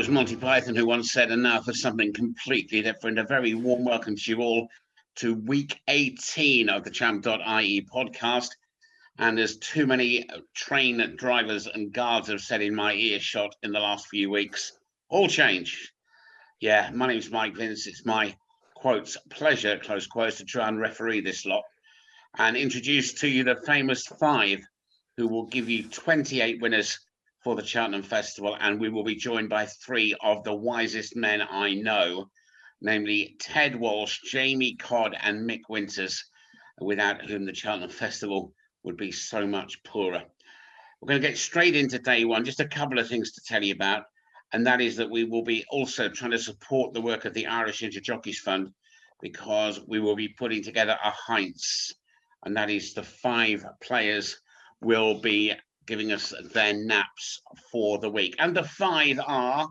was Monty Python who once said, and now for something completely different. A very warm welcome to you all to week 18 of the Champ.ie podcast. And as too many train drivers and guards have said in my earshot in the last few weeks, all change. Yeah, my name's Mike Vince. It's my, quotes, pleasure, close quotes, to try and referee this lot and introduce to you the famous five who will give you 28 winners for the Cheltenham Festival, and we will be joined by three of the wisest men I know, namely Ted Walsh, Jamie Codd and Mick Winters, without whom the Cheltenham Festival would be so much poorer. We're going to get straight into day one. Just a couple of things to tell you about, and that is that we will be also trying to support the work of the Irish Inter-Jockeys Fund, because we will be putting together a Heinz, and that is the five players will be giving us their naps for the week. And the five are,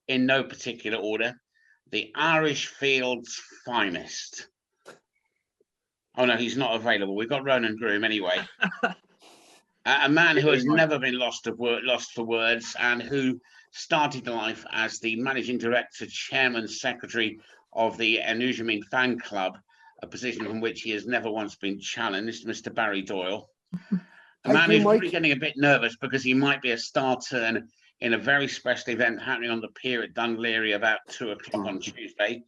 in no particular order, the Irish Field's finest. Oh no, he's not available. We've got Ronan Groom anyway. A man who has never been lost for words, and who started life as the managing director, chairman, secretary of the Energumene fan club, a position from which he has never once been challenged, Mr. Barry Doyle. A man who's probably getting a bit nervous because he might be a star turn in a very special event happening on the pier at Dunleary about 2 o'clock on Tuesday.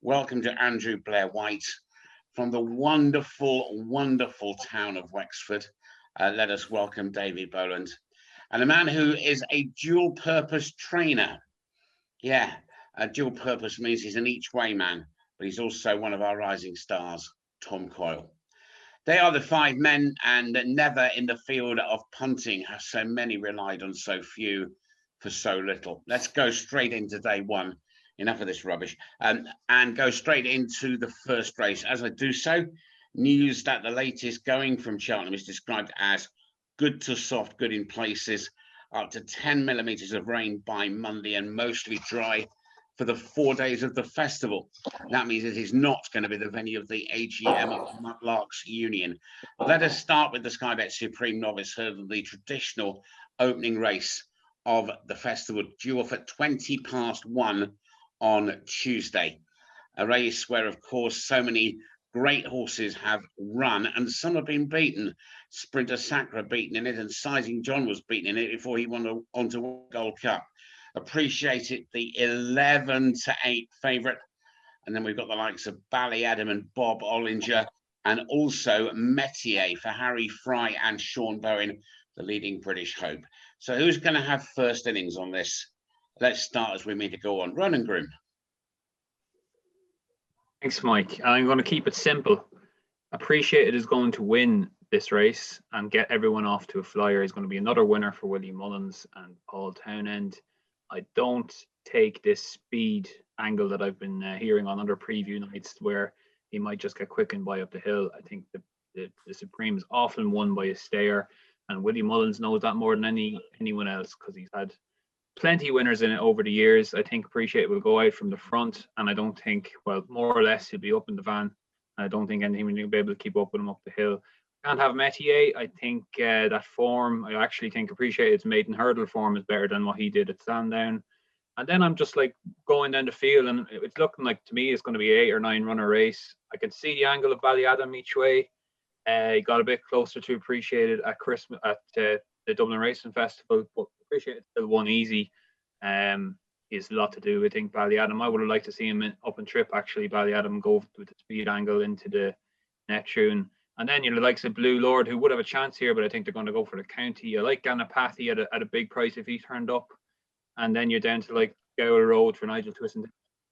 Welcome to Andrew Blair White from the wonderful, wonderful town of Wexford. Let us welcome Davy, Boland. And a man who is a dual-purpose trainer. Yeah, a dual purpose means he's an each-way man, but he's also one of our rising stars, Tom Coyle. They are the five men, and never in the field of punting have so many relied on so few for so little. Let's go straight into day one. Enough of this rubbish. And go straight into the first race. As I do so, news that the latest going from Cheltenham is described as good to soft, good in places, up to 10 millimetres of rain by Monday and mostly dry for the 4 days of the festival. That means it is not going to be the venue of the AGM of the Mudlarks Union. Let us start with the Sky Bet Supreme Novice Hurdle, the traditional opening race of the festival, due off at 1:20 on Tuesday. A race where, of course, so many great horses have run and some have been beaten. Sprinter Sacra beaten in it, and Sizing John was beaten in it before he won onto Gold Cup. Appreciated the 11-8 favourite, and then we've got the likes of Ballyadam and Bob Ollinger, and also Metier for Harry Fry and Sean Bowen, the leading British hope. So who's going to have first innings on this? Let's start as we mean to go on. Ronan Groom. Thanks, Mike. I'm going to keep it simple. Appreciated is going to win this race and get everyone off to a flyer. He's going to be another winner for Willie Mullins and Paul Townend. I don't take this speed angle that I've been hearing on other preview nights where he might just get quickened by up the hill. I think the Supreme is often won by a stayer, and Willie Mullins knows that more than anyone else, because he's had plenty of winners in it over the years. I think Appreciate will go out from the front, and I don't think, well, more or less he'll be up in the van. I don't think anything will be able to keep up with him up the hill. Can't have Metier. I think that form, I actually think Appreciated's maiden hurdle form is better than what he did at Sandown. And then I'm just like going down the field, and it's looking like, to me, it's going to be an 8 or 9 runner race. I can see the angle of Ballyadam each way. He got a bit closer to Appreciated at Christmas at the Dublin Racing Festival, but Appreciated still won easy. He has a lot to do. I think Ballyadam, I would have liked to see him up and trip, actually. Ballyadam go with the speed angle into the Neptune. And then you're the likes of Blue Lord, who would have a chance here, but I think they're going to go for the county. I like Ganapathy at a big price if he turned up. And then you're down to like Gower Road for Nigel Twist, and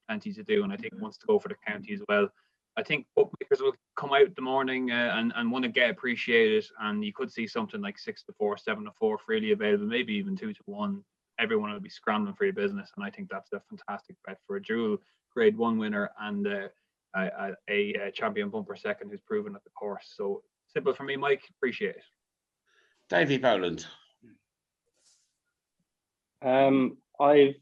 plenty to do. And I think wants to go for the county as well. I think bookmakers will come out in the morning and want to get Appreciated. And you could see something like 6-4, 7-4 freely available, maybe even 2-1. Everyone will be scrambling for your business. And I think that's a fantastic bet for a dual Grade 1 winner and a champion bumper second who's proven at the course. So simple for me, Mike. Appreciate it. Davy Boland. I've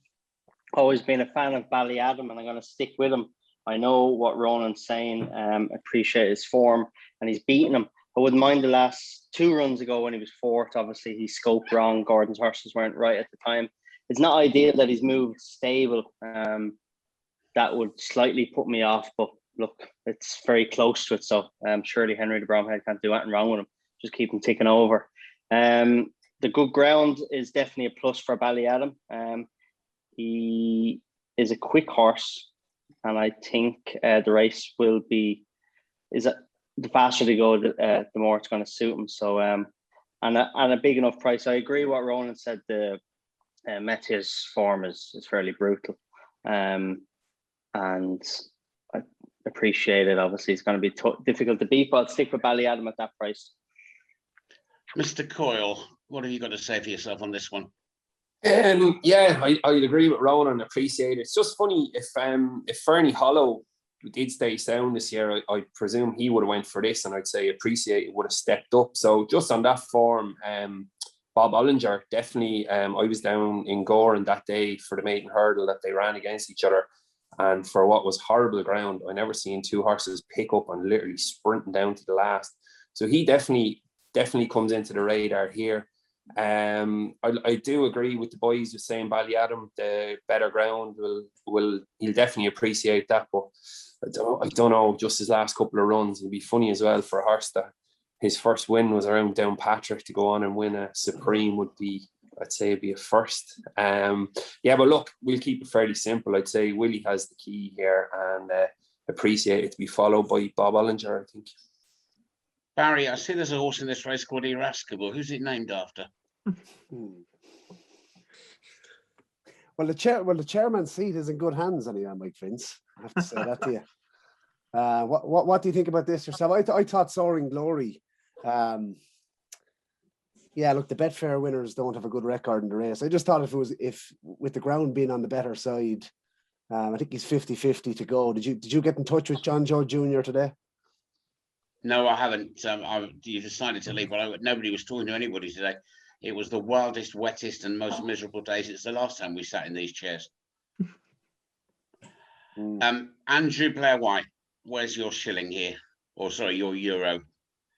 always been a fan of Ballyadam, and I'm going to stick with him. I know what Ronan's saying. Appreciate his form, and he's beaten him. I wouldn't mind the last 2 runs ago when he was fourth. Obviously, he scoped wrong. Gordon's horses weren't right at the time. it's not ideal that he's moved stable. That would slightly put me off, but look, it's very close to it. So surely Henry the Bromhead can't do anything wrong with him. Just keep him ticking over. The good ground is definitely a plus for Ballyadam. He is a quick horse, and I think the race will be the faster they go, the more it's going to suit him. So and a big enough price. I agree what Ronan said. The Metia's form is fairly brutal, and I appreciate it. Obviously, it's going to be difficult to beat, but I'll stick with Ballyadam at that price. Mr. Coyle, what have you got to say for yourself on this one? I'd agree with Ronan and appreciate it. It's just funny if Fernie Hollow did stay sound this year, I presume he would have went for this, and I'd say appreciate it would have stepped up. So just on that form, Bob Ollinger, definitely, I was down in Goran that day for the maiden hurdle that they ran against each other. And for what was horrible ground, I never seen two horses pick up and literally sprinting down to the last. So he definitely comes into the radar here. I do agree with the boys with saying Ballyadam, the better ground he'll definitely appreciate that. But I don't know, just his last couple of runs, it'd be funny as well for a horse that his first win was around Downpatrick. To go on and win a Supreme would be, I'd say, it'd be a first. But look, we'll keep it fairly simple. I'd say Willie has the key here, and appreciate it to be followed by Bob Ollinger, I think. Barry, I see there's a horse in this race called Irascible. Who's it named after? Well, the chairman's seat is in good hands, anyway, Mike Vince. I have to say that to you. What do you think about this yourself? I thought Soaring Glory. Look, the Betfair winners don't have a good record in the race. I just thought if with the ground being on the better side, I think he's 50-50 to go. Did you get in touch with John Joe Jr. today? No, I haven't. You decided to leave, but nobody was talking to anybody today. It was the wildest, wettest, and most miserable day since the last time we sat in these chairs. Andrew Blair White, where's your shilling here? Or sorry, your euro?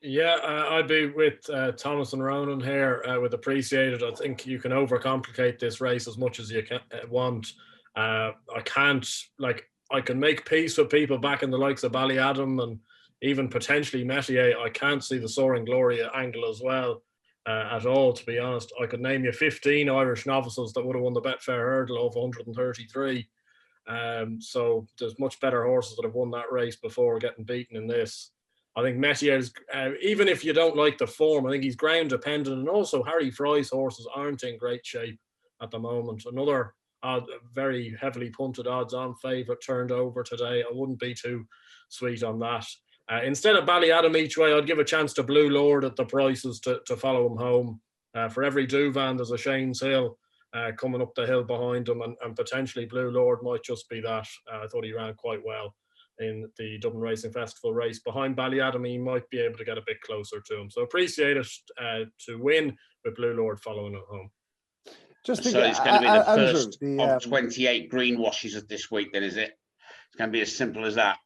Yeah, I'd be with Thomas and Ronan here with appreciated. I think you can overcomplicate this race as much as you can want. I can make peace with people back in the likes of Ballyadam and even potentially Metier. I can't see the Soaring Glory angle as well at all, to be honest. I could name you 15 Irish novices that would have won the Betfair hurdle of 133. So there's much better horses that have won that race before getting beaten in this. I think Metier's, even if you don't like the form, I think he's ground dependent, and also Harry Fry's horses aren't in great shape at the moment. Another very heavily punted odds-on favourite turned over today. I wouldn't be too sweet on that. Instead of Ballyadam each way, I'd give a chance to Blue Lord at the prices to follow him home. For every Duvan, there's a Shane's Hill coming up the hill behind him, and potentially Blue Lord might just be that. I thought he ran quite well in the Dublin Racing Festival race. Behind Ballyadam, he might be able to get a bit closer to him. So appreciate it to win with Blue Lord following it home. So it's going to be the first of 28 greenwashes of this week, then, is it? It's going to be as simple as that.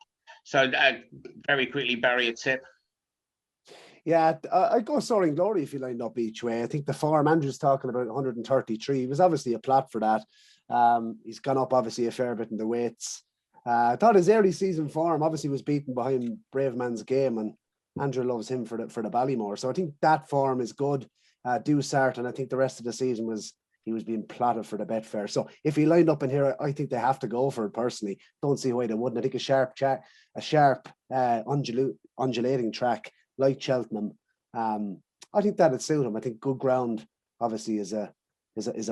So very quickly, Barry, a tip. Yeah, I'd go Soaring Glory if you lined up each way. I think the form, Andrew's talking about 133. He was obviously a plot for that. He's gone up obviously a fair bit in the weights. I thought his early season form obviously was beaten behind Brave Man's Game, and Andrew loves him for the Ballymore. So I think that form is good. Due start, and I think the rest of the season he was being plotted for the Betfair. So if he lined up in here, I think they have to go for it personally. Don't see why they wouldn't. I think a sharp undulating track like Cheltenham, I think that'd suit him. I think good ground obviously is a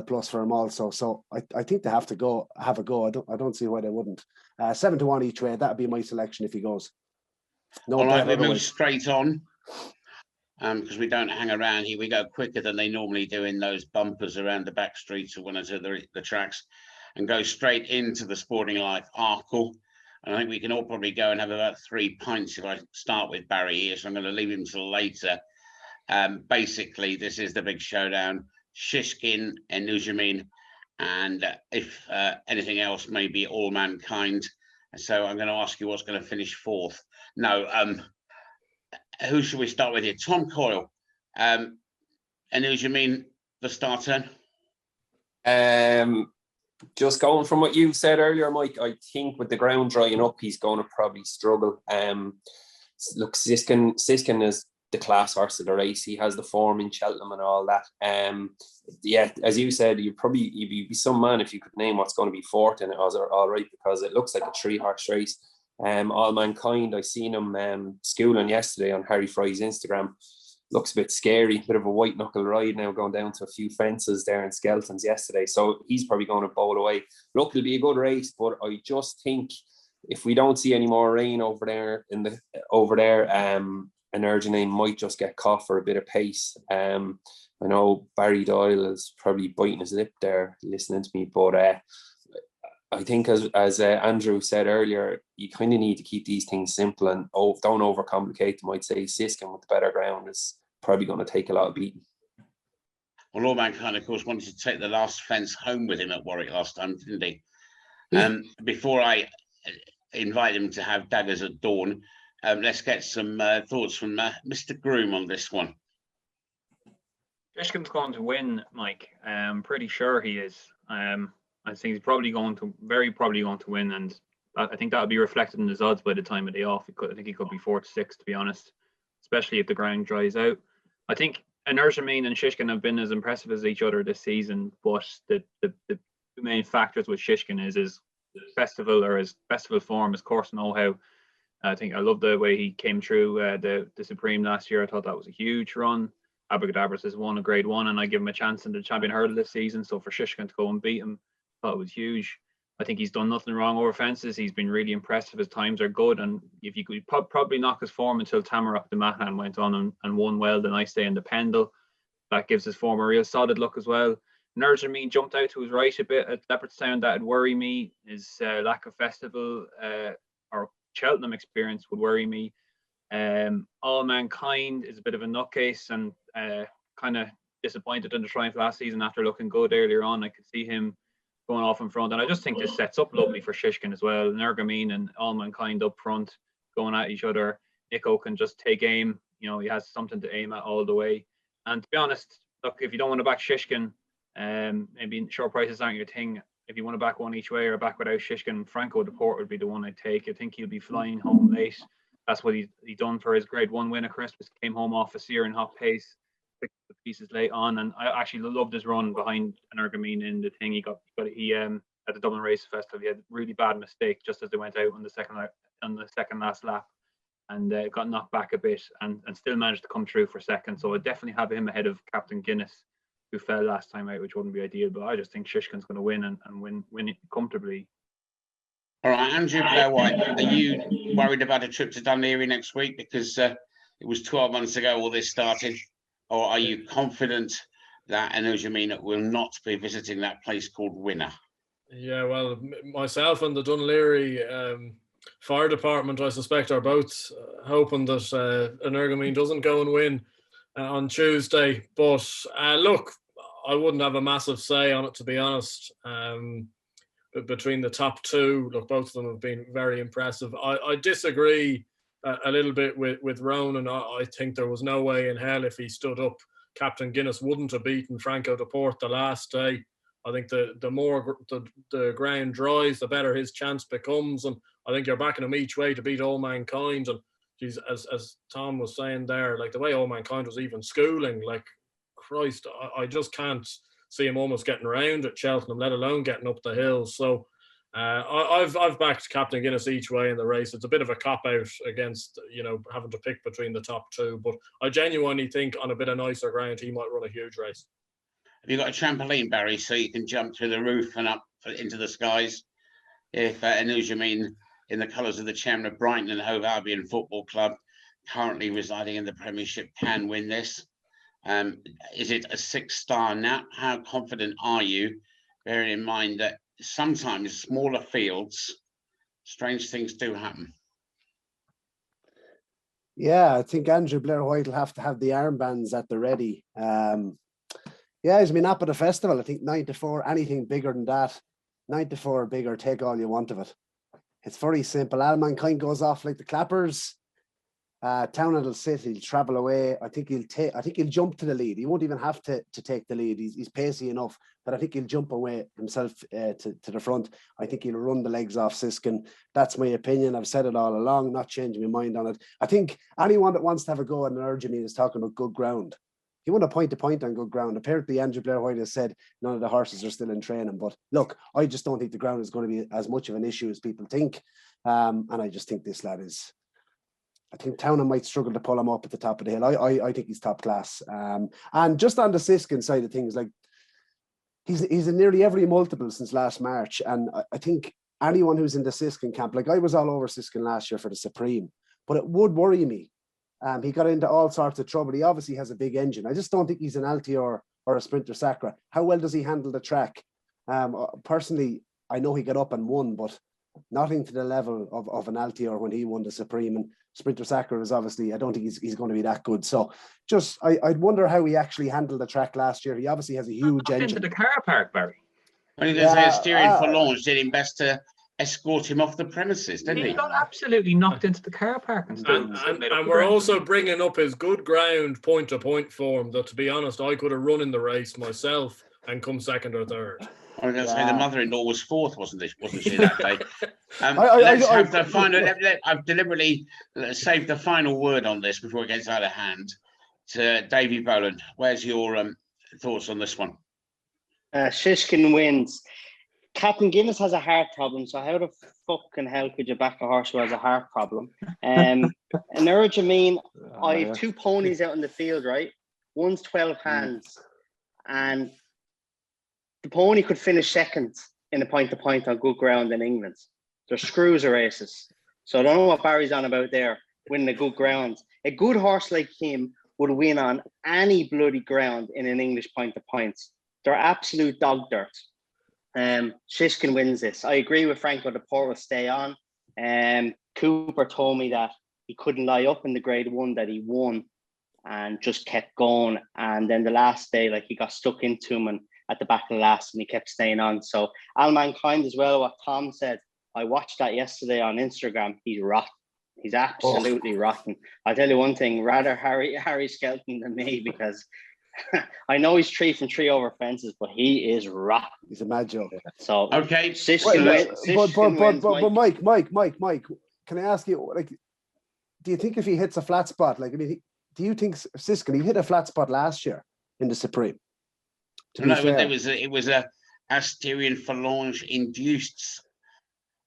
plus for him also. So I think they have to have a go. I don't see why they wouldn't. 7-1 each way. That'd be my selection if he goes. No, all right, we move straight on. Because we don't hang around here. We go quicker than they normally do in those bumpers around the back streets or one of the tracks, and go straight into the Sporting Life Arkle. And I think we can all probably go and have about 3 pints if I start with Barry here, so I'm going to leave him till later. Basically, this is the big showdown. Shishkin, Energumene, and if anything else, maybe All Mankind. So I'm going to ask you what's going to finish fourth. No, who should we start with here? Tom Coyle. Energumene, the start turn? Just going from what you said earlier, Mike, I think with the ground drying up, he's going to probably struggle. Look, Siskin is the class horse of the race. He has the form in Cheltenham and all that. Yeah, as you said, you'd be some man if you could name what's going to be fourth in it. All right, because it looks like a 3-horse race. All Mankind, I seen him schooling yesterday on Harry Fry's Instagram. Looks a bit scary, bit of a white knuckle ride now, going down to a few fences there in Skelton's yesterday. So he's probably going to bowl away. Look, it'll be a good race, but I just think if we don't see any more rain over there, Energumene might just get caught for a bit of pace. I know Barry Doyle is probably biting his lip there listening to me, but I think as Andrew said earlier, you kind of need to keep these things simple and don't overcomplicate them. I'd say Siskin with the better ground is probably going to take a lot of beating. Well, All Mankind, of course, wanted to take the last fence home with him at Warwick last time, didn't he? Before I invite him to have daggers at dawn, let's get some thoughts from Mr. Groom on this one. Shishkin's going to win, Mike. I'm pretty sure he is. I think he's probably very probably going to win, and I think that'll be reflected in his odds by the time of the off. I think he could be 4-6, to be honest, especially if the ground dries out. I think Energumene and Shishkin have been as impressive as each other this season, but the two main factors with Shishkin is his festival form, his course know-how. I think I love the way he came through the Supreme last year. I thought that was a huge run. Abracadabras has won a Grade 1, and I give him a chance in the Champion Hurdle this season. So for Shishkin to go and beat him, I thought it was huge. I think he's done nothing wrong over fences. He's been really impressive. His times are good, and if you could probably knock his form until Tamarok the Mahan went on and won well the nice day in the Pendle. That gives his form a real solid look as well. Energumene jumped out to his right a bit at Leopardstown. That'd worry me. His lack of festival or Cheltenham experience would worry me. All Mankind is a bit of a nutcase and kind of disappointed in the triumph last season after looking good earlier on. I could see him going off in front, and I just think this sets up lovely for Shishkin as well. Energumene and All Mankind up front going at each other. Nico can just take aim. You know, he has something to aim at all the way. And to be honest, look, if you don't want to back Shishkin, maybe short prices aren't your thing. If you want to back one each way or back without Shishkin, Franco de Port would be the one I'd take. I think he'll be flying home late. That's what he done for his Grade 1 win at Christmas. Came home off a searing hot pace, picked the pieces late on, and I actually loved his run behind Energumene in the thing. He at the Dublin Race Festival. He had a really bad mistake just as they went out on the second last lap, and got knocked back a bit, and still managed to come through for second. So I definitely have him ahead of Captain Guinness, who fell last time out, which wouldn't be ideal. But I just think Shishkin's going to win and win it comfortably. All right, Andrew, Blair White, are you worried about a trip to Dunleary next week? Because it was 12 months ago all this started. Or are you confident that Energumene will not be visiting that place called Winner? Yeah, well, myself and the Dunleary fire department, I suspect, are both hoping that Energumene doesn't go and win on Tuesday. But look, I wouldn't have a massive say on it, to be honest. Between the top two, look, both of them have been very impressive. I disagree a little bit with Ronan. I think there was no way in hell if he stood up, Captain Guinness wouldn't have beaten Franco de Port the last day. I think the more the ground dries, the better his chance becomes, and I think you're backing him each way to beat All Mankind. And geez, as Tom was saying there, like the way All Mankind was even schooling, like Christ, I just can't see him almost getting around at Cheltenham, let alone getting up the hill. So I've backed Captain Guinness each way in the race. It's a bit of a cop-out against, having to pick between the top two. But I genuinely think on a bit of nicer ground, he might run a huge race. Have you got a trampoline, Barry, so you can jump through the roof and up into the skies? If Energumene, in the colours of the chairman of Brighton and Hove Albion Football Club, currently residing in the Premiership, can win this. Is it a 6-star nap? How confident are you, bearing in mind that sometimes smaller fields, strange things do happen? Yeah, I think Andrew Blair White will have to have the armbands at the ready. Yeah, he's been up at the festival. I think 9-4, anything bigger than that, 9-4 or bigger, take all you want of it. It's very simple. All Mankind goes off like the clappers. Townend will sit, he'll travel away. I think he'll jump to the lead. He won't even have to take the lead. He's pacey enough that I think he'll jump away himself to the front. I think he'll run the legs off Siskin. That's my opinion. I've said it all along, not changing my mind on it. I think anyone that wants to have a go at Energumene is talking about good ground. He won a point on good ground. Apparently, Andrew Blair White has said none of the horses are still in training. But look, I just don't think the ground is going to be as much of an issue as people think. And I just think this lad is... I think Townend might struggle to pull him up at the top of the hill. I think he's top class. And just on the Siskin side of things, like he's in nearly every multiple since last March. And I think anyone who's in the Siskin camp, like I was all over Siskin last year for the Supreme, but it would worry me. He got into all sorts of trouble. He obviously has a big engine. I just don't think he's an Altior or a Sprinter Sacra. How well does he handle the track? Personally, I know he got up and won, but nothing to the level of an Altior when he won the Supreme. And Sprinter Sacra is obviously, I don't think he's going to be that good. So just, I'd wonder how he actually handled the track last year. He obviously has a huge engine. Into the car park, Barry. I think there's a steering for launch. Did him best to escort him off the premises, didn't he? He got absolutely knocked into the car park. And we're also bringing up his good ground point-to-point form that, to be honest, I could have run in the race myself and come second or third. I was going to say the mother-in-law was fourth, wasn't she, that day? Let's have the final. I've deliberately saved the final word on this before it gets out of hand. To Davy Boland, where's your thoughts on this one? Shishkin wins. Captain Guinness has a heart problem, so how the fucking hell could you back a horse who has a heart problem? Energumene, I have two ponies out in the field, right? One's 12 hands, and the pony could finish second in a point-to-point on good ground in England. They're screws of races. So I don't know what Barry's on about there, winning a good ground. A good horse like him would win on any bloody ground in an English point-to-point. They're absolute dog dirt. Shishkin wins this. I agree with Franco, the Port will stay on. Cooper told me that he couldn't lie up in the grade one, that he won and just kept going. And then the last day, like, he got stuck into him and at the back of the last, and he kept staying on. So All Mankind as well, what Tom said, I watched that yesterday on Instagram. He's rotten. He's absolutely rotten. I'll tell you one thing, rather Harry Skelton than me, because I know he's 3 from 3 over fences, but he is rotten. He's a mad joke. So okay. But Mike, can I ask you, like, do you think if he hits a flat spot, like, I mean, do you think Siskin, he hit a flat spot last year in the Supreme? No, it was a Asterian Phalange induced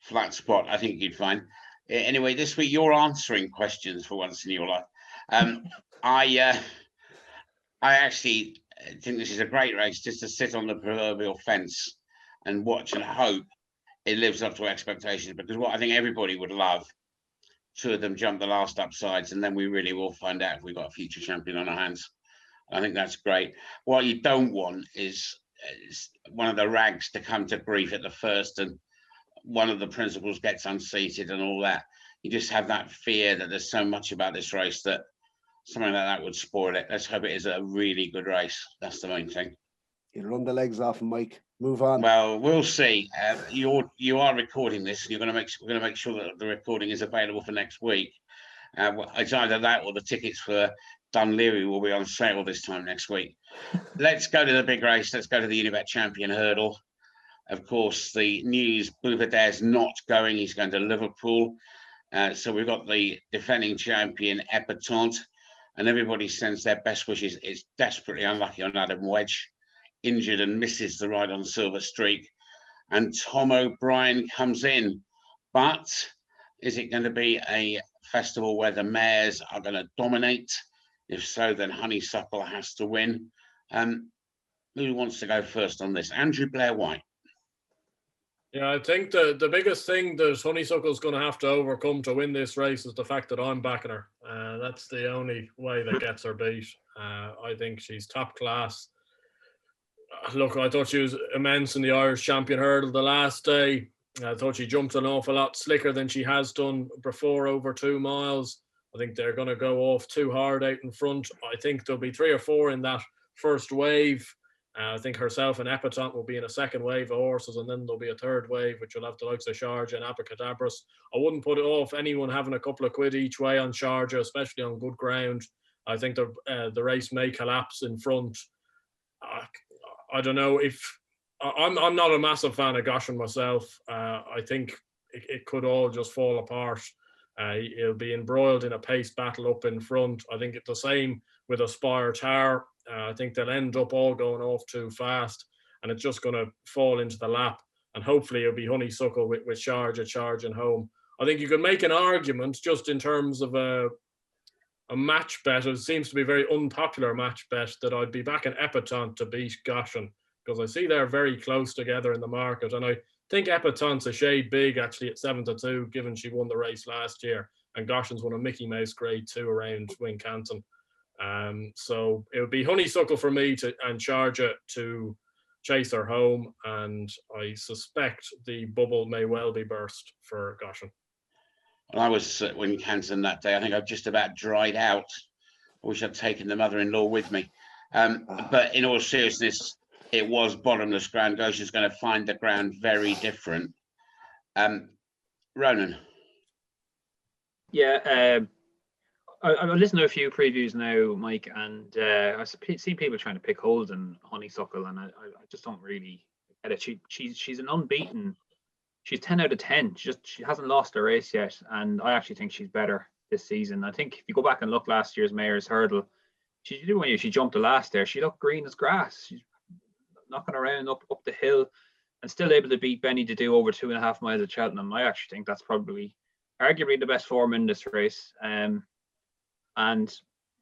flat spot. I think you'd find. Anyway, this week you're answering questions for once in your life. I actually think this is a great race just to sit on the proverbial fence and watch and hope it lives up to expectations, because what I think everybody would love, 2 of them jump the last upsides, and then we really will find out if we've got a future champion on our hands. I think that's great. What you don't want is one of the rags to come to grief at the first and one of the principals gets unseated and all that. You just have that fear that there's so much about this race that something like that would spoil it. Let's hope it is a really good race. That's the main thing. You run the legs off, Mike. Move on. Well, we'll see. You are recording this, and we're going to make sure that the recording is available for next week. It's either that or the tickets for Dunleary will be on sale this time next week. Let's go to the big race. Let's go to the Unibet Champion Hurdle. Of course, the news, Bouverdare's not going. He's going to Liverpool. So we've got the defending champion, Epatante, and everybody sends their best wishes. It's desperately unlucky on Adam Wedge, injured and misses the ride on Silver Streak. And Tom O'Brien comes in. But is it going to be a festival where the mares are going to dominate? If so, then Honeysuckle has to win. Who wants to go first on this? Andrew Blair White. Yeah, I think the biggest thing that Honeysuckle's going to have to overcome to win this race is the fact that I'm backing her. That's the only way that gets her beat. I think she's top class. Look, I thought she was immense in the Irish Champion Hurdle the last day. I thought she jumped an awful lot slicker than she has done before over 2 miles. I think they're going to go off too hard out in front. I think there'll be 3 or 4 in that first wave. I think herself and Epatante will be in a second wave of horses, and then there'll be a third wave, which will have the likes of Sharjah and Abacadabras. I wouldn't put it off anyone having a couple of quid each way on Sharjah, especially on good ground. I think the race may collapse in front. I don't know if I'm not a massive fan of Goshen myself. I think it could all just fall apart. He'll be embroiled in a pace battle up in front. I think it's the same with Aspire Tar. I think they'll end up all going off too fast, and it's just going to fall into the lap. And hopefully it'll be Honeysuckle with Sharjah charging home. I think you could make an argument just in terms of a match bet. It seems to be a very unpopular match bet that I'd be backing Epatante to beat Goshen, because I see they're very close together in the market. And I think Epatante's a shade big actually at 7-2, given she won the race last year. And Goshen's won a Mickey Mouse Grade 2 around Wincanton. So it would be Honeysuckle for me and Sharjah to chase her home. And I suspect the bubble may well be burst for Goshen. Well, I was at Wincanton that day. I think I've just about dried out. I wish I'd taken the mother-in-law with me. But in all seriousness, it was bottomless ground. Goshen's going to find the ground very different. Ronan. Yeah, I listened to a few previews now, Mike, and I see people trying to pick holes in Honeysuckle, and I just don't really get it. She's an unbeaten. She's 10 out of 10. She hasn't lost a race yet, and I actually think she's better this season. I think if you go back and look last year's Mare's Hurdle, she jumped the last there. She looked green as grass. She's knocking around up the hill, and still able to beat Benny to do over 2.5 miles at Cheltenham. I actually think that's probably arguably the best form in this race. And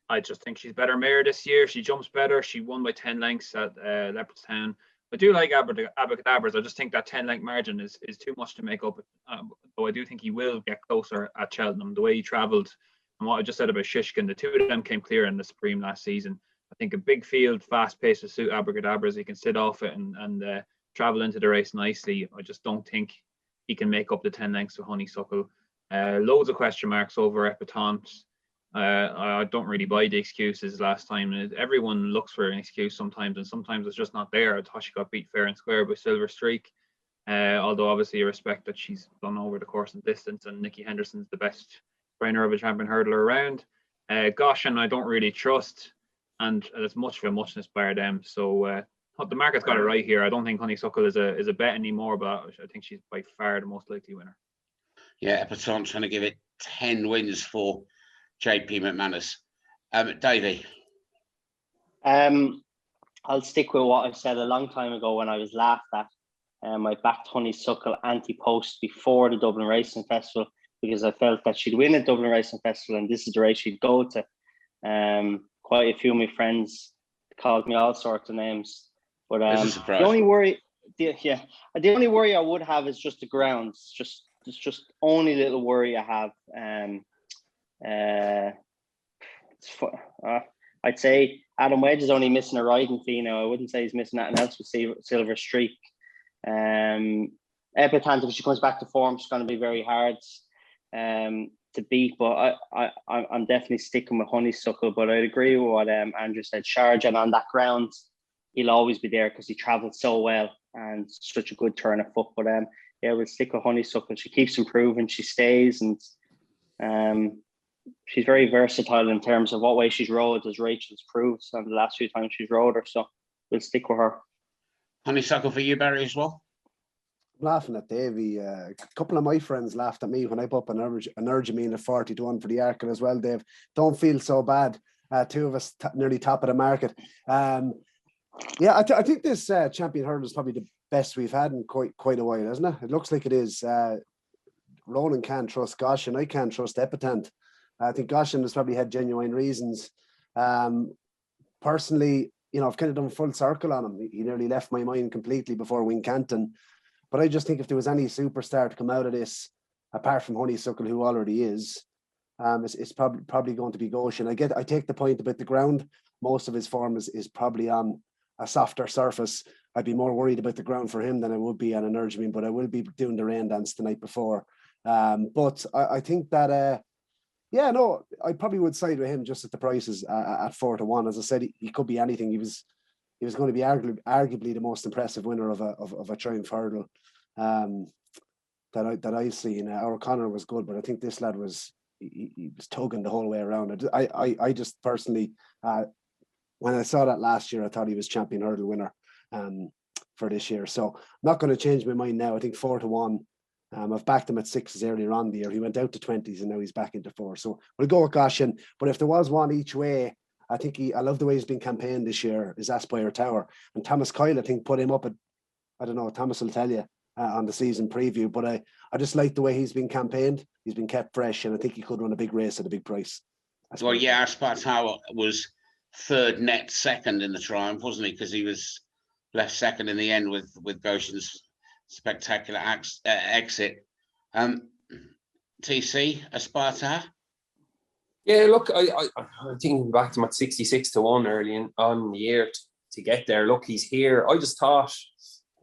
I just think she's better mare this year. She jumps better. She won by 10 lengths at Leopardstown. I do like Abacadabras. I just think that 10-length margin is too much to make up. Though I do think he will get closer at Cheltenham. The way he travelled and what I just said about Shishkin, the two of them came clear in the Supreme last season. I think a big field, fast pace will suit Abacadabras. He can sit off it and travel into the race nicely. I just don't think he can make up the 10 lengths of Honeysuckle. Loads of question marks over Epatante. I don't really buy the excuses last time. Everyone looks for an excuse sometimes, and sometimes it's just not there. I thought she got beat fair and square by Silver Streak. Although obviously I respect that she's done over the course and distance, and Nikki Henderson's the best trainer of a champion hurdler around. Goshen I don't really trust, and it's much of a muchness by them. So the market's got it right here. I don't think Honeysuckle is a bet anymore, but I think she's by far the most likely winner. Yeah, Epatante trying to give it 10 wins for JP McManus. Davy. I'll stick with what I said a long time ago when I was laughed at. I backed Honeysuckle anti-post before the Dublin Racing Festival because I felt that she'd win at Dublin Racing Festival and this is the race she'd go to. Quite a few of my friends called me all sorts of names. But the only worry I would have is just the grounds. It's just only little worry I have. I'd say Adam Wedge is only missing a riding fee now. I wouldn't say he's missing anything else with Silver Streak. Epatante, if she comes back to form, she's going to be very hard to beat. But I'm definitely sticking with Honeysuckle. But I'd agree with what Andrew said. Sharjah, and on that ground, he'll always be there because he travels so well and such a good turn of foot. But yeah, we'll stick with Honeysuckle. She keeps improving. She stays, and she's very versatile in terms of what way she's rode, as Rachel's proved on the last few times she's rode her. So we'll stick with her. Honeysuckle for you, Barry, as well? I'm laughing at Davy. A couple of my friends laughed at me when I put up an Energumene at 40-1 for the Arkle as well, Dave. Don't feel so bad. Two of us nearly top of the market. Yeah, I think this champion hurdle is probably the best we've had in quite a while, isn't it? It looks like it is. Ronan can't trust Goshen. I can't trust Epatante. I think Goshen has probably had genuine reasons. Personally, I've kind of done full circle on him. He nearly left my mind completely before Wincanton. But I just think if there was any superstar to come out of this, apart from Honeysuckle, who already is, it's probably going to be Goshen. I take the point about the ground. Most of his form is probably on a softer surface. I'd be more worried about the ground for him than I would be on Energumene, but I will be doing the rain dance the night before. But I think that, I probably would side with him just at the prices at 4-1. As I said, he could be anything. He was he was going to be arguably the most impressive winner of a Triumph Hurdle that I've seen. O'Connor was good, but I think this lad was he was tugging the whole way around. I just personally, when I saw that last year, I thought he was champion hurdle winner for this year. So I'm not going to change my mind now. I think 4-1. I've backed him at 6s earlier on the year. He went out to 20s and now he's back into 4. So we'll go with Goshen. But if there was one each way, I think I love the way he's been campaigned this year, is Aspire Tower. And Thomas Coyle, I think, put him up at, I don't know, Thomas will tell you on the season preview. But I just like the way he's been campaigned. He's been kept fresh, and I think he could run a big race at a big price. Well, yeah, Aspire Tower was third net second in the Triumph, wasn't he? Because he was left second in the end with Goshen's spectacular exit. TC, Aspire Tower? Yeah, look, I think back to him at 66-1 early on in the year to get there. Look, he's here. I just thought,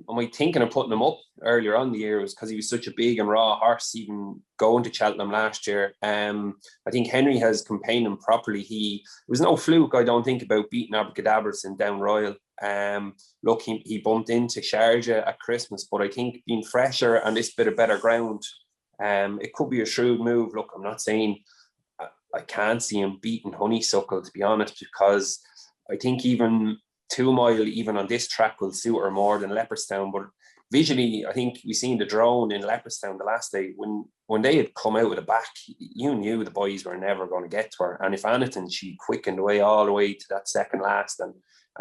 my thinking of putting him up earlier on in the year was because he was such a big and raw horse, even going to Cheltenham last year. I think Henry has campaigned him properly. It was no fluke, I don't think, about beating Abracadabras in Down Royal. Look, he bumped into Sharjah at Christmas, but I think being fresher and this bit of better ground, it could be a shrewd move. Look, I'm not saying I can't see him beating Honeysuckle, to be honest, because I think even 2 mile, even on this track, will suit her more than Leopardstown. But visually, I think we seen the drone in Leopardstown the last day. When they had come out of the back, you knew the boys were never going to get to her. And if anything, she quickened away all the way to that second last, and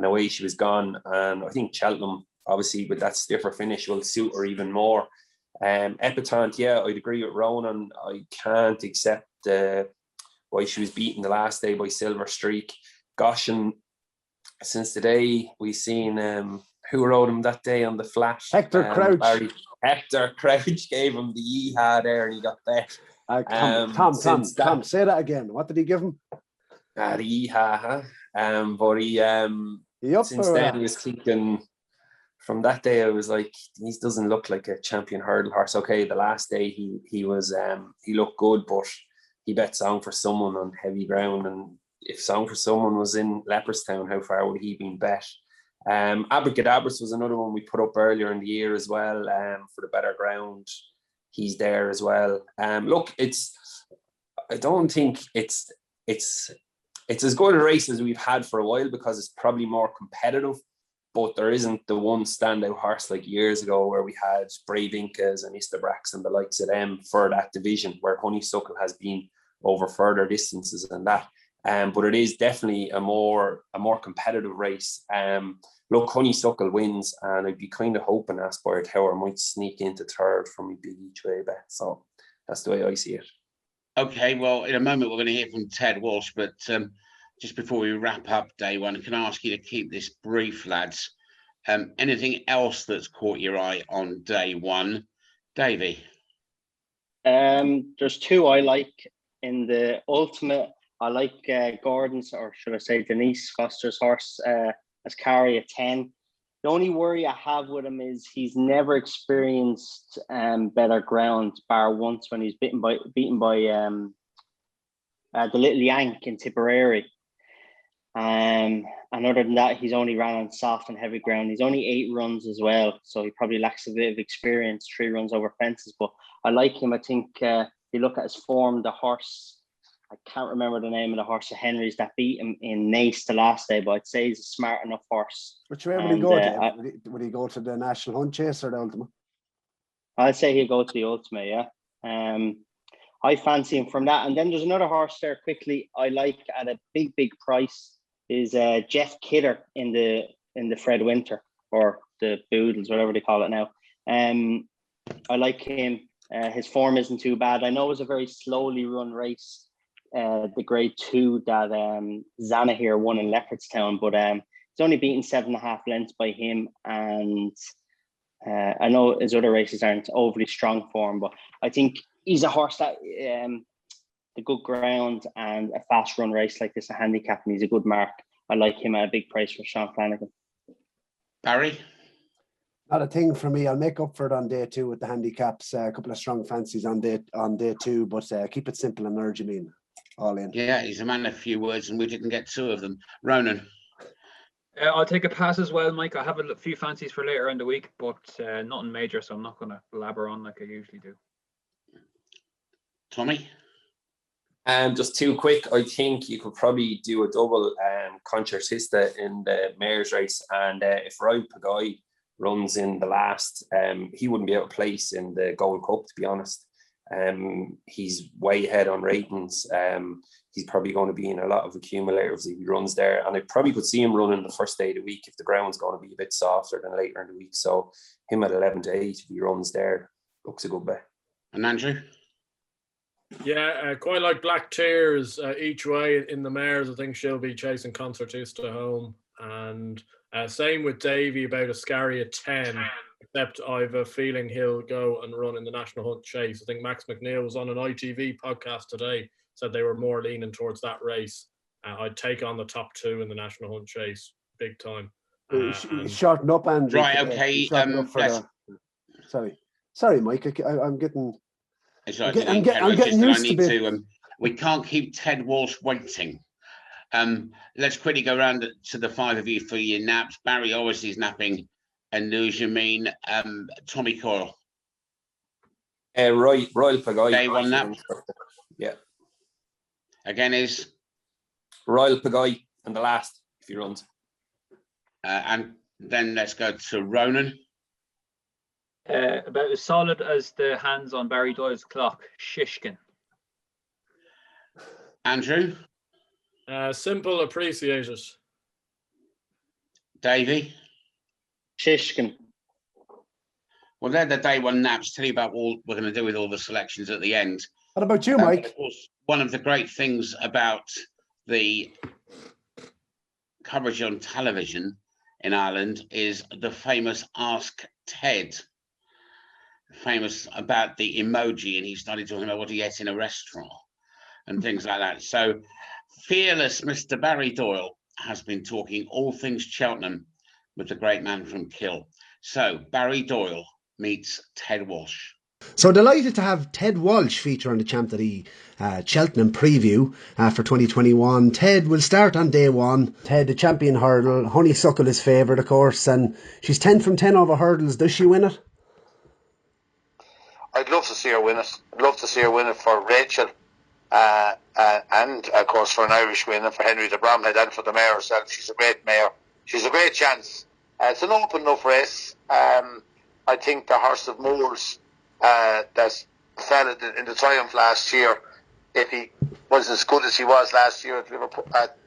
away she was gone. And I think Cheltenham, obviously, with that stiffer finish, will suit her even more. Epitante, yeah, I'd agree with Ronan. I can't accept why she was beaten the last day by Silver Streak. Goshen, since the day we seen who rode him that day on the flat? Hector Crouch. Hector Crouch gave him the yeehaw there and he got bet. Tom, say that again. What did he give him? The yeehaw, but he since then he was thinking, from that day I was like, he doesn't look like a champion hurdle horse. Okay, the last day he was he looked good, but he bet Song for Someone on heavy ground, and if Song for Someone was in Leopardstown, how far would he been bet? Abracadabras was another one we put up earlier in the year as well, for the better ground. He's there as well. Look, I don't think it's as good a race as we've had for a while, because it's probably more competitive, but there isn't the one standout horse like years ago where we had Brave Incas and Istabrax and the likes of them for that division, where Honeysuckle has been over further distances than that. But it is definitely a more competitive race. Look, Honeysuckle wins, and I'd be kind of hoping Aspire Tower might sneak into third for me big each way bet. So that's the way I see it. Okay, well, in a moment we're going to hear from Ted Walsh, but just before we wrap up day one, can I ask you to keep this brief, lads? Anything else that's caught your eye on day one? Davy? There's 2 I like in the ultimate. I like Gordon's, or should I say Denise Foster's horse, as Carry at 10. The only worry I have with him is he's never experienced better ground, bar once when he's beaten by the Little Yank in Tipperary. And other than that, he's only ran on soft and heavy ground. He's only 8 runs as well, so he probably lacks a bit of experience, 3 runs over fences. But I like him. I think you look at his form, the horse, I can't remember the name of the horse of Henry's that beat him in Nace the last day, but I'd say he's a smart enough horse. Which way would he go to? Would he go to the National Hunt Chase or the Ultimate? I'd say he'll go to the Ultimate, yeah. I fancy him from that. And then there's another horse there quickly I like at a big price is Jeff Kidder in the Fred Winter, or the Boodles, whatever they call it now. I like him. His form isn't too bad. I know it was a very slowly run race, the grade 2 that Zana here won in Leopardstown, but he's only beaten 7.5 lengths by him, and I know his other races aren't overly strong for him, but I think he's a horse that the good ground and a fast run race like this, a handicap, and he's a good mark. I like him at a big price for Sean Flanagan. Barry? Not a thing for me. I'll make up for it on day 2 with the handicaps. A couple of strong fancies on day 2, but keep it simple and Energumene. All in. Yeah, he's a man of few words, and we didn't get 2 of them. Ronan? I'll take a pass as well, Mike. I have a few fancies for later in the week, but nothing major, so I'm not going to blabber on like I usually do. Tommy? Just too quick, I think you could probably do a double concertista in the Mare's race, and if Roy Pagay runs in the last, he wouldn't be able to place in the Gold Cup, to be honest. He's way ahead on ratings. He's probably going to be in a lot of accumulators if he runs there, and I probably could see him running the first day of the week if the ground's going to be a bit softer than later in the week. So him at 11 to 8, if he runs there, looks a good bet. And Andrew? Yeah, quite like Black Tears each way in the Mares. I think she'll be chasing Concertista home. And same with Davy about Ascaria 10, except I have a feeling he'll go and run in the National Hunt Chase. I think Max McNeil was on an ITV podcast today, said they were more leaning towards that race. I'd take on the top 2 in the National Hunt Chase, big time. Shorten up, Andrew. Right, okay. Sorry, Mike. I'm getting... I'm getting used to it. We can't keep Ted Walsh waiting. Let's quickly go around to the 5 of you for your naps. Barry obviously is napping. Energumene, Tommy Coyle. Royal Pagay. Day one nap. Yeah. Again is? Royal Pagay and the last, if he runs. And then let's go to Ronan. About as solid as the hands on Barry Doyle's clock, Shishkin. Andrew? Simple, appreciated. Davy? Shishkin. Well, they're the day one naps. Tell you about what we're going to do with all the selections at the end. What about you, Mike? Of course, one of the great things about the coverage on television in Ireland is the famous Ask Ted. Famous about the emoji, and he started talking about what he ate in a restaurant and things like that. So fearless Mr. Barry Doyle has been talking all things Cheltenham with the great man from Kill. So Barry Doyle meets Ted Walsh. So delighted to have Ted Walsh feature on the Champ.ie Cheltenham preview for 2021. Ted will start on day 1. Ted, the champion hurdle. Honeysuckle is favoured, of course, and she's 10 from 10 over hurdles. Does she win it? I'd love to see her win it. I'd love to see her win it for Rachel and, of course, for an Irish win and for Henry de Bromhead and for the mare herself. She's a great mare. She's a great chance. It's an open enough race. I think the horse of Moore's that fell in the Triumph last year, if he was as good as he was last year at Liverpool, at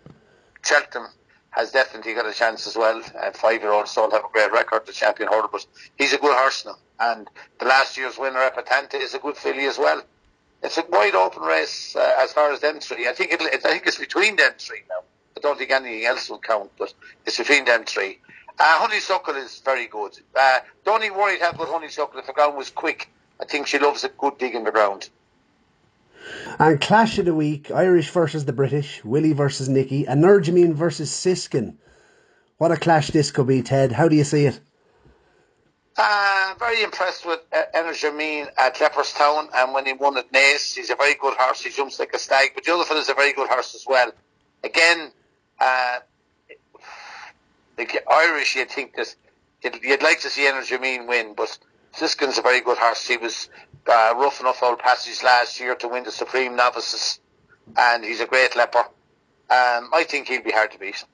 Cheltenham, has definitely got a chance as well. 5-year-olds don't have a great record, the champion hurdle, but he's a good horse now. And the last year's winner, Epatante, is a good filly as well. It's a wide open race as far as them 3. I think it's between them 3 now. I don't think anything else will count, but it's between them 3. Honeysuckle is very good. Don't even worry how good Honeysuckle, if the ground was quick. I think she loves a good dig in the ground. And clash of the week, Irish versus the British, Willie versus Nicky, Energumene versus Siskin. What a clash this could be, Ted. How do you see it? Very impressed with Energumene at Leopardstown, and when he won at Naas, he's a very good horse. He jumps like a stag, but the other fella's a very good horse as well. Again, the Irish, you'd think that you'd like to see Energumene win, but Siskin's a very good horse. He was rough enough old passage last year to win the Supreme Novices, and he's a great leper. I think he'll be hard to beat.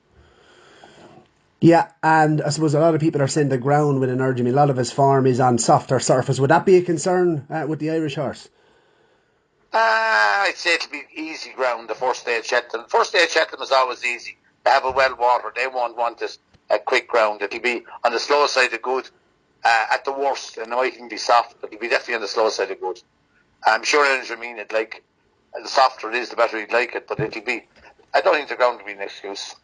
Yeah, and I suppose a lot of people are saying the ground with Energumene, a lot of his form is on softer surface. Would that be a concern with the Irish horse? I'd say it'll be easy ground the first day at Cheltenham. First day at Cheltenham is always easy. They have a well water. They won't want it a quick ground. It'll be on the slower side of good at the worst, and it might even be soft, but it'll be definitely on the slower side of good. I'm sure Energumene, the softer it is, the better he'd like it, but it'll be, I don't think the ground will be an excuse.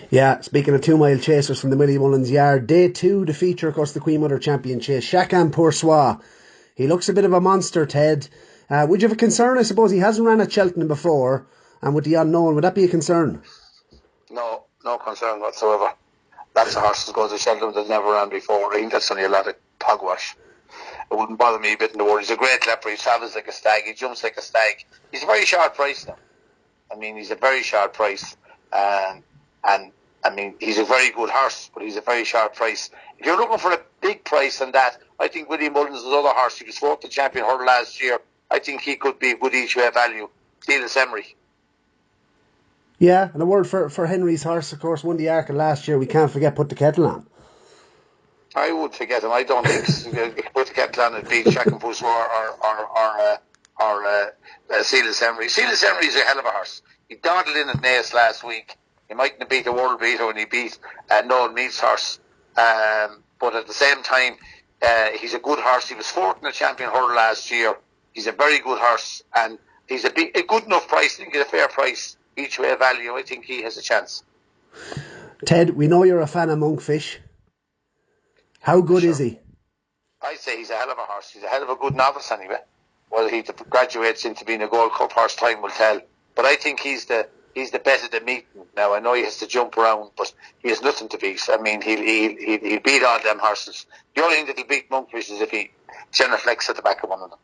Yeah, speaking of 2 mile chasers from the Willie Mullins Yard, day 2, the feature, of course, the Queen Mother Champion Chase, Chacun Pour Soi. He looks a bit of a monster, Ted. Would you have a concern? I suppose he hasn't ran at Cheltenham before, and with the unknown, would that be a concern? No concern whatsoever. Lots of horses go to Cheltenham that never ran before. I think that's only a lot of pogwash. It wouldn't bother me a bit in the world. He's a great leper. He travels like a stag. He jumps like a stag. He's a very sharp price now. I mean, he's a very sharp price. And I mean, he's a very good horse, but he's a very sharp price. If you're looking for a big price on that, I think Willie Mullins' other horse, he was fourth the champion hurdle last year. I think he could be a good each way value. Steelers Emery. Yeah, and a word for Henry's horse, of course, won the Arkle last year. We can't forget Put the Kettle On. I would forget him. I don't think Put the Kettle On and beat Shack and Puss or Steelers Emery. Steelers Emery is a hell of a horse. He dawdled in at Naas last week. He mightn't have beat a world beater when he beat Noel Mead's horse. But at the same time, he's a good horse. He was fourth in the champion hurdle last year. He's a very good horse, and he's a good enough price. I think he's a fair price each way value. I think he has a chance. Ted, we know you're a fan of Monkfish. How good is he? I'd say he's a hell of a horse. He's a hell of a good novice anyway. Whether he graduates into being a Gold Cup horse, time will tell. But I think he's the bet of the meeting. Now, I know he has to jump around, but he has nothing to beat. I mean, he'll beat all them horses. The only thing that he'll beat Monkfish is if he genuflects at the back of one of them.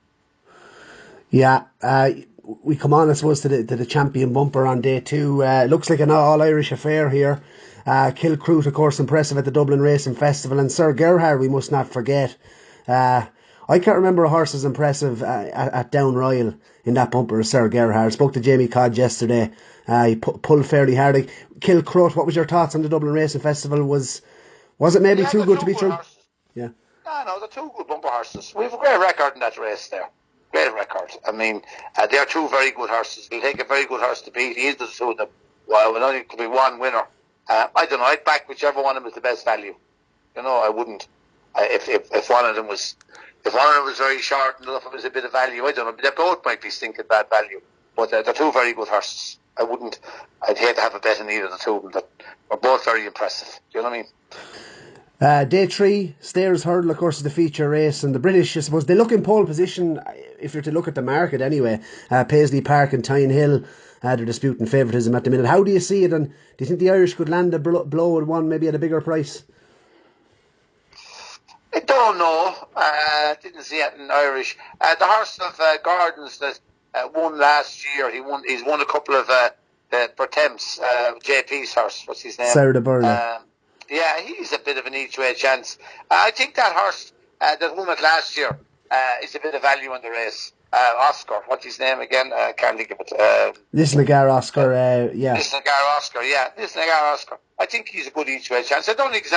Yeah, we come on, I suppose, to the champion bumper on day 2. Looks like an all-Irish affair here. Kilcroot, of course, impressive at the Dublin Racing Festival. And Sir Gerhard, we must not forget. I can't remember a horse as impressive at Down Royal in that bumper as Sir Gerhard. Spoke to Jamie Codd yesterday. He pulled fairly hard. Kilcroot, what was your thoughts on the Dublin Racing Festival? Was it maybe too good to be true? Horses. Yeah. No, they're two good bumper horses. We have a great record in that race there. Great record. I mean, they're two very good horses. It'll take a very good horse to beat. He is the two of them. Well, it only could be one winner. I don't know. I'd back whichever one of them is the best value. You know, I wouldn't. If one of them was very short and the other was a bit of value, I don't know. They both might be stinking bad value, but they're two very good horses. I'd hate to have a bet on either of the two of them. They're both very impressive. Do you know what I mean? Day 3, Stayers Hurdle, of course, is the feature race, and the British, I suppose, they look in pole position, if you're to look at the market anyway. Paisley Park and Tyne Hill, they're disputing favouritism at the minute. How do you see it, and do you think the Irish could land a blow at one, maybe at a bigger price? I don't know. Didn't see it in Irish. The horse of Gardens that won last year, he's won a couple of Pertemps, JP's horse, what's his name? Sarah de Burla. Yeah, he's a bit of an each way chance. I think that horse that won it last year is a bit of value in the race. Oscar, what's his name again? I can't think of it. Lisnagar Oscar, yeah. Lisnagar Oscar. I think he's a good each way chance. I don't think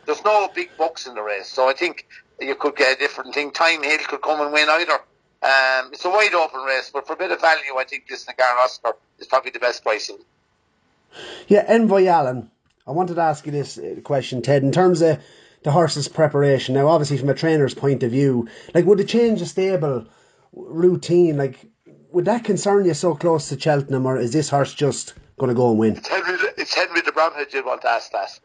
there's no big bucks in the race, so I think you could get a different thing. Time Hill could come and win either. It's a wide open race, but for a bit of value, I think Lisnagar Oscar is probably the best price. Yeah, Envoy Allen. I wanted to ask you this question, Ted, in terms of the horse's preparation. Now, obviously, from a trainer's point of view, like, would it change a stable routine? Like, would that concern you so close to Cheltenham, or is this horse just going to go and win? It's Henry the Bromhead did want to ask that.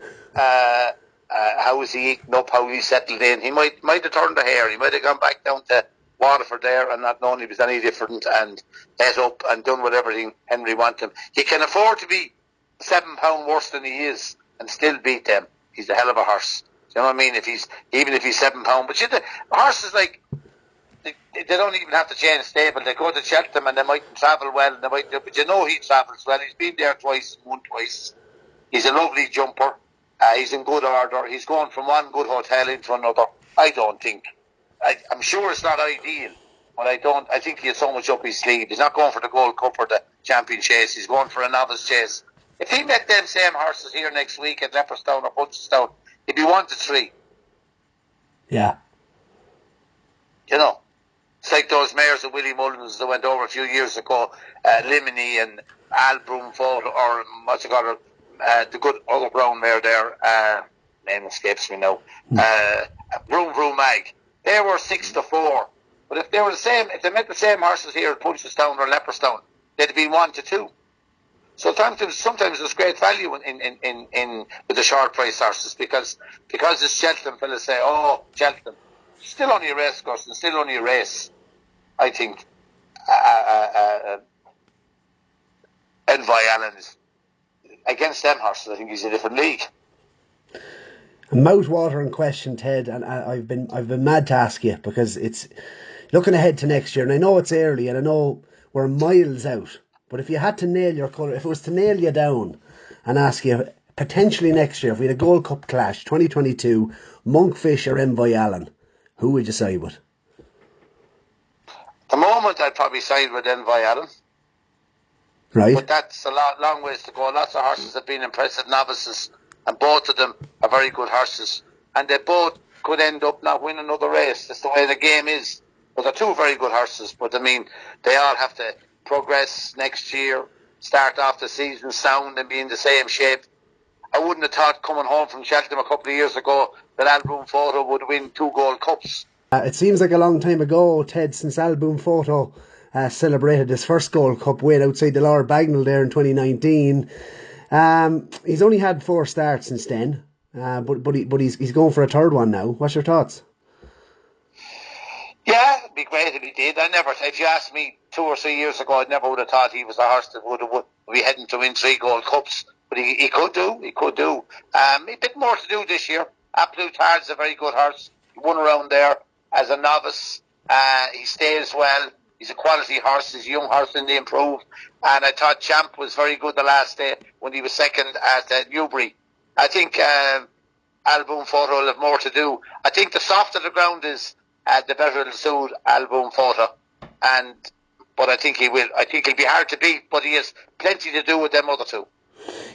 How was he eating up? How he settled in? He might have turned the hair. He might have gone back down to Waterford there and not known he was any different, and ate up and done whatever Henry wanted him. He can afford to be £7 worse than he is and still beat them. He's a hell of a horse. Do you know what I mean? Even if he's £7, but the horses, like, they don't even have to change stable. They go to Cheltenham and they mightn't travel well, but you know he travels well. He's been there twice and won twice. He's a lovely jumper. He's in good order. He's going from one good hotel into another. I'm sure it's not ideal, but I think he has so much up his sleeve. He's not going for the Gold Cup or the Champion Chase. He's going for a Novice Chase. If he met them same horses here next week at Leopardstown or Punchestown, he'd be 1-3. Yeah. You know, it's like those mares of Willie Mullins that went over a few years ago, Limini and Albroom fought, or what's it called, the good other brown mare there, name escapes me now, Groom Mag. They were 6-4. But if they met the same horses here at Punchestown or Leopardstown, they'd have been 1-2. So sometimes there's great value in with the short price horses because it's Cheltenham. Fellas say, "Oh, Cheltenham, still only a race course and still only a race." I think Envoy Allen is against them horses. I think he's a different league. A mouth-watering question, Ted, and I've been mad to ask you because it's looking ahead to next year, and I know it's early, and I know we're miles out. But if you had to nail your colour, if it was to nail you down and ask you potentially next year, if we had a Gold Cup clash, 2022, Monkfish or Envoy Allen, who would you side with? At the moment, I'd probably side with Envoy Allen. Right. But that's a long ways to go. Lots of horses have been impressive novices, and both of them are very good horses. And they both could end up not winning another race. That's the way the game is. But they're two very good horses. But I mean, they all have to progress next year, start off the season sound and be in the same shape. I wouldn't have thought coming home from Cheltenham a couple of years ago that Album Photo would win 2 Gold Cups. It seems like a long time ago, Ted, since Album Photo celebrated his first Gold Cup win outside the Lord Bagnall there in 2019. He's only had 4 starts since then, but he's going for a third one now. What's your thoughts? Yeah, it'd be great if he did. If you asked me 2 or 3 years ago, I never would have thought he was a horse that would be heading to win 3 Gold Cups. But he could do. A bit more to do this year. Absolute Heart's a very good horse. He won around there as a novice. He stays well. He's a quality horse. He's a young horse in the improved. And I thought Champ was very good the last day when he was second at Newbury. I think Album Photo will have more to do. I think the softer the ground is, the better it'll suit Album Photo. But I think he will. I think he'll be hard to beat, but he has plenty to do with them other two.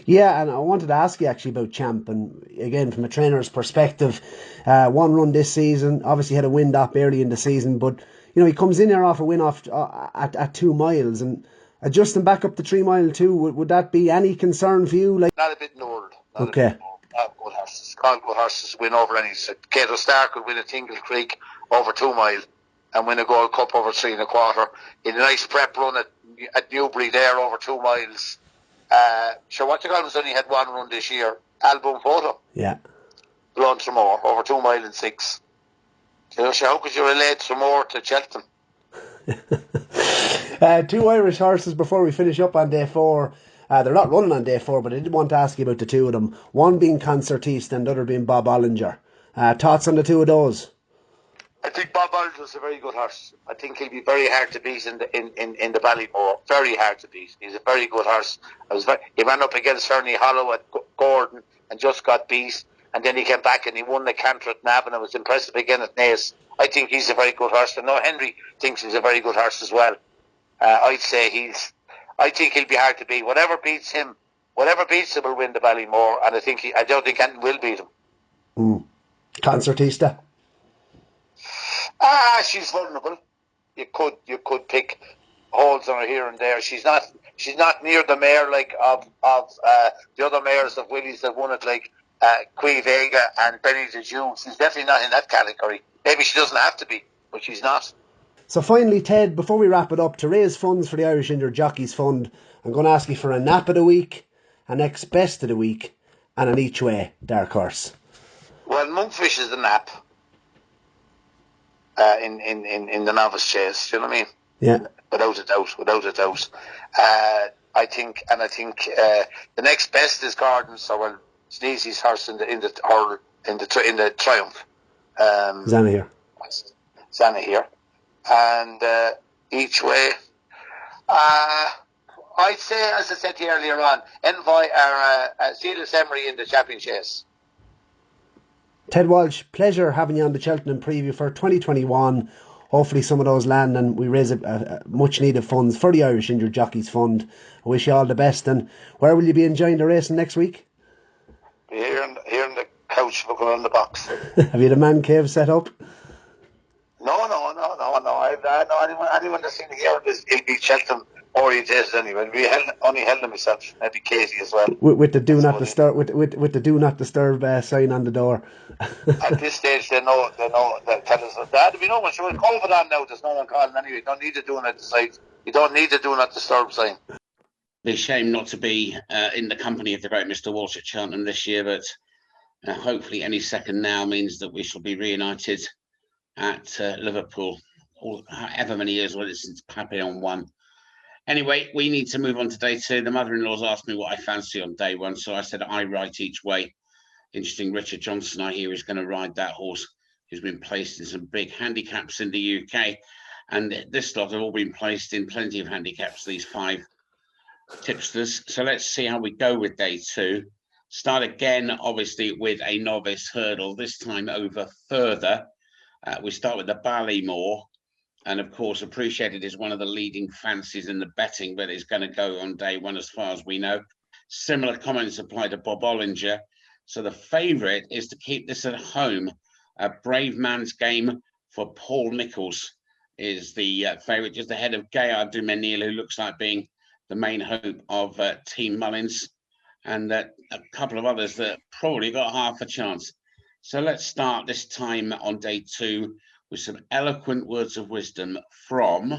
Yeah, and I wanted to ask you actually about Champ, and again from a trainer's perspective, 1 run this season, obviously had a wind up early in the season, but you know he comes in there off a win at 2 miles and adjusting back up to 3 mile too. Would that be any concern for you? Like, not a bit north. Okay. Good horses. Good horses win over any. Cato Star could win a Tingle Creek over 2 mile and win a Gold Cup over 3 1/4. In a nice prep run at Newbury there over 2 miles. Sure, what you got only had 1 run this year. Album Photo. Yeah. Run some more over 2 mile and 6. You know, how could you relate some more to Cheltenham? 2 Irish horses before we finish up on day 4. They're not running on day 4, but I did want to ask you about the 2 of them. One being Concertista and the other being Bob Ollinger. Thoughts on the 2 of those? I think Bob Ollinger's a very good horse. I think he'll be very hard to beat in the Ballymore. Very hard to beat. He's a very good horse. He ran up against Fernie Hollow at Gordon and just got beat. And then he came back and he won the canter at Navan and was impressive again at Naas. I think he's a very good horse. And no, Henry thinks he's a very good horse as well. I think he'll be hard to beat. Whatever beats him will win the Ballymore. And I don't think anyone will beat him. Concertista. She's vulnerable. You could pick holes on her here and there. She's not near the mare like of the other mares of Willie's that won it, like Qui Vega and Benny the Jew. She's definitely not in that category. Maybe she doesn't have to be, but she's not. So finally, Ted, before we wrap it up, to raise funds for the Irish Injured Jockeys Fund, I'm going to ask you for a nap of the week, an next best of the week, and an each way dark horse. Well, Monkfish is the nap. In the Novice Chase, do you know what I mean? Yeah. Without a doubt. I think the next best is Gordon. So well, Sneezy's horse in the Triumph. Zana here, and each way. I'd say, as I said to you earlier on, Envoy or Silas Emery in the Champion Chase. Ted Walsh, pleasure having you on the Cheltenham preview for 2021. Hopefully some of those land and we raise a much needed funds for the Irish Injured Jockeys Fund. I wish you all the best. And where will you be enjoying the racing next week? Here in the couch looking on the box. Have you the man cave set up? No. Anyone that's in here will be Cheltenham orientated anyway. Only Helen myself, maybe Katie as well. With the do not disturb with the do not disturb sign on the door. At this stage, they know. They tell us that. We know when she was COVID on now. There's no one calling anyway. You don't need to do not decide. You don't need to do not disturb sign. It's a shame not to be in the company of the great Mr. Walsh at Cheltenham this year, but hopefully any second now means that we shall be reunited at Liverpool. However many years since Papillon won. Anyway, we need to move on to day 2. The mother-in-law's asked me what I fancy on day 1, so I said I write each way. Interesting, Richard Johnson, I hear, is going to ride that horse who's been placed in some big handicaps in the UK. And this lot have all been placed in plenty of handicaps, these 5 tipsters. So let's see how we go with day 2. Start again, obviously, with a novice hurdle, this time over further. We start with the Ballymore. And of course, Appreciated is one of the leading fancies in the betting, but it's going to go on day one as far as we know. Similar comments apply to Bob Ollinger. So the favourite is to keep this at home. A Brave Man's Game for Paul Nicholls is the favourite, just ahead of Gaillard du Mesnil, who looks like being the main hope of Team Mullins, and a couple of others that probably got half a chance. So let's start this time on day two with some eloquent words of wisdom from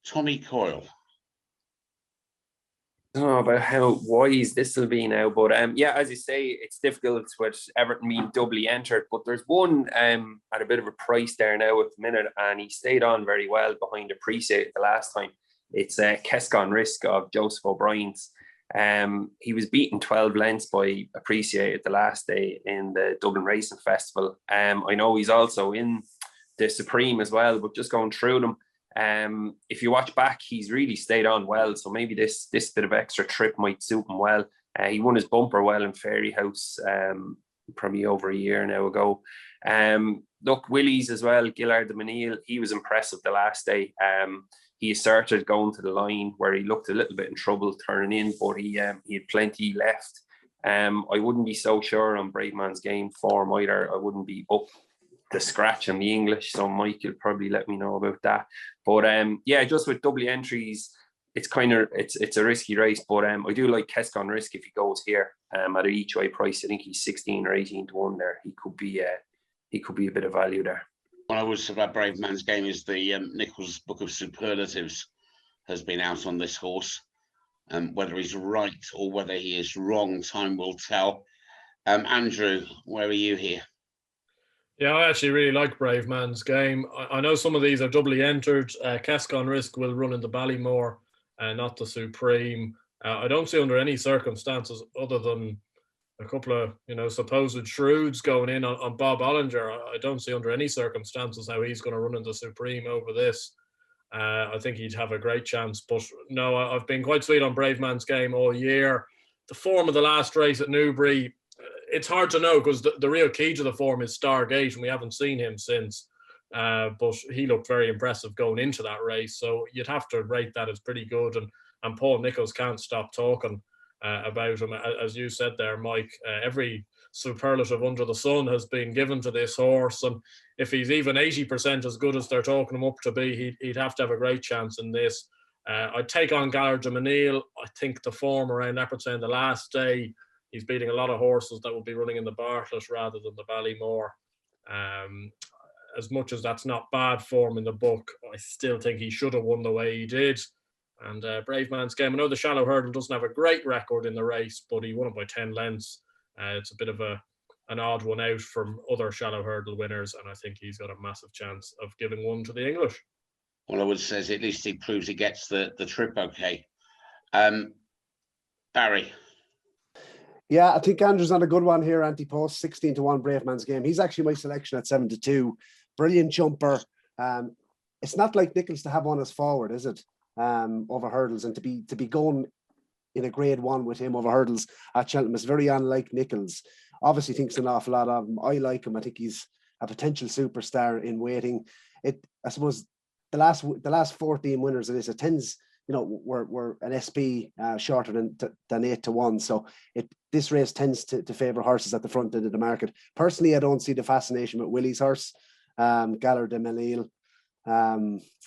Tommy Coyle. I don't know about how wise this will be now, but yeah, as you say, it's difficult with Everton being doubly entered. But there's one at a bit of a price there now at the minute, and he stayed on very well behind Appreciated the last time. It's Kescon Risk of Joseph O'Brien's. He was beaten 12 lengths by Appreciated the last day in the Dublin Racing Festival. I know he's also in the Supreme as well, but just going through them. If you watch back, he's really stayed on well. So maybe this bit of extra trip might suit him well. He won his bumper well in Fairyhouse probably over a year now ago. Look, Willie's as well, Gaillard du Mesnil, he was impressive the last day. He asserted going to the line where he looked a little bit in trouble turning in, but he had plenty left. I wouldn't be so sure on Brave Man's Game form either. I wouldn't be up to scratch on the English, so Mike will probably let me know about that. But yeah, just with double entries, it's a risky race. But I do like Kescon Risk if he goes here at an each way price. I think he's 16 or 18 to 1 there. He could be a bit of value there. What I would say about Brave Man's Game is the Nicholls Book of Superlatives has been out on this horse. Whether he's right or whether he is wrong, time will tell. Andrew, where are you here? Yeah, I actually really like Brave Man's Game. I know some of these are doubly entered. Kescon Risk will run in the Ballymore, not the Supreme. I don't see under any circumstances other than a couple of, supposed shrewds going in on Bob Ollinger. I don't see under any circumstances how he's going to run in the Supreme over this. I think he'd have a great chance. But no, I've been quite sweet on Brave Man's Game all year. The form of the last race at Newbury, it's hard to know because the real key to the form is Stargate, and we haven't seen him since. But he looked very impressive going into that race. So you'd have to rate that as pretty good. And Paul Nicholls can't stop talking about him. As you said there, Mike, every superlative under the sun has been given to this horse. And if he's even 80% as good as they're talking him up to be, he'd have to have a great chance in this. I'd take on Gaillard du Mesnil. I think the form around Leopardstown the last day, he's beating a lot of horses that will be running in the Bartlett rather than the Ballymore. As much as that's not bad form in the book, I still think he should have won the way he did. And Brave Man's Game, I know the shallow hurdle doesn't have a great record in the race, but he won it by 10 lengths. It's a bit of an odd one out from other shallow hurdle winners, and I think he's got a massive chance of giving one to the English. Well, I would say at least he proves he gets the trip okay. Barry. Yeah, I think Andrew's on a good one here. Anti-post, 16 to 1 Brave Man's Game. He's actually my selection at 7 to 2. Brilliant jumper. It's not like Nicholls to have one as forward, is it? Over hurdles, and to be going in a grade one with him over hurdles at Cheltenham is very unlike Nicholls. Obviously thinks an awful lot of him. I like him. I think he's a potential superstar in waiting. I suppose the last 14 winners of this, it tends, were an SP shorter than 8 to 1. So this race tends to favour horses at the front end of the market. Personally, I don't see the fascination with Willie's horse, Gaillard du Mesnil.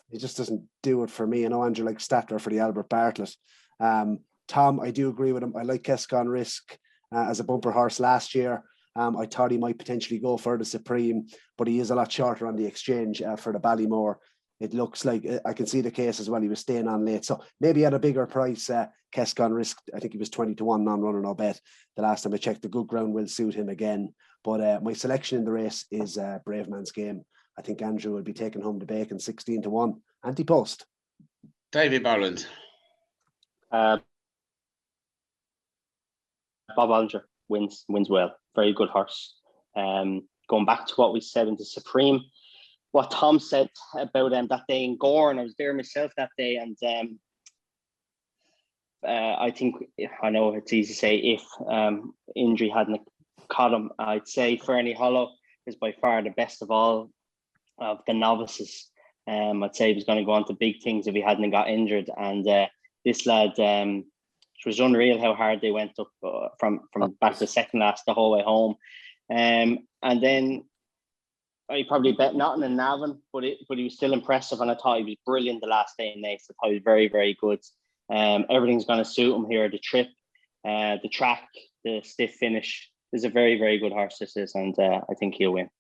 He just doesn't do it for me. I know Andrew likes Statler for the Albert Bartlett. Tom, I do agree with him. I like Kescon Risk as a bumper horse last year. I thought he might potentially go for the Supreme, but he is a lot shorter on the exchange for the Ballymore. It looks like I can see the case as well. He was staying on late. So maybe at a bigger price, Kescon Risk, I think he was 20 to 1 non-runner, no bet. The last time I checked, the good ground will suit him again. But my selection in the race is Brave Man's Game. I think Andrew will be taking home the bacon 16 to 1. Anti-post. Davy Boland. Bob Ollinger wins well. Very good horse. Going back to what we said in the Supreme, what Tom said about that day in Gorn, I was there myself that day, and I think, I know it's easy to say if injury hadn't caught him, I'd say Fernie Hollow is by far the best of all of the novices. I'd say he was going to go on to big things if he hadn't got injured. And this lad, it was unreal how hard they went up from back to second last the whole way home. And then I probably bet nothing in Navan, but he was still impressive, and I thought he was brilliant the last day in Naas. I thought he was very, very good. Everything's going to suit him here. The trip, the track, the stiff finish. This is a very, very good horse, this is, and I think he'll win.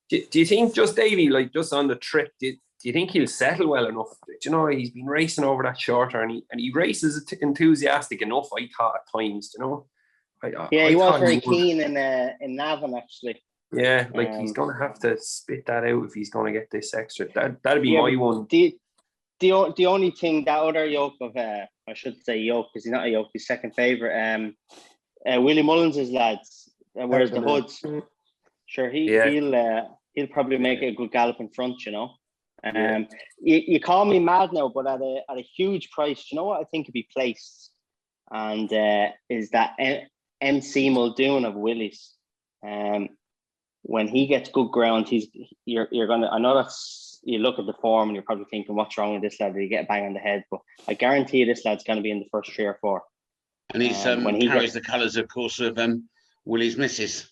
Do you think, just Davy, like just on the trip, do you think he'll settle well enough? Do you know, he's been racing over that shorter, and he races enthusiastic enough, I thought, at times, you know? He was very keen in Navan, actually. Yeah, like he's going to have to spit that out if he's going to get this extra. That'd be my one. The only thing, that other yoke of, I should say yoke, because he's not a yoke, he's second favourite. Willie Mullins' lads, where's the hoods? Sure, he'll probably make it a good gallop in front, you know. You call me mad now, but at a huge price, you know what I think could be placed, and is that MC Muldoon of Willie's. When he gets good ground, you're gonna. I know that's, you look at the form and you're probably thinking, what's wrong with this lad? Did he get a bang on the head? But I guarantee you, this lad's going to be in the first 3 or 4. And he's carries the colours, of course, of Willie's missus.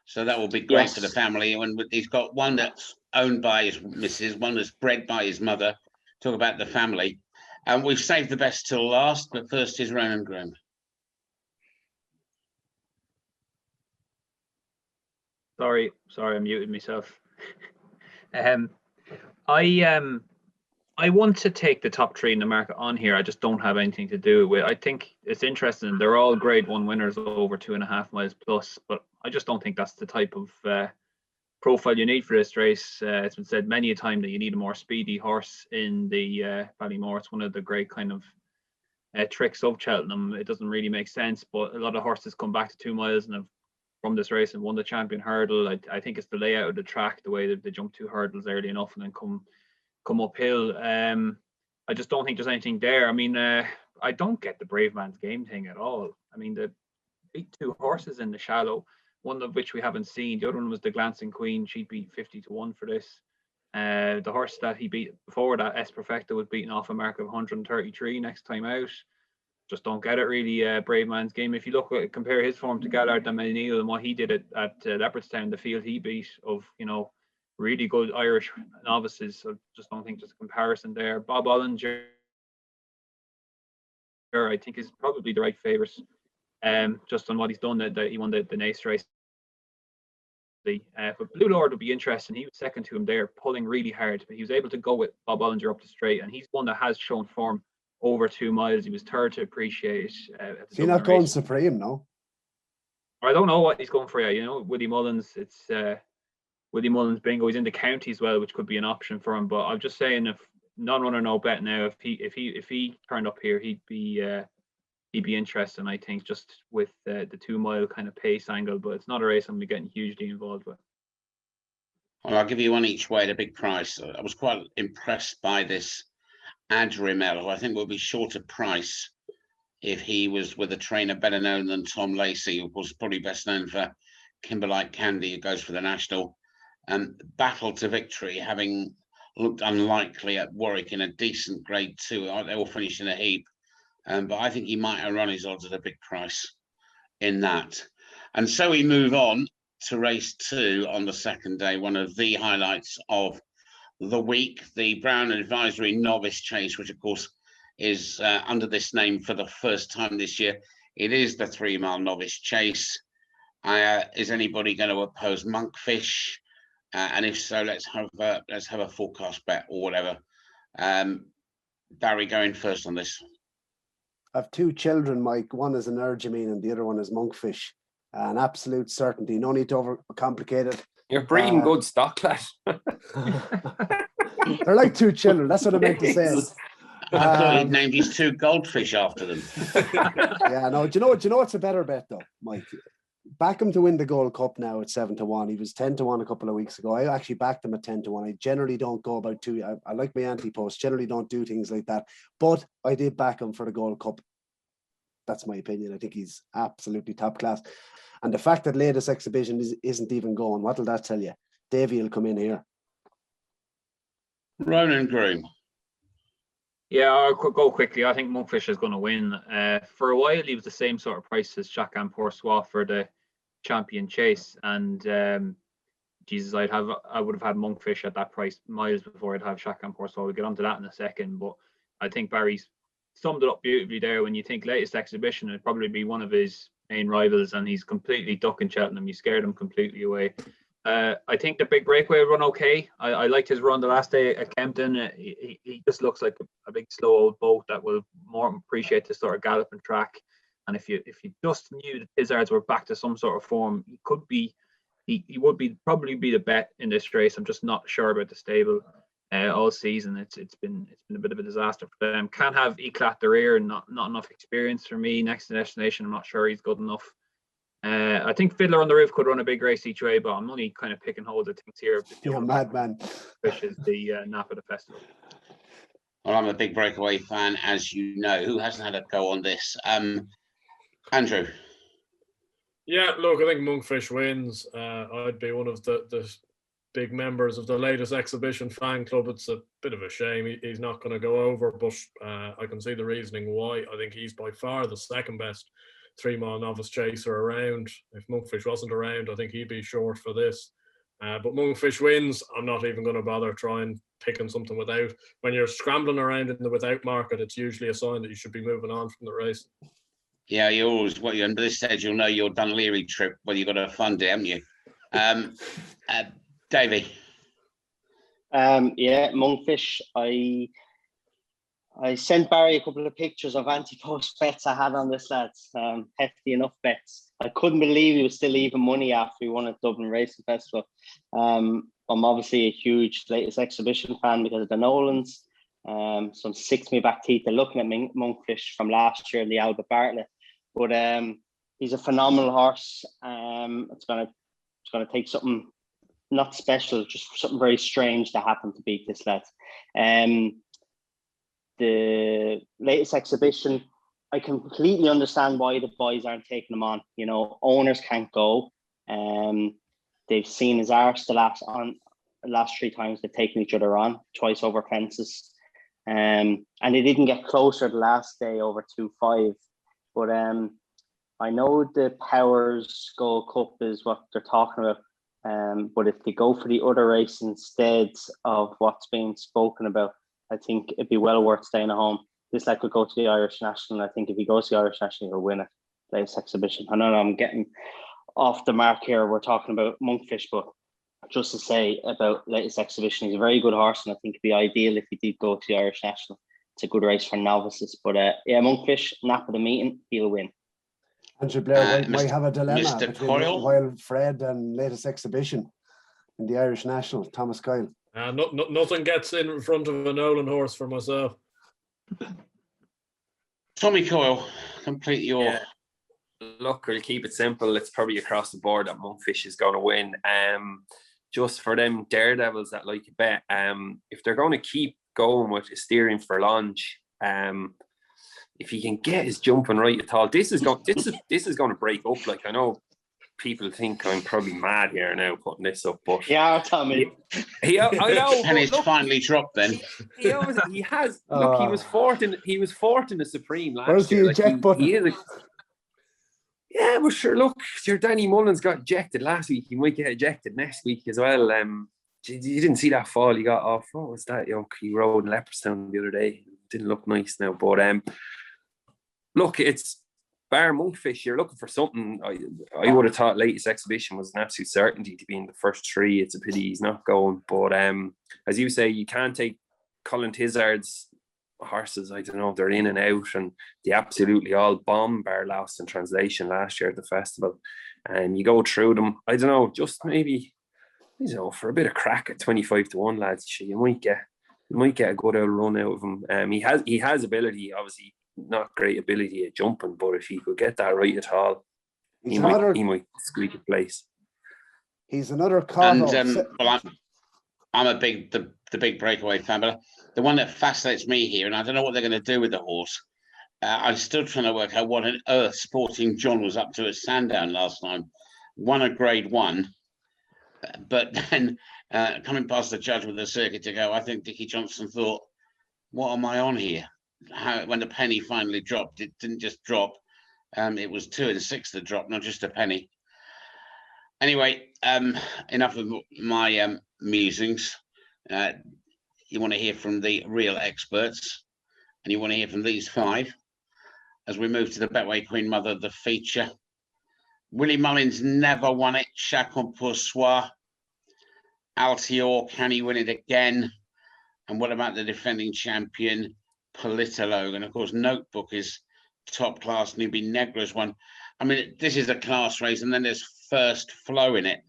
So that will be great for the family. And he's got one that's owned by his missus, one that's bred by his mother. Talk about the family. And we've saved the best till last, but first is Ronan Groom. Sorry, I muted myself. I want to take the top 3 in the market on here. I just don't have anything to do with. I think it's interesting. They're all Grade 1 winners over 2.5 miles plus, but I just don't think that's the type of profile you need for this race. It's been said many a time that you need a more speedy horse in the Ballymore. It's one of the great kind of tricks of Cheltenham. It doesn't really make sense, but a lot of horses come back to 2 miles and have from this race and won the champion hurdle. I think it's the layout of the track, the way that they jump 2 hurdles early enough and then come uphill. I just don't think there's anything there. I mean, I don't get the brave man's game thing at all. I mean, the beat 2 horses in the shallow, one of which we haven't seen. The other one was the Glancing Queen. She beat 50-1 for this. The horse that he beat before that, S Perfecto, was beaten off a mark of 133 next time out. Just don't get it really, brave man's game. If you look at, compare his form to Gallard and O'Neill and what he did at Leopardstown, the field he beat of, you know, really good Irish novices. So just don't think there's a comparison there. Bob Ollinger, I think, is probably the right favourite, just on what he's done. That he won the Naas race. But Blue Lord would be interesting. He was second to him there, pulling really hard, but he was able to go with Bob Ollinger up the straight, and he's one that has shown form over 2 miles. He was third to Appreciate. Is he not going supreme, no? I don't know what he's going for. You know, Willie Mullins. It's Willie Mullins bingo. He's in the county as well, which could be an option for him. But I'm just saying, if non runner no bet now, if he turned up here, he'd be interesting. I think just with the 2 mile kind of pace angle, but it's not a race I'm getting hugely involved with. Well, I'll give you one each way at a big price. I was quite impressed by this Adrimel, who I think will be short of price if he was with a trainer better known than Tom Lacey, who was probably best known for Kimberlite Candy, who goes for the national. Battle to victory, having looked unlikely at Warwick in a decent Grade 2. They all finished in a heap. But I think he might have run his odds at a big price in that. And so we move on to race 2 on the second day, one of the highlights of the week, the Brown Advisory Novice Chase, which of course is under this name for the first time this year. It is the 3 mile Novice Chase. Is anybody going to oppose Monkfish? And if so, let's have a forecast bet or whatever. Barry, going first on this. I have 2 children, Mike. One is Energumene and the other one is Monkfish. An absolute certainty. No need to overcomplicate it. You're breeding good stock, lad. They're like 2 children. That's what I meant to say. I thought he'd named his 2 goldfish after them. Yeah, no. Do you know what's a better bet though, Mike? Back him to win the Gold Cup now at 7-1. He was 10-1 a couple of weeks ago. I actually backed him at 10-1. I generally don't go about 2. I like my anti-post. Generally don't do things like that. But I did back him for the Gold Cup That's my opinion. I think he's absolutely top class. And the fact that latest exhibition isn't even going, what will that tell you? Davy will come in here. Ronan Groom. Yeah, I'll go quickly. I think Monkfish is going to win. For a while, he was the same sort of price as Jacques Poursois for the Champion Chase, and Jesus, I would have had Monkfish at that price miles before I'd have Jacques Poursois. We'll get onto that in a second, but I think Barry's summed it up beautifully there. When you think latest exhibition, it'd probably be one of his main rivals, and he's completely ducking Cheltenham. You scared him completely away. I think the big breakaway will run okay. I liked his run the last day at Kempton. He just looks like a big slow old boat that will more appreciate this sort of galloping track. And if you just knew that Izzards were back to some sort of form, he would probably be the bet in this race. I'm just not sure about the stable all season. It's been a bit of a disaster for them. Can't have Eclat the rear and not enough experience for me. Next to Destination, I'm not sure he's good enough. I think Fiddler on the Roof could run a big race each way, but I'm only kind of picking hold of things here. You're a madman. Fish is the nap of the festival. Well, I'm a big breakaway fan, as you know. Who hasn't had a go on this? Andrew. Yeah, look, I think Monkfish wins. I'd be one of the big members of the latest exhibition fan club. It's a bit of a shame he's not going to go over, but I can see the reasoning why. I think he's by far the second best 3-mile novice chaser around. If Monkfish wasn't around, I think he'd be short for this. But Monkfish wins. I'm not even going to bother trying picking something without. When you're scrambling around in the without market, it's usually a sign that you should be moving on from the race. Yeah, you always, at this stage, you'll know your Dunleary trip, whether you've got to fund it, haven't you? Davy. Yeah, Monkfish. I sent Barry a couple of pictures of anti-post bets I had on this, lads. Hefty enough bets. I couldn't believe he was still even money after he won at Dublin Racing Festival. I'm obviously a huge latest exhibition fan because of the Nolans. So I'm sick to me back teeth of looking at Monkfish from last year in the Albert Bartlett. But he's a phenomenal horse. It's gonna take something not special, just something very strange to happen to beat this lad. The latest exhibition, I completely understand why the boys aren't taking him on. You know, owners can't go. They've seen his arse the last 3 times they've taken each other on, twice over fences. And they didn't get closer the last day over 2-5. But I know the Powers Gold Cup is what they're talking about. But if they go for the other race instead of what's being spoken about, I think it'd be well worth staying at home. This lad could go to the Irish National. I think if he goes to the Irish National, he'll win it. Latest exhibition. I know I'm getting off the mark here. We're talking about Monkfish, but just to say about latest exhibition, he's a very good horse, and I think it'd be ideal if he did go to the Irish National. It's a good race for novices. But yeah, Monkfish, nap of the meeting, he'll win. Andrew Blair White might have a dilemma Mr. between Coyle. Wild Fred and latest exhibition in the Irish National, Thomas Coyle. Nothing gets in front of a Nolan horse for myself. Tommy Coyle, complete your... Yeah. Look, we'll keep it simple. It's probably across the board that Monkfish is going to win. Just for them daredevils that like to bet, if they're going to keep going with steering for lunge, if he can get his jumping right at all, this is going to break up. Like, I know people think I'm probably mad here now putting this up, but yeah, Tommy. I know, and it's finally dropped. Then he has. Look, he was fourth in the Supreme last Where's year. the eject button? Yeah, but sure. Look, your Danny Mullins got ejected last week. He might get ejected next week as well. You didn't see that fall he got off. What was that? He rode in Leopardstown the other day. Didn't look nice now, but look, it's bar Monkfish. You're looking for something. I would have thought latest exhibition was an absolute certainty to be in the first 3. It's a pity he's not going. But as you say, you can't take Colin Tizard's horses. I don't know, they're in and out, and they absolutely all bomb bar lost in translation last year at the festival. And you go through them. I don't know, just maybe, for a bit of crack at 25-1, lads. You might get a good old run out of him. He has ability, obviously. Not great ability at jumping, but if he could get that right at all, he might squeak a place. He's another and well, I'm a big breakaway fan, but the one that fascinates me here, and I don't know what they're going to do with the horse, I'm still trying to work out what on earth Sporting John was up to at Sandown last time. Won a Grade 1, but then coming past the judge with the circuit to go, I think Dickie Johnson thought, what am I on here? When the penny finally dropped, it didn't just drop. It was 2 and 6 that dropped, not just a penny. Anyway, enough of my musings. You want to hear from the real experts, and you want to hear from these 5 as we move to the Betway Queen Mother, the feature. Willie Mullins never won it. Chacun pour soi. Altior, can he win it again? And what about the defending champion, Politologue? And of course, Notebook is top class. Newbie Negra's one. I mean, this is a class race, and then there's First Flow in it.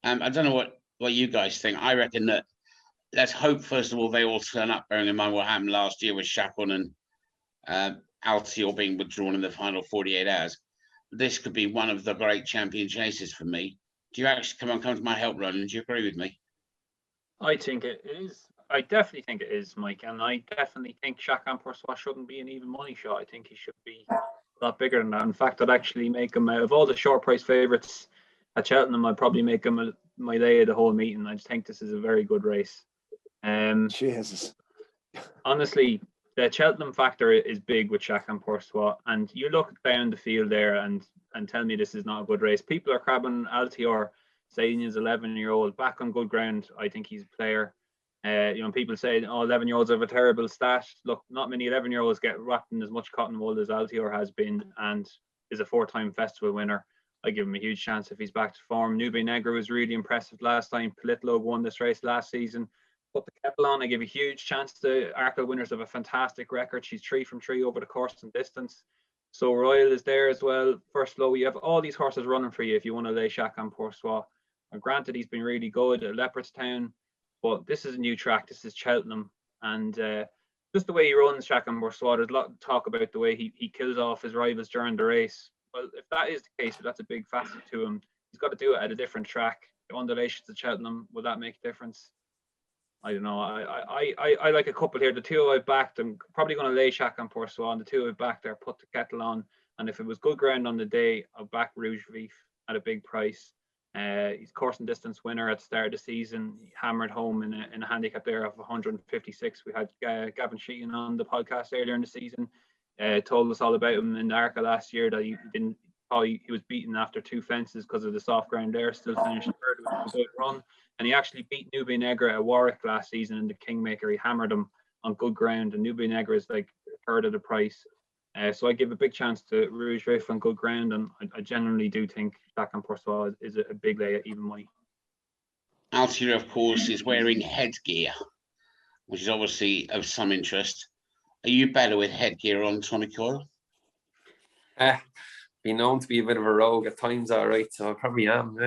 I don't know what you guys think. I reckon that let's hope, first of all, they all turn up, bearing in mind what happened last year with Chacun and Altior being withdrawn in the final 48 hours. This could be one of the great champion chases for me. Do you actually come to my help, Ronan? Do you agree with me? I think it is. I definitely think it is, Mike, and I definitely think Chacun pour soi shouldn't be an even money shot. I think he should be a lot bigger than that. In fact, I'd actually make him, out of all the short price favourites at Cheltenham, I'd probably make him my lay of the whole meeting. I just think this is a very good race. Jesus. Honestly, the Cheltenham factor is big with Chacun pour soi, and you look down the field there and tell me this is not a good race. People are crabbing Altior, saying he's 11-year-old back on good ground. I think he's a player. People say, 11-year-olds have a terrible stat. Look, not many 11-year-olds get wrapped in as much cotton wool as Altior has been, and is a 4-time festival winner. I give him a huge chance if he's back to form. Newbie Negra was really impressive last time. Politologue won this race last season. Put the kettle on. I give a huge chance to Arkle Winners of a fantastic record. She's 3 from 3 over the course and distance. So Royal is there as well. First Flow. You have all these horses running for you if you want to lay Chacun pour soi. And granted, he's been really good at Leopardstown, but this is a new track. This is Cheltenham, and just the way he runs Chacun pour soi, there's a lot of talk about the way he kills off his rivals during the race. Well, if that is the case, that's a big facet to him. He's got to do it at a different track. The undulations at Cheltenham, will that make a difference? I don't know. I like a couple here. The 2 I've backed, I'm probably going to lay Chacun pour soi, and the 2 I've backed there, Put the Kettle On. And if it was good ground on the day, I'll back Rouge Vif at a big price. He's course and distance winner at the start of the season. He hammered home in a handicap there of 156. We had Gavin Sheehan on the podcast earlier in the season. Told us all about him in the Arkle last year, that he was beaten after 2 fences because of the soft ground there. Still finished third with a good run. And he actually beat Newbie Negra at Warwick last season in the Kingmaker. He hammered him on good ground, and Newbie Negra is like a third of the price. So I give a big chance to Rouge Vif on good ground, and I generally do think Chacun pour soi is a big lay at even money. Altior, of course, is wearing headgear, which is obviously of some interest. Are you better with headgear on, Tommy Coyle? Been known to be a bit of a rogue at times, all right, so I probably am.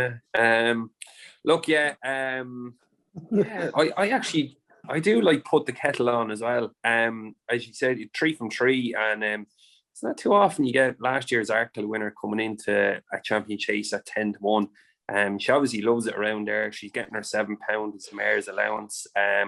I do like Put the Kettle On as well. As you said, 3 from 3, and it's not too often you get last year's Arkle winner coming into a champion chase at 10-1. She obviously loves it around there. She's getting her £7 as Mare's allowance. As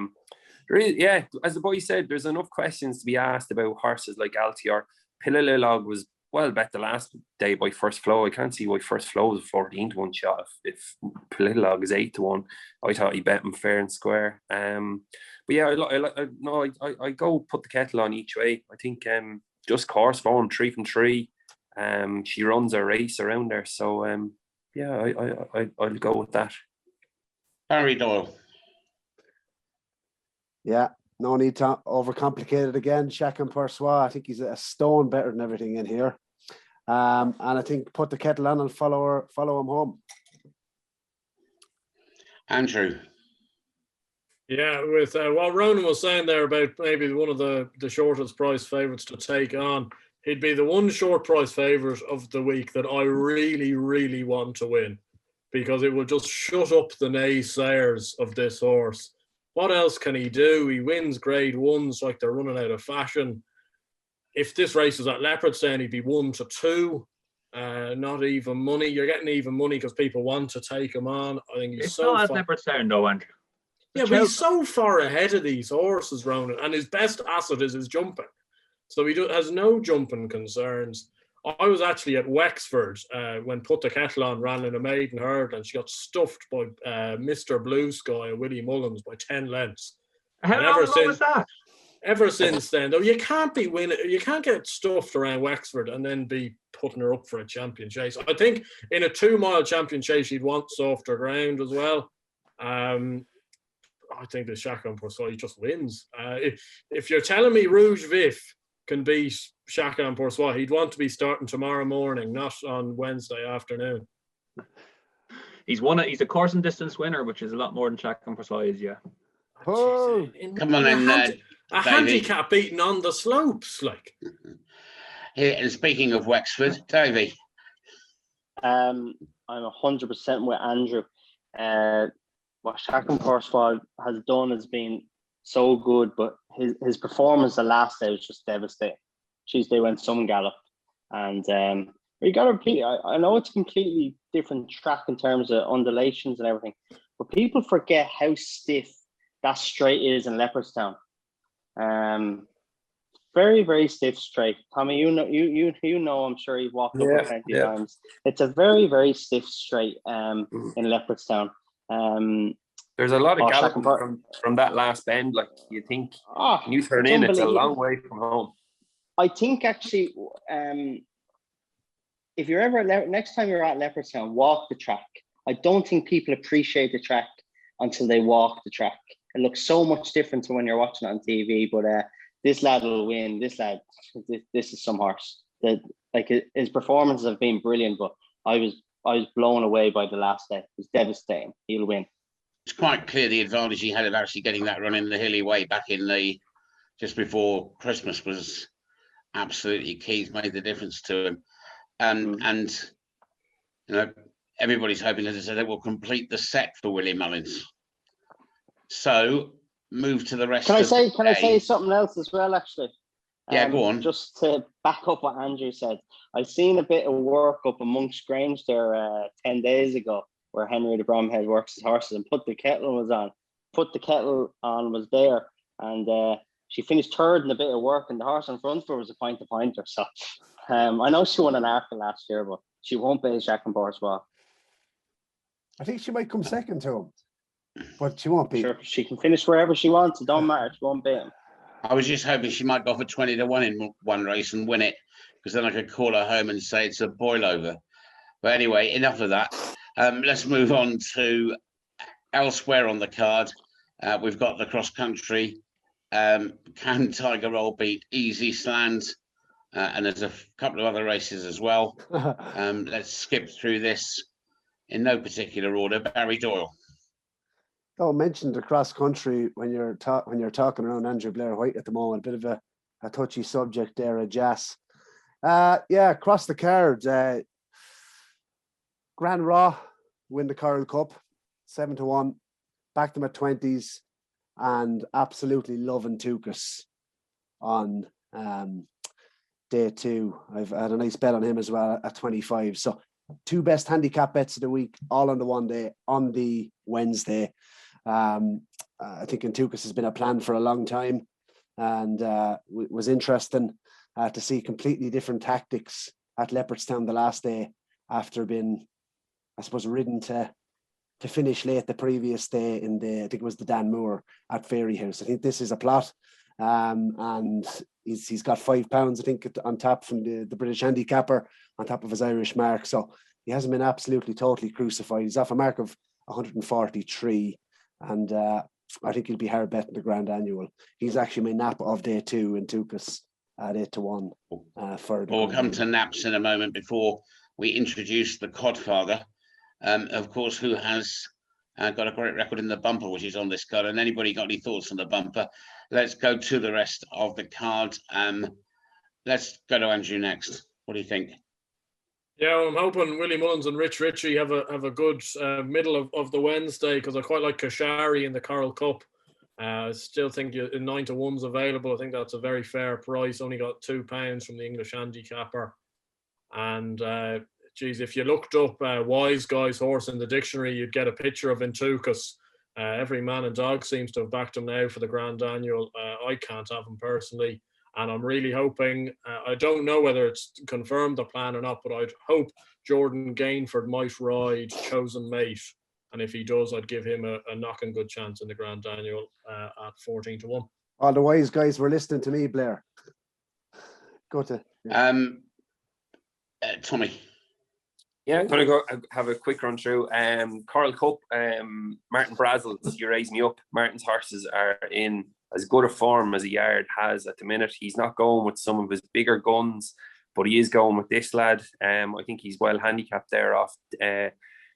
the boy said, there's enough questions to be asked about horses like Altior. Politologue was well bet the last day by First Flow. I can't see why First Flow is a 14-1 shot if Politologue is 8-1. I thought he bet him fair and square. But yeah, I go Put the Kettle On each way. I think just course form, 3 from 3. She runs a race around there, so I'll go with that. Barry Doyle. Yeah, no need to overcomplicate it again. Chacun pour soi. I think he's a stone better than everything in here. And I think Put the Kettle On and follow him home. Andrew. Yeah, with what Ronan was saying there about maybe one of the shortest price favourites to take on, he'd be the one short price favourite of the week that I really, really want to win, because it will just shut up the naysayers of this horse. What else can he do? He wins Grade 1s like they're running out of fashion. If this race was at Leopardstown, he'd be 1-2. Not even money. You're getting even money because people want to take him on. I think he's so not at Leopardstown though, Andrew. Yeah, but he's so far ahead of these horses, Ronan, and his best asset is his jumping. So he has no jumping concerns. I was actually at Wexford when Put the Kettle On ran in a maiden hurdle, and she got stuffed by Mr. Blue Sky, Willie Mullins, by 10 lengths. How long ago was that? Ever since then, though, you can't be winning. You can't get stuffed around Wexford and then be putting her up for a champion chase. I think in a 2-mile champion chase, you'd want softer ground as well. I think the Chacun Pour Soi just wins. If you're telling me Rouge Vif can beat Chacun Pour Soi, he'd want to be starting tomorrow morning, not on Wednesday afternoon. He's a course and distance winner, which is a lot more than Chacun Pour Soi is, yeah. Oh, come on then, a handicap beating on the slopes, like. Here, and speaking of Wexford, Davy. I'm 100% with Andrew. What Chacun Pour Soi has done has been so good, but his performance the last day was just devastating. Tuesday went some gallop, and you got to repeat. I know it's a completely different track in terms of undulations and everything, but people forget how stiff that straight is in Leopardstown. Very, very stiff straight. Tommy, you know, I'm sure you've walked up it plenty of times. It's a very, very stiff straight in Leopardstown. There's a lot of galloping from that last bend. Like, you think, can you turn in? It's a long way from home. I think actually, if you're ever next time you're at Leopardstown, walk the track. I don't think people appreciate the track until they walk the track. It looks so much different to when you're watching it on TV. But this lad will win. This is some horse. His performances have been brilliant, but I was blown away by the last day. It was devastating. He'll win. It's quite clear the advantage he had of actually getting that run in the hilly way back in just before Christmas was absolutely key. It's made the difference to him. And you know, everybody's hoping, as I said, it will complete the set for Willie Mullins. So move to the rest. Can I say something else as well? Actually, yeah, go on. Just to back up what Andrew said, I've seen a bit of work up in Monk's Grange there 10 days ago, where Henry de Bromhead works his horses, and Put the Kettle On was there, and she finished third in a bit of work, and the horse in front of her was a pointer. So I know she won an Arkle last year, but she won't beat Chacun Pour Soi. I think she might come second to him, but she won't be. Sure, she can finish wherever she wants. It don't matter. She won't beat him. I was just hoping she might go for 20-1 in one race and win it, because then I could call her home and say it's a boil over. But anyway, enough of that. Let's move on to elsewhere on the card. We've got the cross country. Can Tiger Roll beat Easy Sland? And there's a couple of other races as well. Let's skip through this in no particular order. Barry Doyle. Oh, mentioned the cross country when you're talking around Andrew Blair White at the moment. A bit of a touchy subject there, a jazz. Across the card. Grand Raw win the Coyle Cup 7-1. Back them at 20s, and absolutely loving Tukas on day 2. I've had a nice bet on him as well at 25. So 2 best handicap bets of the week, all on the one day, on the Wednesday. I think Tukas has been a plan for a long time, and was interesting to see completely different tactics at Leopardstown the last day, after being, I suppose, ridden to finish late the previous day I think it was the Dan Moore at Fairyhouse. I think this is a plot, and he's got £5, I think, on top from the British handicapper, on top of his Irish mark. So he hasn't been absolutely totally crucified. He's off a mark of 143, and I think he'll be hard betting the Grand Annual. He's actually my nap of day 2 in Tukas at 8-1. We'll come to naps in a moment before we introduce the Codfather. Of course, who has got a great record in the bumper, which is on this card. And anybody got any thoughts on the bumper? Let's go to the rest of the card. Let's go to Andrew next. What do you think? Yeah, well, I'm hoping Willie Mullins and Rich Ritchie have a good middle of the Wednesday, because I quite like Kashari in the Coyle Cup. I still think 9-1's available. I think that's a very fair price. Only got £2 from the English handicapper. And if you looked up Wise Guy's horse in the dictionary, you'd get a picture of Tukas. Every man and dog seems to have backed him now for the Grand Annual. I can't have him personally. And I'm really hoping, I don't know whether it's confirmed the plan or not, but I'd hope Jordan Gainford might ride Chosen Mate. And if he does, I'd give him a knocking good chance in the Grand Annual at 14-1. All the wise guys were listening to me, Blair. Go to Tommy. Yeah, I'm going to go have a quick run through. Coral Cup, Martin Brazel's You Raise Me Up. Martin's horses are in as good a form as a yard has at the minute. He's not going with some of his bigger guns, but he is going with this lad. I think he's well handicapped there off.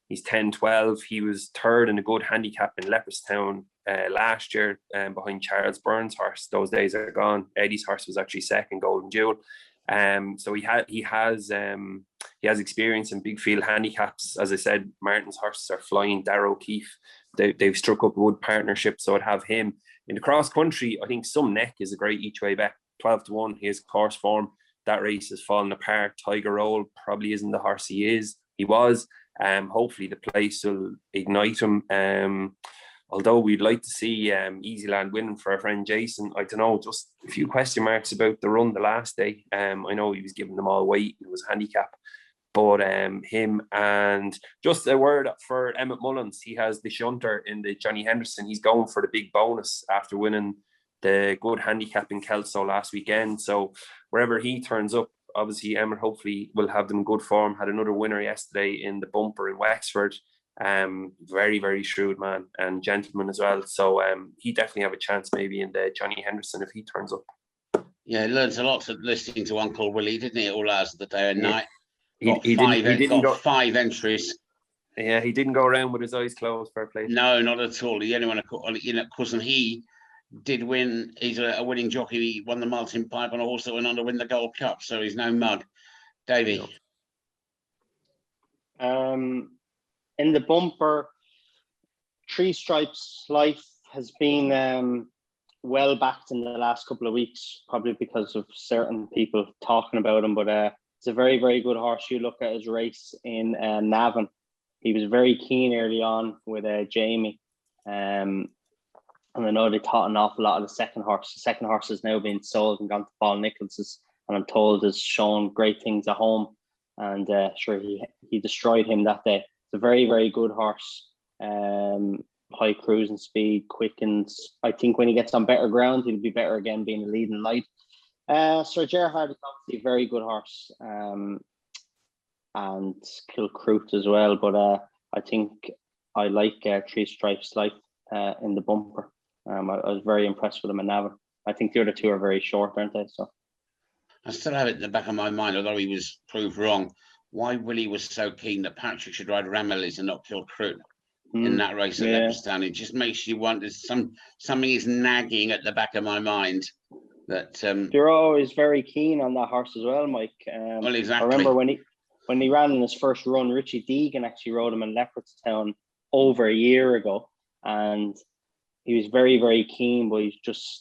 He's 10-12. He was third in a good handicap in Leopardstown last year behind Charles Burns' horse. Those days are gone. Eddie's horse was actually second, Golden Jewel. So he has experience in big field handicaps. As I said, Martin's horses are flying. Darrow O'Keefe, they've struck up a good partnership, so I'd have him. In the cross country, I think Some Neck is a great each way bet. 12-1, he has course form. That race has fallen apart. Tiger Roll probably isn't the horse he was. Hopefully the place will ignite him. Although we'd like to see Easyland winning for our friend Jason. I don't know, just a few question marks about the run the last day. I know he was giving them all weight. It was a handicap. But him, and just a word for Emmett Mullins. He has the shunter in the Johnny Henderson. He's going for the big bonus after winning the good handicap in Kelso last weekend. So wherever he turns up, obviously Emmett hopefully will have them in good form. Had another winner yesterday in the bumper in Wexford. Very, very shrewd man and gentleman as well. So he definitely have a chance maybe in the Johnny Henderson if he turns up. Yeah, he learns a lot listening to Uncle Willie, didn't he, all hours of the day and night? He didn't go 5 entries. Yeah, he didn't go around with his eyes closed, fair play. No, not at all. The only one, of course, and he did win. He's a winning jockey. He won the Martin Pipe and also went on to win the Gold Cup. So he's no mug. Davy. In the bumper, Three Stripes Life has been well backed in the last couple of weeks, probably because of certain people talking about him. But it's a very, very good horse. You look at his race in Navan. He was very keen early on with Jamie. And I know they taught an awful lot of the second horse. The second horse is now being sold and gone to Paul Nichols's, and I'm told has shown great things at home. And sure, he destroyed him that day. It's a very, very good horse. High cruising speed, quickens. I think when he gets on better ground, he'll be better again being a leading light. Sir Gerhard is obviously a very good horse. And Kilcroot as well. But I think I like Three Stripes Life in the bumper. I was very impressed with him in Navan. I think the other two are very short, aren't they? So I still have it in the back of my mind, although he was proved wrong, why Willie was so keen that Patrick should ride Ramillies and not Kilcroot in that race at Leopardstown. It just makes you wonder, something is nagging at the back of my mind. That you're always very keen on that horse as well, Mike. Well, exactly. I remember when he ran in his first run, Richie Deegan actually rode him in Leopardstown over a year ago, and he was very, very keen, but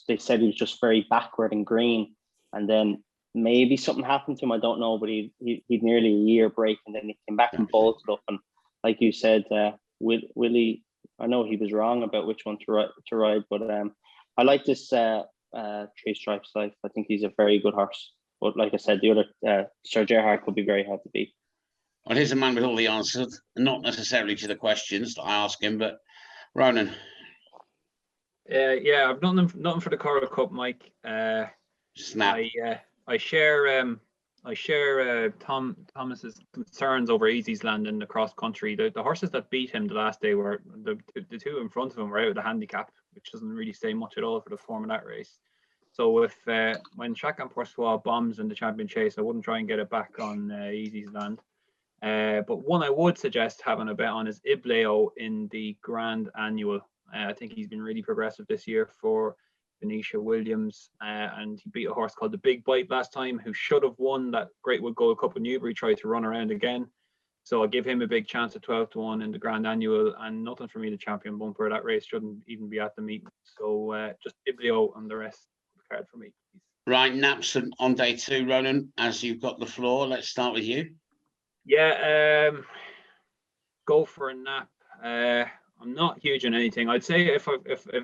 they said he was just very backward and green. And then maybe something happened to him, I don't know, but he'd nearly a year break, and then he came back and bolted up. And like you said, Willie, I know he was wrong about which one to ride, but I like this Three Stripes Life. I think he's a very good horse. But like I said, the other Sir Gerhard could be very hard to beat. Well, here's a man with all the answers, not necessarily to the questions that I ask him, but Ronan. Yeah, I've nothing for the Coral Cup, Mike. Snap. I share Thomas's concerns over Easy's Land in the cross country. The horses that beat him the last day were the two in front of him were out of the handicap, which doesn't really say much at all for the form of that race. So if when Chacun Pour Soi bombs in the Champion Chase, I wouldn't try and get it back on Easy's Land. But one I would suggest having a bet on is Ibleo in the Grand Annual. I think he's been really progressive this year for Benicia Williams, and he beat a horse called the Big Bite last time, who should have won that Greatwood Gold Cup in Newbury, tried to run around again. So I'll give him a big chance at 12-1 in the Grand Annual, and nothing for me the Champion Bumper. That race shouldn't even be at the meeting. So just Ibleo and the rest of the card for me, please. Right, naps on day 2, Ronan, as you've got the floor. Let's start with you. Yeah, go for a nap. I'm not huge on anything. I'd say if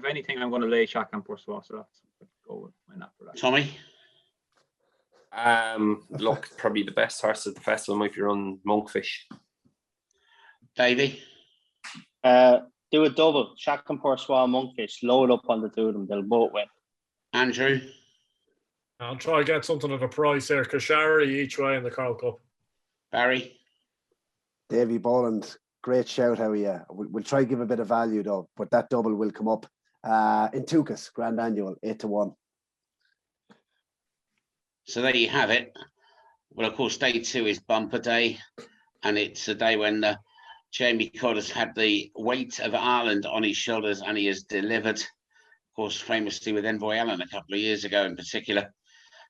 anything, I'm going to lay Chacun Pour Soi. So that's go with my nap for that. Tommy? Look, probably the best horse at the festival might be run Monkfish. Davy? Do a double. Shack and Poursois, Monkfish. Load up on the two of them. They'll both win. Andrew? I'll try to get something at a price here. Kashari each way in the Carl Cup. Barry? Davy Boland, great shout, how are you? We'll try to give a bit of value though, but that double will come up. In Tukas, Grand Annual, 8-1. So there you have it. Well, of course, day 2 is bumper day, and it's a day when Jamie Codd has had the weight of Ireland on his shoulders, and he has delivered, of course, famously with Envoy Allen a couple of years ago in particular.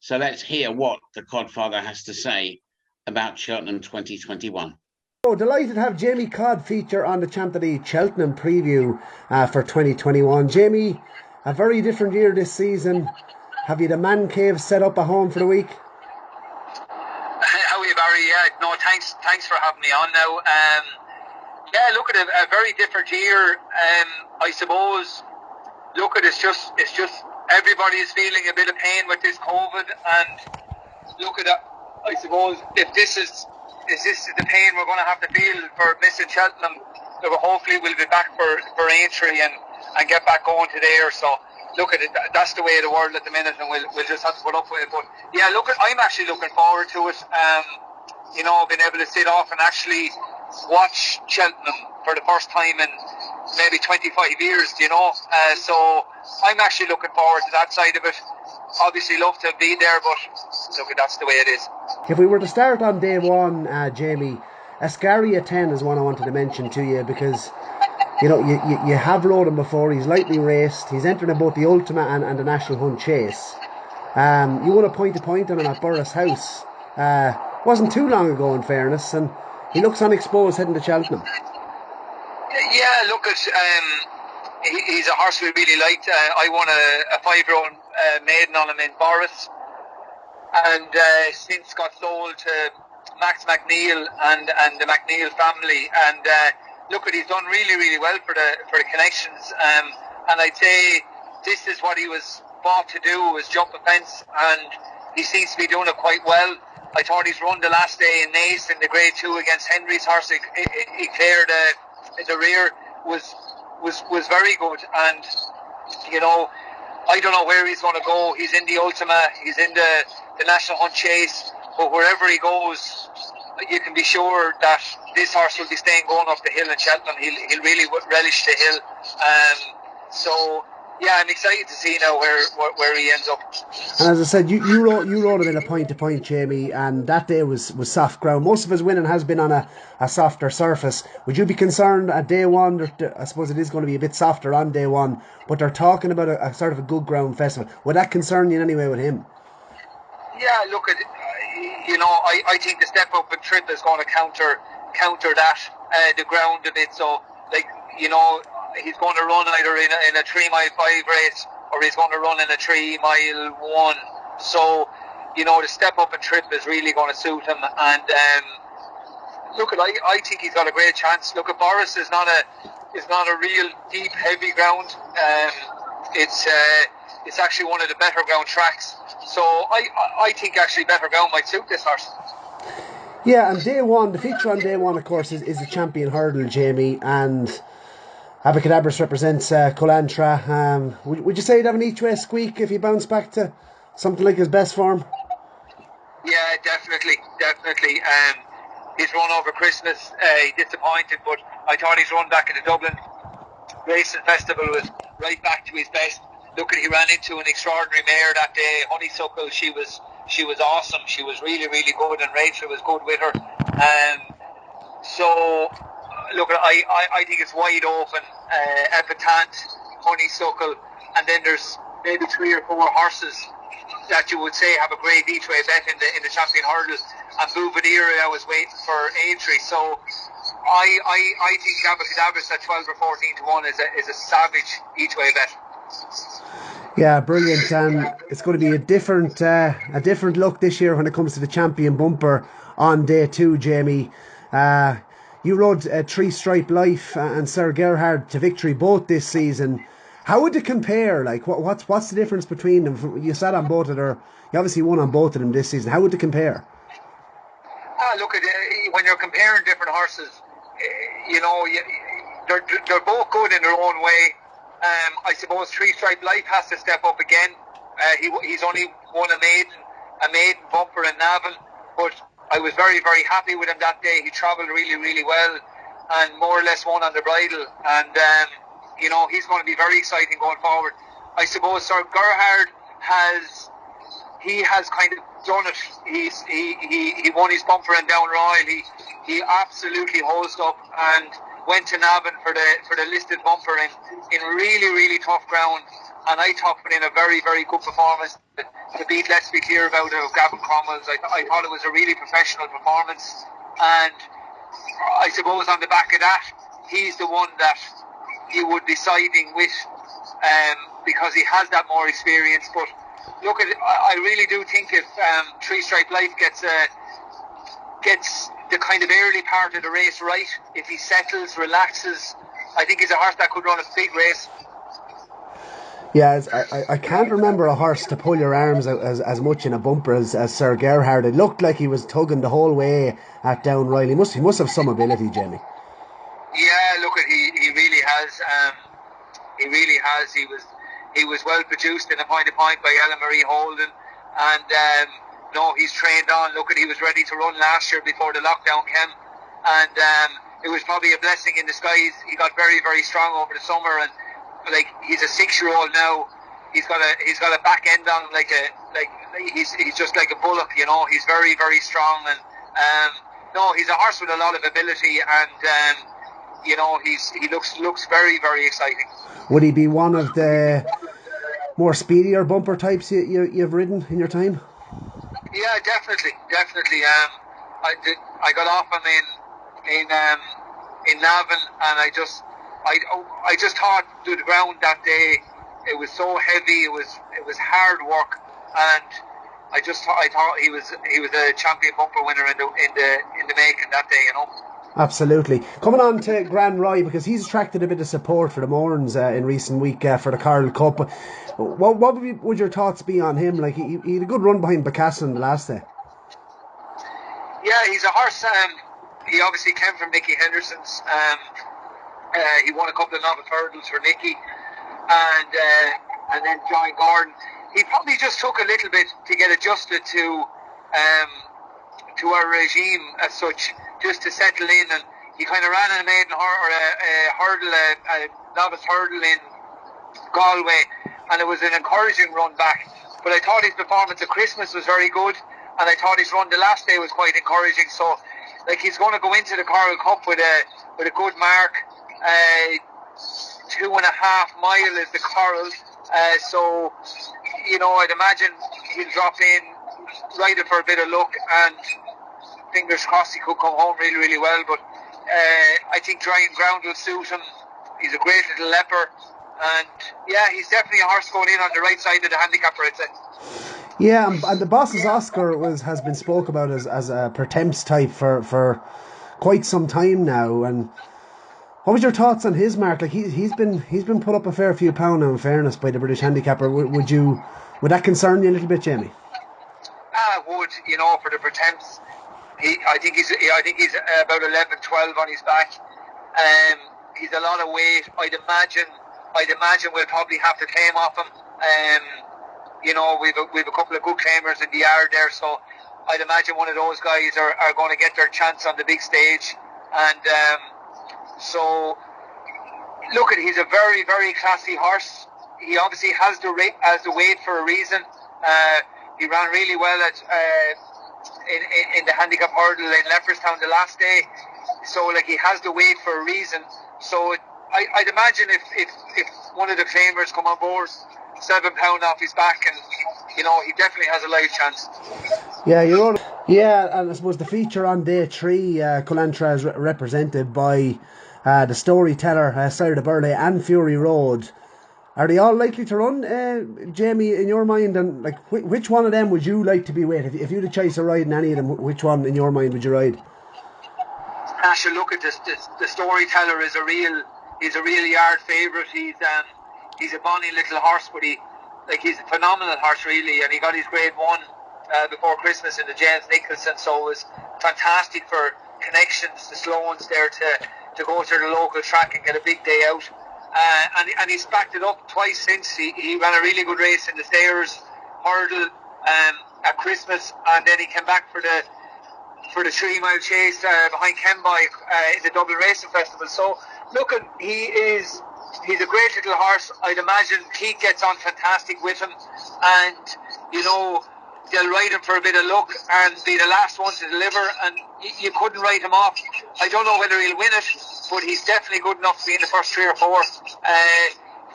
So let's hear what the Codfather has to say about Cheltenham 2021. Oh, delighted to have Jamie Codd feature on the Champ.ie Cheltenham preview for 2021. Jamie, a very different year this season. Have you the man cave set up at home for the week? How are you, Barry? Yeah, no, thanks for having me on now. Yeah, look at a very different year. I suppose. Look at it's just everybody is feeling a bit of pain with this COVID, and look at that. I suppose if this is the pain we're going to have to feel for missing Cheltenham, hopefully we'll be back for Antrim and get back going to there. So look at it. That's the way of the world at the minute, and we'll just have to put up with it. But yeah, I'm actually looking forward to it. Being able to sit off and actually watch Cheltenham for the first time in maybe 25 years. So I'm actually looking forward to that side of it. Obviously love to be there, but look, that's the way it is. If we were to start on day 1, Jamie, Ascaria 10 is one I wanted to mention to you, because you have rode him before. He's lightly raced. He's entered in both the Ultima and the National Hunt Chase. You won a point-to-point on him at Burris House. Wasn't too long ago, in fairness, and he looks unexposed heading to Cheltenham. Yeah, look at he's a horse we really liked. I won a 5-year-old maiden on him in Boris, and since got sold to Max McNeil and the McNeil family. And look at he's done really, really well for the connections. And I'd say this is what he was bought to do, was jump a fence, and he seems to be doing it quite well. I thought his run the last day in Naas in the Grade 2 against Henry's horse, he cleared the rear, was very good. And I don't know where he's going to go. He's in the Ultima, he's in the National Hunt Chase, but wherever he goes, you can be sure that this horse will be staying going up the hill in Cheltenham. He'll really relish the hill. So yeah, I'm excited to see now where he ends up. And as I said, you rode him in a point-to-point, Jamie, and that day was soft ground. Most of his winning has been on a softer surface. Would you be concerned at day 1? I suppose it is going to be a bit softer on day 1, but they're talking about a sort of a good ground festival. Would that concern you in any way with him? Yeah, look at I think the step up and trip is going to counter that the ground a bit. So he's going to run either in a 3 mile 5 race, or he's going to run in a 3 mile 1. So the step up and trip is really going to suit him. And I think he's got a great chance. Look at Boris is not a real deep heavy ground. It's actually one of the better ground tracks. So I think actually better ground might suit this horse. Yeah, and day 1, the feature on day 1, of course, is the champion hurdle, Jamie, and Abacadabras represents Colantra. Would you say he'd have an each way squeak if he bounced back to something like his best form? Yeah, definitely. His run over Christmas, he disappointed, but I thought his run back at the Dublin Racing Festival was right back to his best. Look, he ran into an extraordinary mare that day, Honeysuckle. She was awesome. She was really, really good, and Rachel was good with her. So look, I think it's wide open. Epitant, Honeysuckle, and then there's maybe 3 or 4 horses that you would say have a great each way bet in the champion hurdle. And Bouvier, I was waiting for entry. So I think Abacadabras at 12 or 14 to 1 is a savage each way bet. Yeah, brilliant, and it's going to be a different look this year when it comes to the champion bumper on day 2, Jamie. You rode 3 Stripe Life and Sir Gerhard to victory both this season. How would it compare? Like, what's the difference between them? You sat on both of their, you obviously won on both of them this season. How would it compare? Look at when you're comparing different horses, they're both good in their own way. I suppose Three Stripe Life has to step up again. He's only won a maiden bumper in Navan, but I was very, very happy with him that day. He travelled really, really well and more or less won on the bridle. And, he's going to be very exciting going forward. I suppose Sir Gerhard has kind of done it. He won his bumper in Down Royal. He absolutely hosed up and went to Navan for the listed bumper in really, really tough ground. And I thought put in a very, very good performance to beat, let's be clear about it, Gavin Cromwell's. I thought it was a really professional performance. And I suppose on the back of that, he's the one that you would be siding with because he has that more experience. But look, I really do think if Three Stripe Life gets the kind of early part of the race right, if he settles, relaxes, I think he's a horse that could run a big race. Yeah, I can't remember a horse to pull your arms out as much in a bumper as Sir Gerhard. It looked like he was tugging the whole way at Down Royal. He must have some ability, Jamie. Yeah, look, he really has. He really has. He was well produced in a point by Ellen Marie Holden, and he's trained on. Look, he was ready to run last year before the lockdown came, and it was probably a blessing in disguise. He got very, very strong over the summer, and he's a 6-year-old now. He's got a back end on him he's just like a bullock. He's very, very strong, and he's a horse with a lot of ability, and he looks very, very exciting. Would he be one of the more speedier bumper types you've ridden in your time? Yeah, definitely. I got off him in Navan, and I just thought the ground that day, it was so heavy. It was hard work, and I thought he was a champion bumper winner in the making that day. Absolutely. Coming on to Grand Roy, because he's attracted a bit of support for the Mourns in recent week for the Carl Cup. What would your thoughts be on him? Like he had a good run behind Becassin the last day. Yeah, he's a horse. He obviously came from Nicky Henderson's. He won a couple of novice hurdles for Nicky, and then John Gordon. He probably just took a little bit to get adjusted to our regime as such, just to settle in, and he kind of ran a maiden a novice hurdle in Galway, and it was an encouraging run back. But I thought his performance at Christmas was very good, and I thought his run the last day was quite encouraging. So, he's going to go into the Coyle Cup with a good mark. 2.5 mile is the Coral. So, I'd imagine he'll drop in, ride it for a bit of luck, and fingers crossed he could come home really, really well. But I think drying ground will suit him. He's a great little leper, and yeah, he's definitely a horse going in on the right side of the handicapper, I'd say. Yeah, and the boss's Oscar has been spoke about as a Pertemps type for quite some time now. And what was your thoughts on his mark? Like he's been put up a fair few pound now, in fairness, by the British handicapper. Would that concern you a little bit, Jamie? Would, for the Pertemps. I think he's about 11-12 on his back. He's a lot of weight. I'd imagine we'll probably have to claim off him. We've a couple of good claimers in the yard there, so I'd imagine one of those guys are going to get their chance on the big stage. And so, look, he's a very, very classy horse. He obviously has the weight for a reason. He ran really well at in the handicap hurdle in Leopardstown the last day. So, he has the weight for a reason. So, I'd imagine if one of the claimers come on board, £7 off his back, and he definitely has a live chance. Yeah, and I suppose the feature on day 3, Colantra is represented by the Storyteller, Sire de Burley, and Fury Road. Are they all likely to run, Jamie, in your mind? And which one of them would you like to be with? If you had a choice of riding any of them, which one in your mind would you ride? I should look at this. The Storyteller is a real yard favourite. he's a bonny little horse, but he's a phenomenal horse really, and he got his grade 1 before Christmas in the James Nicholson, so it was fantastic for connections, the Sloans there to go to the local track and get a big day out. And he's backed it up twice since. He ran a really good race in the Stayers hurdle at Christmas, and then he came back for the 3-mile chase behind Kenboy in the Dublin Racing Festival. So look, he's a great little horse. I'd imagine Keith gets on fantastic with him, and they'll ride him for a bit of luck and be the last one to deliver, and you couldn't write him off. I don't know whether he'll win it, but he's definitely good enough to be in the first 3 or 4.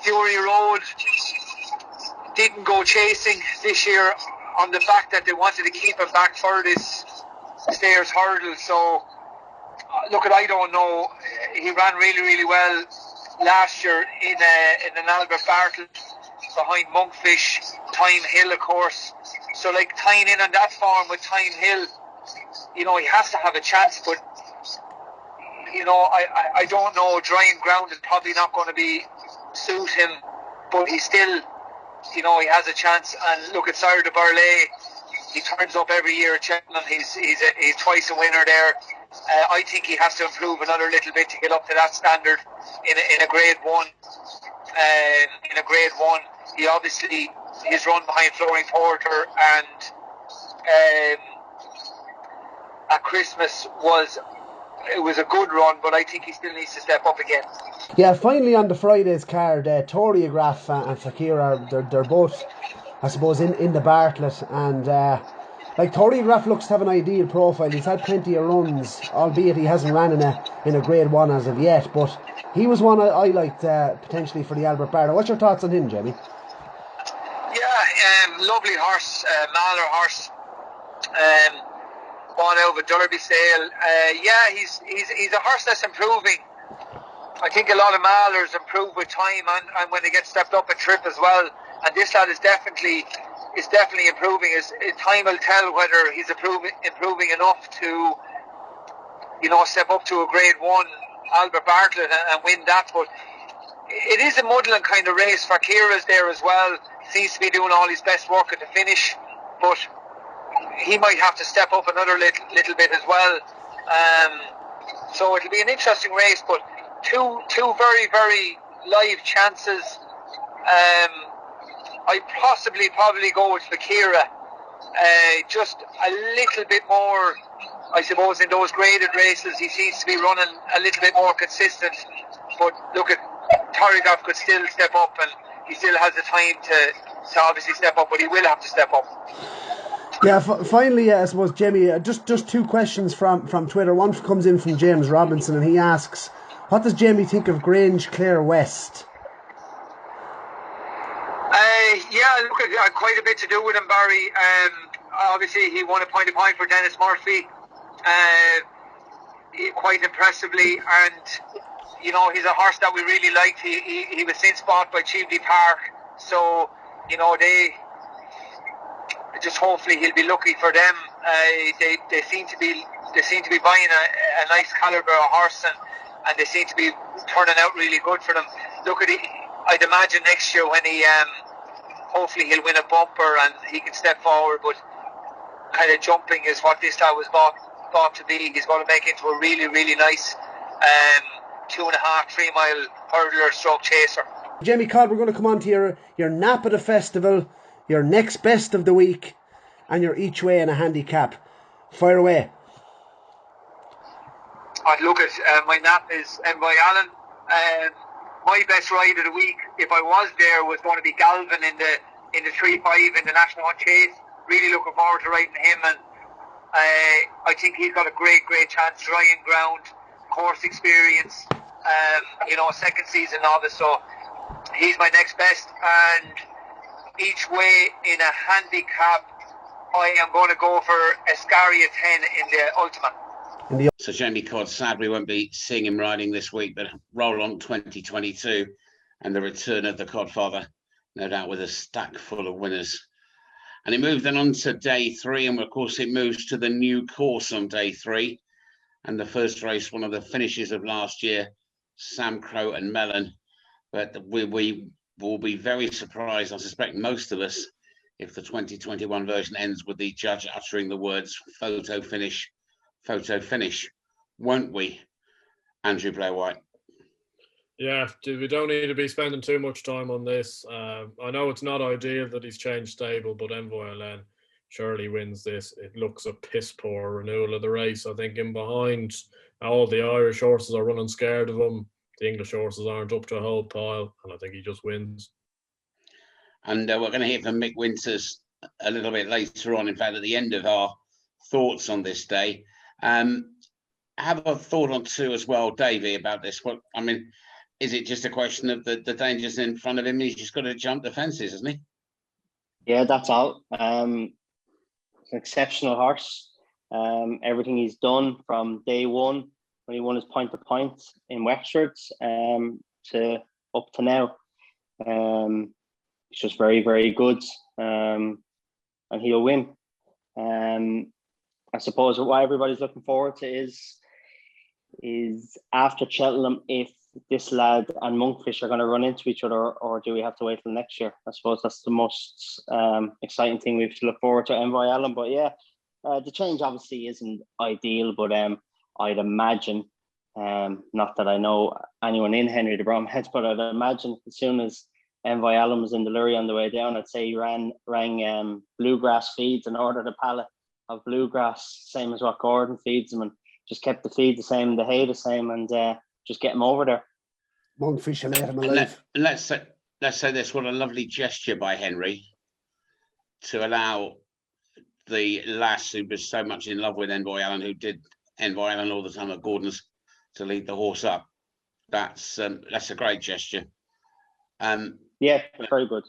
Fury Road didn't go chasing this year on the fact that they wanted to keep him back for this Stayers hurdle. So look, I don't know. He ran really, really well last year in an Albert Bartlett behind Monkfish, Time Hill, of course. So tying in on that form with Time Hill, he has to have a chance, but I don't know. Drying ground is probably not going to suit him, but he still, he has a chance. And look at Sire de Burley. He turns up every year at Cheltenham. He's twice a winner there. I think he has to improve another little bit to get up to that standard in a grade 1. In a grade 1, he obviously his run behind Flooring Porter and at Christmas was a good run, but I think he still needs to step up again. Yeah, finally on the Friday's card, Toriograph and Fakir they're both, I suppose, in the Bartlett, and Toriograph looks to have an ideal profile. He's had plenty of runs, albeit he hasn't ran in a grade 1 as of yet, but he was one I liked potentially for the Albert Bartlett. What's your thoughts on him, Jamie? Yeah, lovely horse, Mahler horse, bought out of a Derby sale. He's a horse that's improving. I think a lot of Mahlers improve with time and when they get stepped up a trip as well. And this lad is definitely improving. Time will tell whether he's improving enough to, step up to a grade 1 Albert Bartlett and win that. But it is a muddling kind of race. Fakira's there as well. Seems to be doing all his best work at the finish, but he might have to step up another little bit as well. So it'll be an interesting race, but two very, very live chances. I'd probably go with Fakira. Just a little bit more, I suppose, in those graded races. He seems to be running a little bit more consistent. But look, at Toriograph could still step up, and he still has the time to obviously step up, but he will have to step up. Yeah, finally, I suppose, Jamie, just 2 questions from Twitter. One comes in from James Robinson, and he asks, what does Jamie think of Grange Clare West? Look, quite a bit to do with him, Barry. Obviously, he won a point for Dennis Murphy, quite impressively, and he's a horse that we really liked. He was since bought by Cheveley Park, so they just hopefully he'll be lucky for them. They seem to be buying a nice calibre of horse, and they seem to be turning out really good for them. Look at it. I'd imagine next year when he hopefully he'll win a bumper and he can step forward, but kind of jumping is what this guy was bought to be. He's going to make into a really, really nice 2.5, 3 mile hurdler stroke chaser. Jamie Codd, we're going to come on to your nap at the festival, your next best of the week, and your each way in a handicap. Fire away. I'd look at my nap is by Allen. My best ride of the week, if I was there, was going to be Galvin in the 3-5 in the National Chase. Really looking forward to riding him, and I think he's got a great chance. Drying ground, course experience, second season novice, so he's my next best. And each way in a handicap, I am going to go for Escaria 10 in the Ultimate. So Jamie Codd, sad we won't be seeing him riding this week, but roll on 2022 and the return of the Codfather, no doubt with a stack full of winners. And it moved then on to day 3, and of course it moves to the new course on day 3. And the first race, one of the finishes of last year, Sam Crow and Mellon. But we will be very surprised, I suspect most of us, if the 2021 version ends with the judge uttering the words photo finish, won't we, Andrew Blair White? Yeah, we don't need to be spending too much time on this. I know it's not ideal that he's changed stable, but Envoy Allen surely wins this. It looks a piss poor renewal of the race. I think in behind, all the Irish horses are running scared of him. The English horses aren't up to a whole pile, and I think he just wins. And we're going to hear from Mick Winters a little bit later on, in fact, at the end of our thoughts on this day. Have a thought or two as well, Davy, about this. Is it just a question of the dangers in front of him? He's just got to jump the fences, hasn't he? Yeah, that's all. It's an exceptional horse. Everything he's done from day one, when he won his point to point in Wexford's, to up to now. It's just very, very good. And he'll win. I suppose what everybody's looking forward to is after Cheltenham, if this lad and Monkfish are going to run into each other, or do we have to wait till next year? I suppose that's the most exciting thing we have to look forward to, Envoy Allen. But yeah, the change obviously isn't ideal, but I'd imagine, not that I know anyone in Henry de Bromhead, but I'd imagine as soon as Envoy Allen was in the lurry on the way down, I'd say he rang bluegrass feeds and ordered a pallet of bluegrass, same as what Gordon feeds him, and just kept the feed the same, the hay the same, and just get him over there. Monkfish and ate him alive. Let's say this: what a lovely gesture by Henry to allow the lass who was so much in love with Envoy Allen, who did Envoy Allen all the time at Gordon's, to lead the horse up. That's a great gesture. Yeah, very good.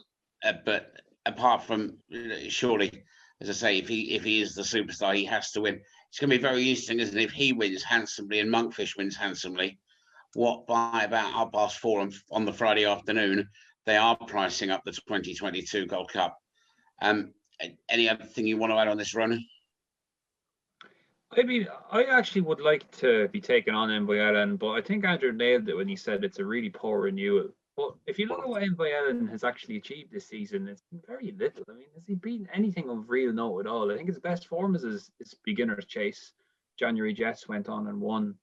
But apart from, surely, as I say, if he is the superstar, he has to win. It's going to be very interesting, isn't it? If he wins handsomely and Monkfish wins handsomely, what by about 4:30 on the Friday afternoon, they are pricing up the 2022 Gold Cup. Any other thing you want to add on this, Ronan? I actually would like to be taken on Envoy Allen, but I think Andrew nailed it when he said it's a really poor renewal. But if you look at what Envoy Allen has actually achieved this season, it's been very little. I mean, has he beaten anything of real note at all? I think his best form is his beginner's chase. January Jets went on and won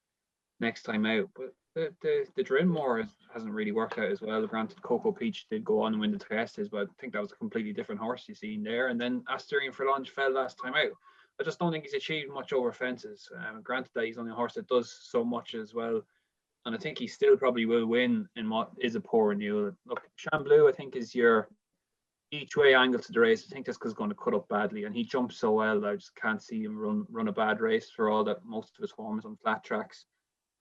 next time out. But the Drinmore hasn't really worked out as well. Granted, Coco Peach did go on and win the Testes, but I think that was a completely different horse you seen there. And then Asturian Forlonge fell last time out. I just don't think he's achieved much over fences. Granted that he's only a horse that does so much as well. And I think he still probably will win in what is a poor renewal. Look, Chamblou, I think, is your each way angle to the race. I think this is going to cut up badly. And he jumps so well that I just can't see him run a bad race for all that most of his form is on flat tracks.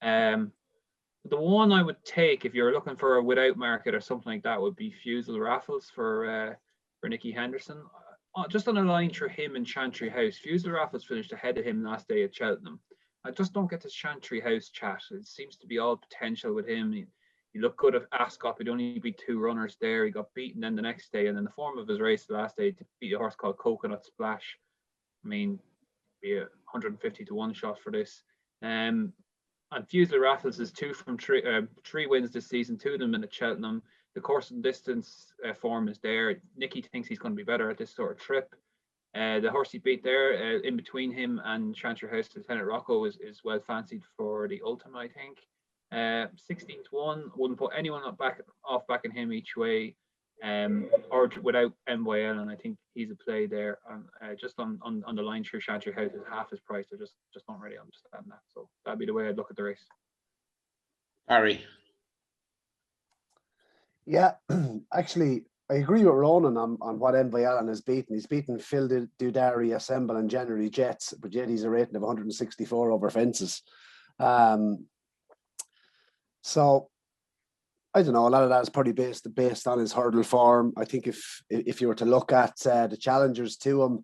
The one I would take if you're looking for a without market or something like that would be Fusel Raffles for Nicky Henderson. Just on a line through him and Chantry House. Fusel Raffles finished ahead of him last day at Cheltenham. I just don't get this Chantry House chat. It seems to be all potential with him. He looked good at Ascot. He'd only beat 2 runners there. He got beaten then the next day. And then the form of his race the last day to beat a horse called Coconut Splash. I mean, be a 150 to 1 shot for this. And Fusel Raffles is 2 from 3 wins this season, 2 of them in at Cheltenham. The course and distance form is there. Nicky thinks he's going to be better at this sort of trip. The horse he beat there, in between him and Chantry House, Lieutenant Rocco, is well fancied for the Ultima, I think. 16 to 1, wouldn't put anyone off backing him each way, or without Envoy Allen. I think he's a play there. Just on the line through Chantry House is half his price. I just don't really understand that. So that'd be the way I'd look at the race. Barry. Yeah, actually, I agree with Ronan on what Envoy Allen has beaten. He's beaten Phil Dudari, Assemble and January Jets, but yet he's a rating of 164 over fences. So I don't know, a lot of that is probably based on his hurdle form. I think if you were to look at the challengers to him,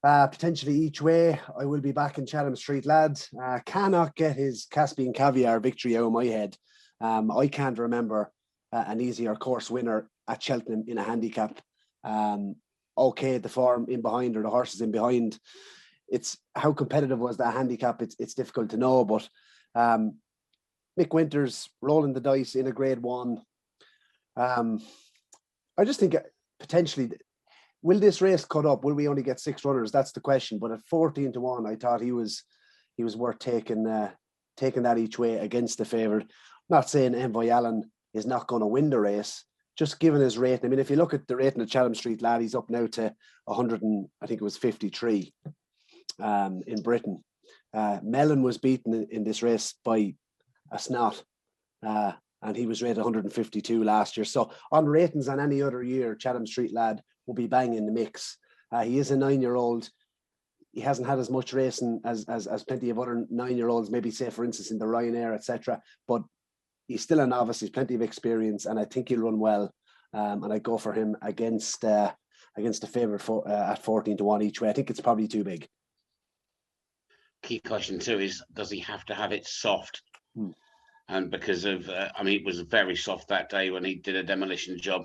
potentially each way, I will be back in Chatham Street Lad. Cannot get his Caspian Caviar victory out of my head. I can't remember an easier course winner at Cheltenham in a handicap. Okay, the form in behind or the horses in behind. It's how competitive was that handicap? It's difficult to know, but Mick Winters rolling the dice in a Grade 1. I just think potentially, will this race cut up? Will we only get 6 runners? That's the question. But at 14-1, I thought he was worth taking that each way against the favourite. Not saying Envoy Allen is not going to win the race, just given his rating. I mean, if you look at the rating of Chatham Street Lad, he's up now to 100 and I think it was 53 in Britain. Mellon was beaten in this race by a snot, and he was rated 152 last year. So on ratings on any other year, Chatham Street Lad will be bang in the mix. He is a 9-year-old. He hasn't had as much racing as plenty of other 9-year-olds, maybe say, for instance, in the Ryanair, etc. But he's still a novice. He's plenty of experience, and I think he'll run well. And I go for him against the favourite at 14-1 each way. I think it's probably too big. Key question too is, does he have to have it soft? And because of, it was very soft that day when he did a demolition job.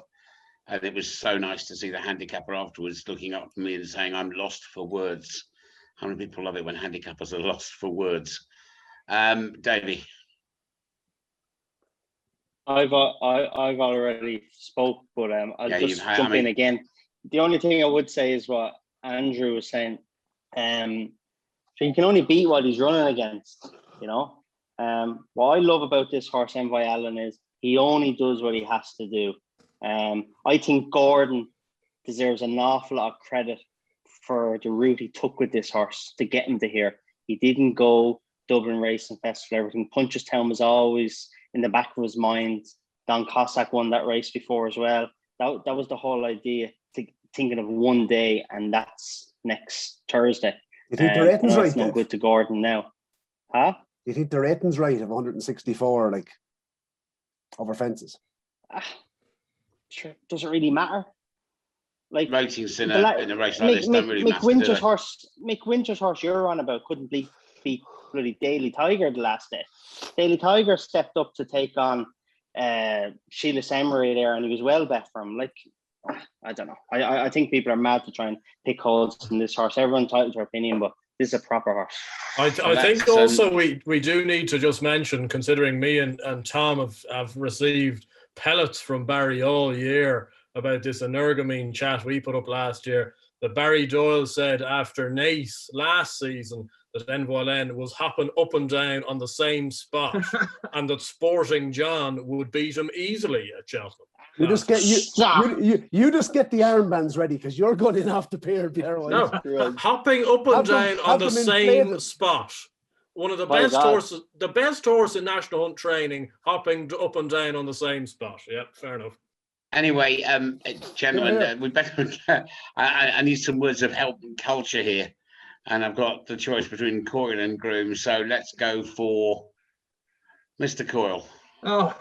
And it was so nice to see the handicapper afterwards looking up at me and saying, I'm lost for words. How many people love it when handicappers are lost for words? Davy. I've already spoke, but I'll just jump in again. The only thing I would say is what Andrew was saying. So you can only beat what he's running against, you know. What I love about this horse, Envoy Allen, is he only does what he has to do. I think Gordon deserves an awful lot of credit for the route he took with this horse to get him to here. He didn't go Dublin Racing Festival, everything. Punchestown was always in the back of his mind. Don Cossack won that race before as well. That was the whole idea, thinking of one day, and that's next Thursday. You think the rating's right? It's no good to Gordon now. Huh? You think the rating's right of 164, like, over fences? Sure, does it really matter? Like, ratings in a race like this don't really matter. Mick Winters' horse you're on about couldn't beat bloody Daily Tiger the last day. Daily Tiger stepped up to take on Sheila Emery there, and he was well bet for him. Like, I don't know. I think people are mad to try and pick holes in this horse. Everyone's entitled to their opinion, but this is a proper horse. I think also we do need to just mention, considering me and Tom have received pellets from Barry all year about this Energumene chat we put up last year, that Barry Doyle said after Nace last season that Envoy Allen was hopping up and down on the same spot and that Sporting John would beat him easily at Cheltenham. You just get you just get the armbands ready because you're going in off the pair, Blair White. No, hopping up and down on the same spot. One of the best horses, the best horse in National Hunt training, hopping up and down on the same spot. Yeah, fair enough. Anyway, gentlemen, we better. I need some words of help and culture here, and I've got the choice between Coyle and Groom. So let's go for Mr. Coyle. Oh.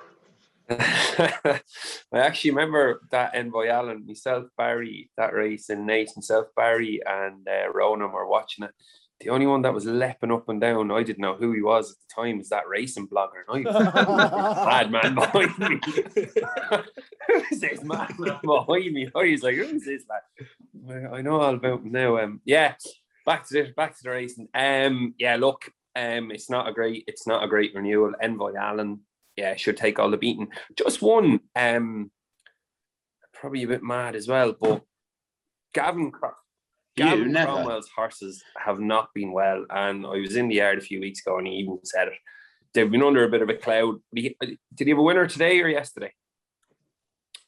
I actually remember that Envoy Allen, myself, Barry, that race in Nace, myself, Barry, and Ronan were watching it. The only one that was leaping up and down, I didn't know who he was at the time, was that racing blogger. And I was bad man behind me. Who's this man behind me? I was like, who's this lad? I know all about him now. Back to the racing. Look, it's not a great renewal. Envoy Allen, should take all the beating. Just one, probably a bit mad as well, but Gavin Cromwell's horses have not been well, and I was in the yard a few weeks ago and he even said it. They've been under a bit of a cloud. Did he have a winner today or yesterday?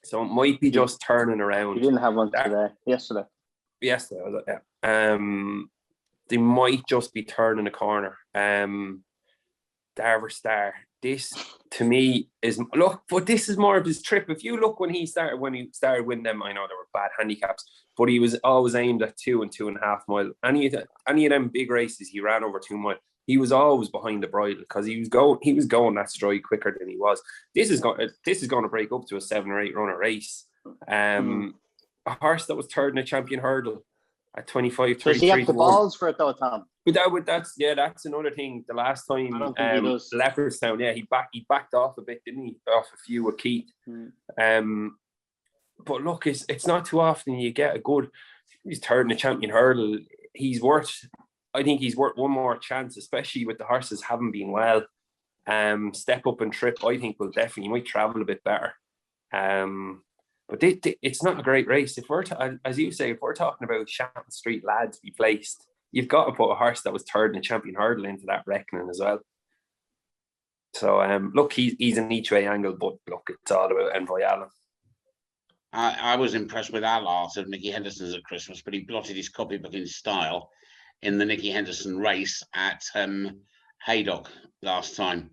So it might be just turning around. He didn't have one today. Yesterday, was it? Yeah. They might just be turning a corner. Darver Star. This to me is but this is more of his trip. If you look when he started winning them, I know there were bad handicaps, but he was always aimed at 2 and 2.5 mile. Any of them big races, he ran over 2 mile. He was always behind the bridle because he was going that stride quicker than he was. This is going to break up to a 7 or 8 runner race. A horse that was third in a champion hurdle at 25, 33. Does he have the balls for it though, Tom? But that's another thing. The last time Leopardstown, he backed off a bit, didn't he? Off a few with Keith. But look, it's not too often you get a good. He's third in a champion hurdle. I think he's worth one more chance, especially with the horses haven't been well. Step Up and Trip, I think will definitely might travel a bit better. But it's not a great race. If we're, as you say, if we're talking about Shannon Street lads be placed, you've got to put a horse that was third in the champion hurdle into that reckoning as well. So look, he's an each way angle, but look, it's all about Envoy Allen. I was impressed with our art of Nicky Henderson's at Christmas, but he blotted his copybook in style in the Nicky Henderson race at Haydock last time.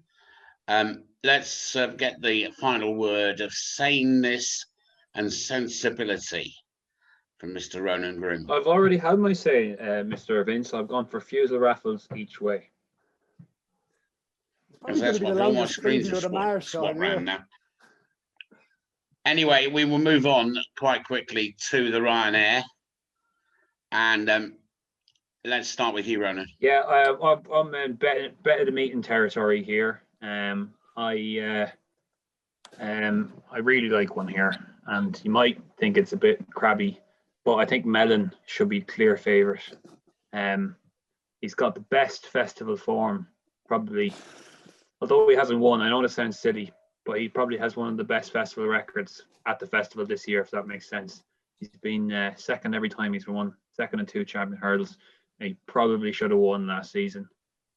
Let's get the final word of saneness and sensibility from Mr. Ronan Groom. I've already had my say, Mr. Vince. I've gone for Fusel raffles each way. That's what all my screens are swap round now. Anyway, we will move on quite quickly to the Ryanair. And let's start with you, Ronan. Yeah, I'm in better the meeting territory here. I really like one here, and you might think it's a bit crabby, but I think Mellon should be clear favourite. He's got the best festival form, probably. Although he hasn't won, I know this sounds silly, but he probably has one of the best festival records at the festival this year, if that makes sense. He's been second every time he's won, second and 2 champion hurdles. And he probably should have won last season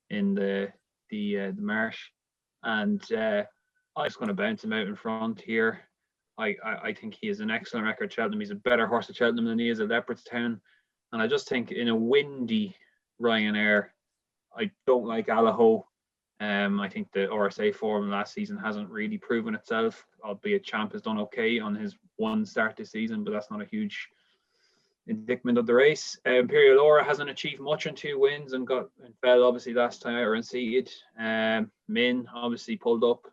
in the Marsh. And I'm just going to bounce him out in front here. I think he has an excellent record at Cheltenham. He's a better horse at Cheltenham than he is at Leopardstown. And I just think in a windy Ryanair, I don't like Allaho. I think the RSA form last season hasn't really proven itself, albeit Champ has done okay on his one start this season, but that's not a huge indictment of the race. Imperial Aura hasn't achieved much in 2 wins and fell obviously last time out or unseated. Min obviously pulled up.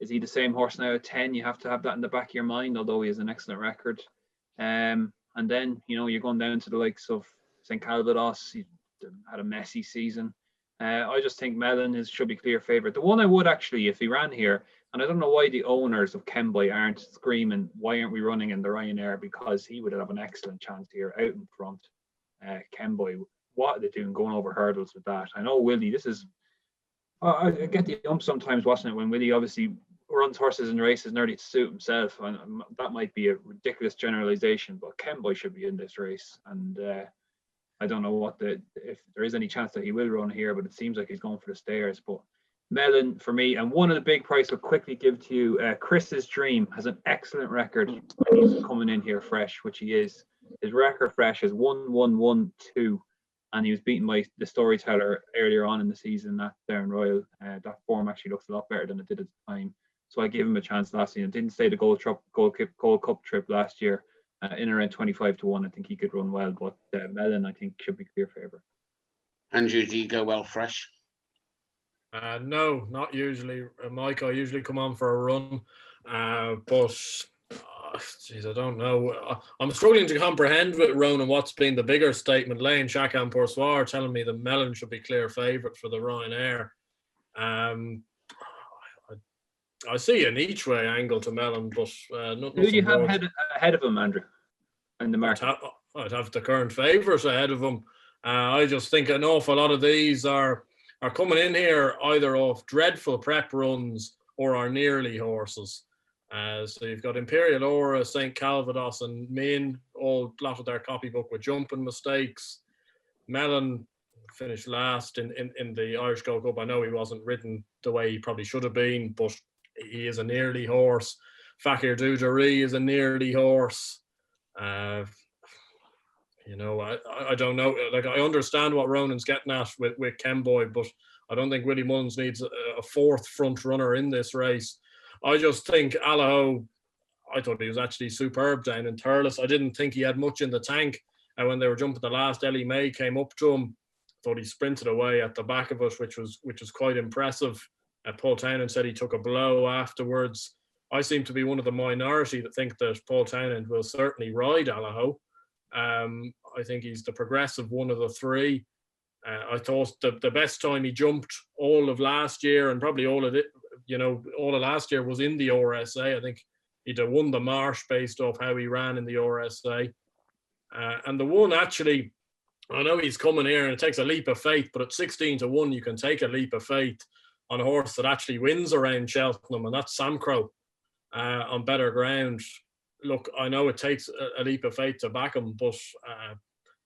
Is he the same horse now at 10? You have to have that in the back of your mind, although he has an excellent record. And then, you're going down to the likes of St. Calvados. He had a messy season. I just think Mellon should be clear favourite. The one I would actually, if he ran here, and I don't know why the owners of Kemboy aren't screaming, why aren't we running in the Ryanair? Because he would have an excellent chance here out in front. Kemboy, what are they doing going over hurdles with that? I know Willie, I get the ump sometimes watching it when Willie obviously runs horses in races nearly to suit himself. And that might be a ridiculous generalisation, but Kemboy should be in this race. And I don't know if there is any chance that he will run here, but it seems like he's going for the stairs. But Mellon for me, and one of the big price I'll quickly give to you, Chris's Dream has an excellent record when he's coming in here fresh, which he is. His record fresh is 1-1-1-2, and he was beaten by the Storyteller earlier on in the season at Down Royal. That form actually looks a lot better than it did at the time. So I gave him a chance last season. Didn't stay the Gold Cup trip last year. In around 25-1, I think he could run well, but Mellon, I think, should be clear favourite. Andrew, do you go well fresh? No, not usually, Mike. I usually come on for a run, but I don't know. I'm struggling to comprehend with Ronan what's been the bigger statement. Lane Chacun Poursoir telling me that Mellon should be clear favourite for the Ryanair. I see an each way angle to Mellon, but nothing. Who do you have ahead of him, Andrew? In the market, I'd have the current favourite ahead of him. I just think an awful lot of these are coming in here either off dreadful prep runs or are nearly horses. So you've got Imperial Aura, St. Calvados, and Min all blotted their copybook with jumping mistakes. Mellon finished last in the Irish Gold Cup. I know he wasn't ridden the way he probably should have been, but he is a nearly horse. Fakir Dujaree is a nearly horse. I don't know. Like, I understand what Ronan's getting at with Kemboy, but I don't think Willie Mullins needs a fourth front runner in this race. I just think Allaho, I thought he was actually superb down in Thurles. I didn't think he had much in the tank. And when they were jumping the last, Ellie May came up to him. I thought he sprinted away at the back of it, which was quite impressive. Paul Townend said he took a blow afterwards. I seem to be one of the minority that think that Paul Townend will certainly ride Allaho. I think he's the progressive one of the 3. I thought the best time he jumped all of last year, and probably all of last year, was in the RSA. I think he'd have won the Marsh based off how he ran in the RSA. And the one actually, I know he's coming here and it takes a leap of faith, but at 16-1, you can take a leap of faith on a horse that actually wins around Cheltenham, and that's Sam Crow. on better ground. Look, I know it takes a leap of faith to back him, but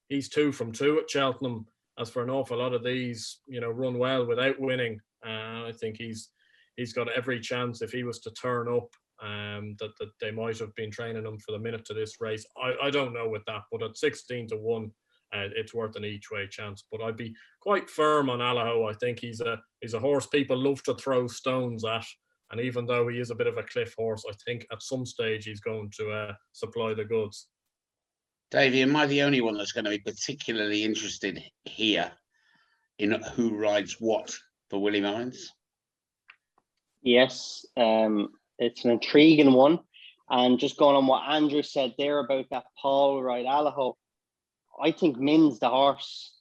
he's 2 from 2 at Cheltenham. As for an awful lot of these, run well without winning, I think he's got every chance if he was to turn up. That they might have been training him for the minute to this race. I don't know with that, but at 16-1, it's worth an each way chance. But I'd be quite firm on Allaho. I think he's a horse people love to throw stones at. And even though he is a bit of a cliff horse, I think at some stage he's going to supply the goods. Davy, am I the only one that's going to be particularly interested here in who rides what for Willie Mullins? Yes, it's an intriguing one. And just going on what Andrew said there about that Paul ride Allaho, I think Min's the horse.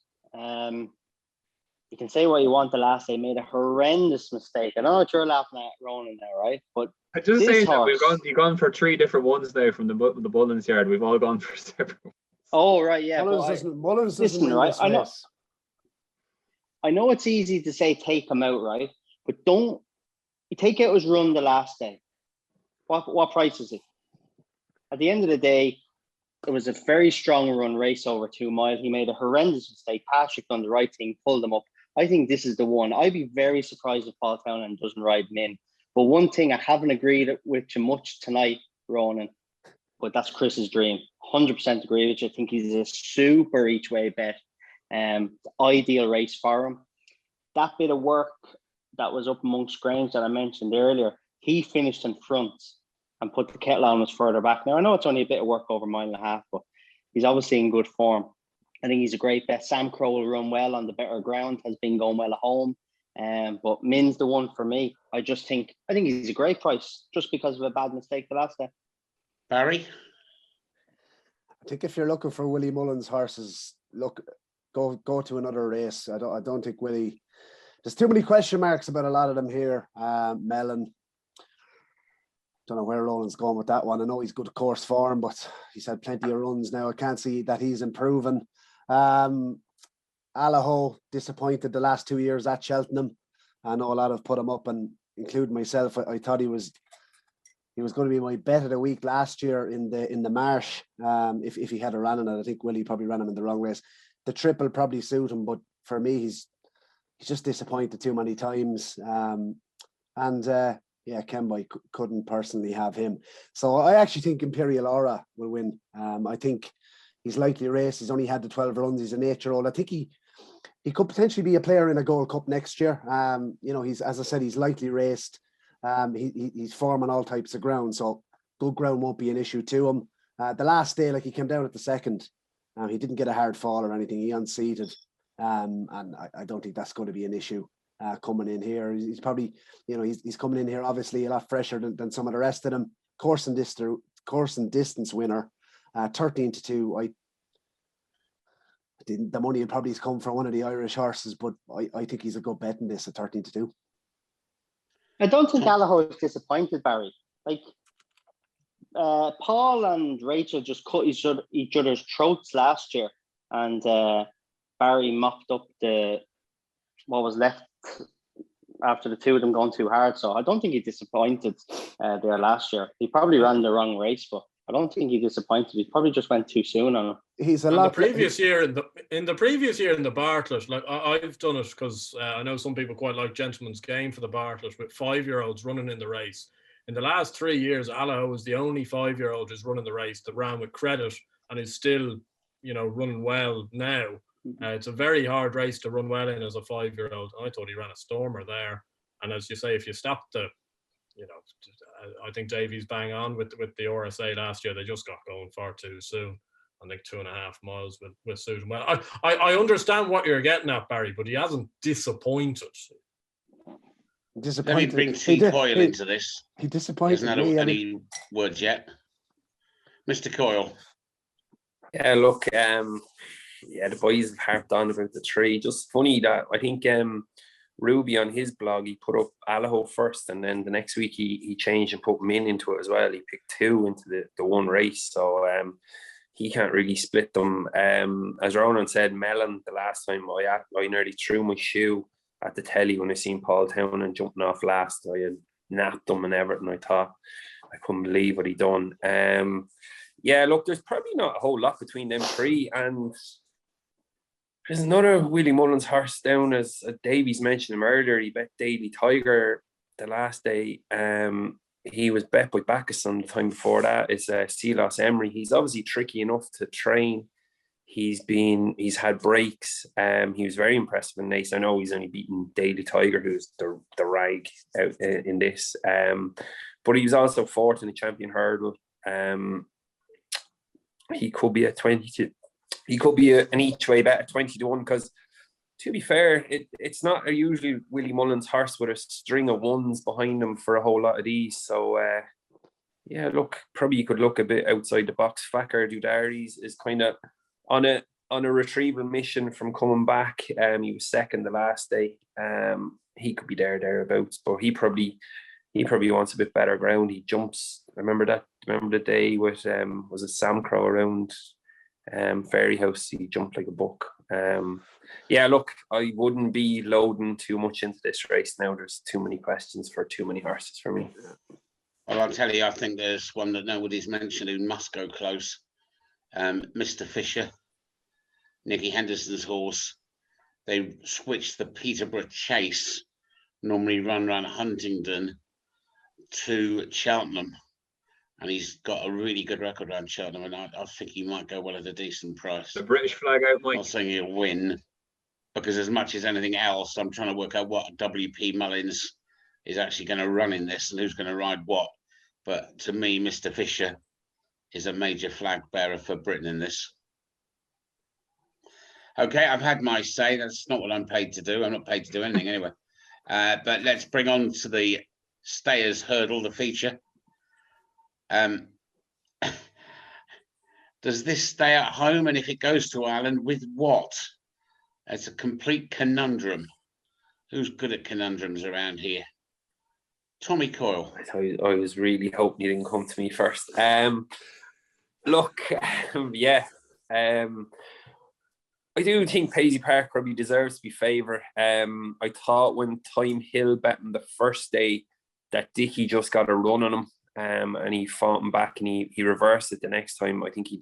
You can say what you want. The last day made a horrendous mistake. I know that you're laughing at Ronan now, right? But I just saying horse, that you've gone for 3 different ones now from the Boland's yard. We've all gone for separate ones. Oh right, yeah. Mullins doesn't win right? this I know it's easy to say take him out, right? But don't you take out his run the last day. What price is it? At the end of the day, it was a very strong run race over 2 miles. He made a horrendous mistake. Patrick done the right thing, pulled him up. I think this is the one. I'd be very surprised if Paul Townend doesn't ride Min. But one thing I haven't agreed with you much tonight, Ronan, but that's Chris's dream. 100% agree with you. I think he's a super each way bet. Ideal race for him. That bit of work that was up amongst Grange that I mentioned earlier, he finished in front and put the kettle on was further back. Now, I know it's only a bit of work over 1.5 miles, but he's obviously in good form. I think he's a great bet. Sam Crow will run well on the better ground, has been going well at home. But Min's the one for me. I think he's a great price just because of a bad mistake the last day. Barry? I think if you're looking for Willie Mullins horses, go to another race. I don't think Willie. There's too many question marks about a lot of them here. Mellon. Don't know where Roland's going with that one. I know he's good course form, but he's had plenty of runs now. I can't see that he's improving. Allaho disappointed the last 2 years at Cheltenham. I know a lot have put him up, and including myself. I thought he was going to be my bet of the week last year in the Marsh. If he had a run in it, I think Willie probably ran him in the wrong race. The triple probably suit him, but for me, he's just disappointed too many times. Kenboy couldn't personally have him. So I actually think Imperial Aura will win. I think he's likely to race. He's only had the 12 runs. He's an 8-year-old. I think he could potentially be a player in a Gold Cup next year. He's, as I said, he's likely raced. He's forming all types of ground, so good ground won't be an issue to him. The last day, he came down at the second. He didn't get a hard fall or anything. He unseated. And I don't think that's going to be an issue. Coming in here, he's probably, he's coming in here obviously a lot fresher than some of the rest of them. Course and distance winner, 13-2. The money will probably come from one of the Irish horses, but I think he's a good bet in this at 13-2. I don't think Allaho is disappointed, Barry. Paul and Rachel just cut each other's throats last year, and Barry mopped up what was left after the two of them going too hard. So I don't think he disappointed there last year. He probably ran the wrong race, but I don't think he disappointed. He probably just went too soon on him. He's a lot. The previous year in the previous year in the Bartlett, I've done it because I know some people quite like Gentleman's Game for the Bartlett with 5-year-olds running in the race. In the last 3 years, Allaho was the only 5-year-old who's running the race that ran with credit and is still, running well now. It's a very hard race to run well in as a 5-year-old. I thought he ran a stormer there. And as you say, if you stop I think Davy's bang on with the RSA last year. They just got going far too soon. I think 2.5 miles with suit him well. I understand what you're getting at, Barry, but he hasn't disappointed. Let me bring Coyle into this. He disappointed me. Isn't that any words yet? Mr. Coyle. Yeah, look, the boys have harped on about the 3. Just funny that I think Ruby on his blog, he put up Allaho first, and then the next week he changed and put Min into it as well. He picked 2 into the one race, so he can't really split them. As Ronan said, Mellon, the last time I nearly threw my shoe at the telly when I seen Paul Townend jumping off last. I had napped him and everything. I thought couldn't believe what he done. Yeah, look, there's probably not a whole lot between them three, and there's another Willie Mullins horse down, as Davies mentioned him earlier. He bet Daily Tiger the last day. He was bet by Bacchus on the time before that. It's Silas Emery. He's obviously tricky enough to train. He's had breaks. He was very impressive in Nace. I know he's only beaten Daily Tiger, who's the rag out in this. But he was also fourth in the champion hurdle. He could be an each way bet at 20-1, because to be fair, it's not a usually Willie Mullins horse with a string of ones behind him for a whole lot of these. So yeah, look, probably you could look a bit outside the box. Fakir Dudaris is kind of on a retrieval mission from coming back. He was second the last day. He could be thereabouts, but he probably wants a bit better ground. He jumps. Remember the day with was it Sam Crow around Fairy House? He jumped like a buck. Yeah, look, I wouldn't be loading too much into this race now. There's too many questions for too many horses for me. Well, I'll tell you, I think there's one that nobody's mentioned who must go close. Mr. Fisher, Nicky Henderson's horse. They switched the Peterborough Chase, normally run around Huntingdon, to Cheltenham. And he's got a really good record around Cheltenham, and I think he might go well at a decent price. The British flag out, Mike. I'm not saying he'll win, because as much as anything else, I'm trying to work out what WP Mullins is actually going to run in this and who's going to ride what. But to me, Mr. Fisher is a major flag bearer for Britain in this. Okay, I've had my say. That's not what I'm paid to do. I'm not paid to do anything anyway. But let's bring on to the Stayers Hurdle, the feature. Does this stay at home, and if it goes to Ireland, with what? It's a complete conundrum. Who's good at conundrums around here? Tommy Coyle. I was really hoping you didn't come to me first. Look, yeah. I do think Paisley Park probably deserves to be favourite. I thought when Time Hill bet him the first day that Dickey just got a run on him. And he fought him back, and he reversed it the next time. I think he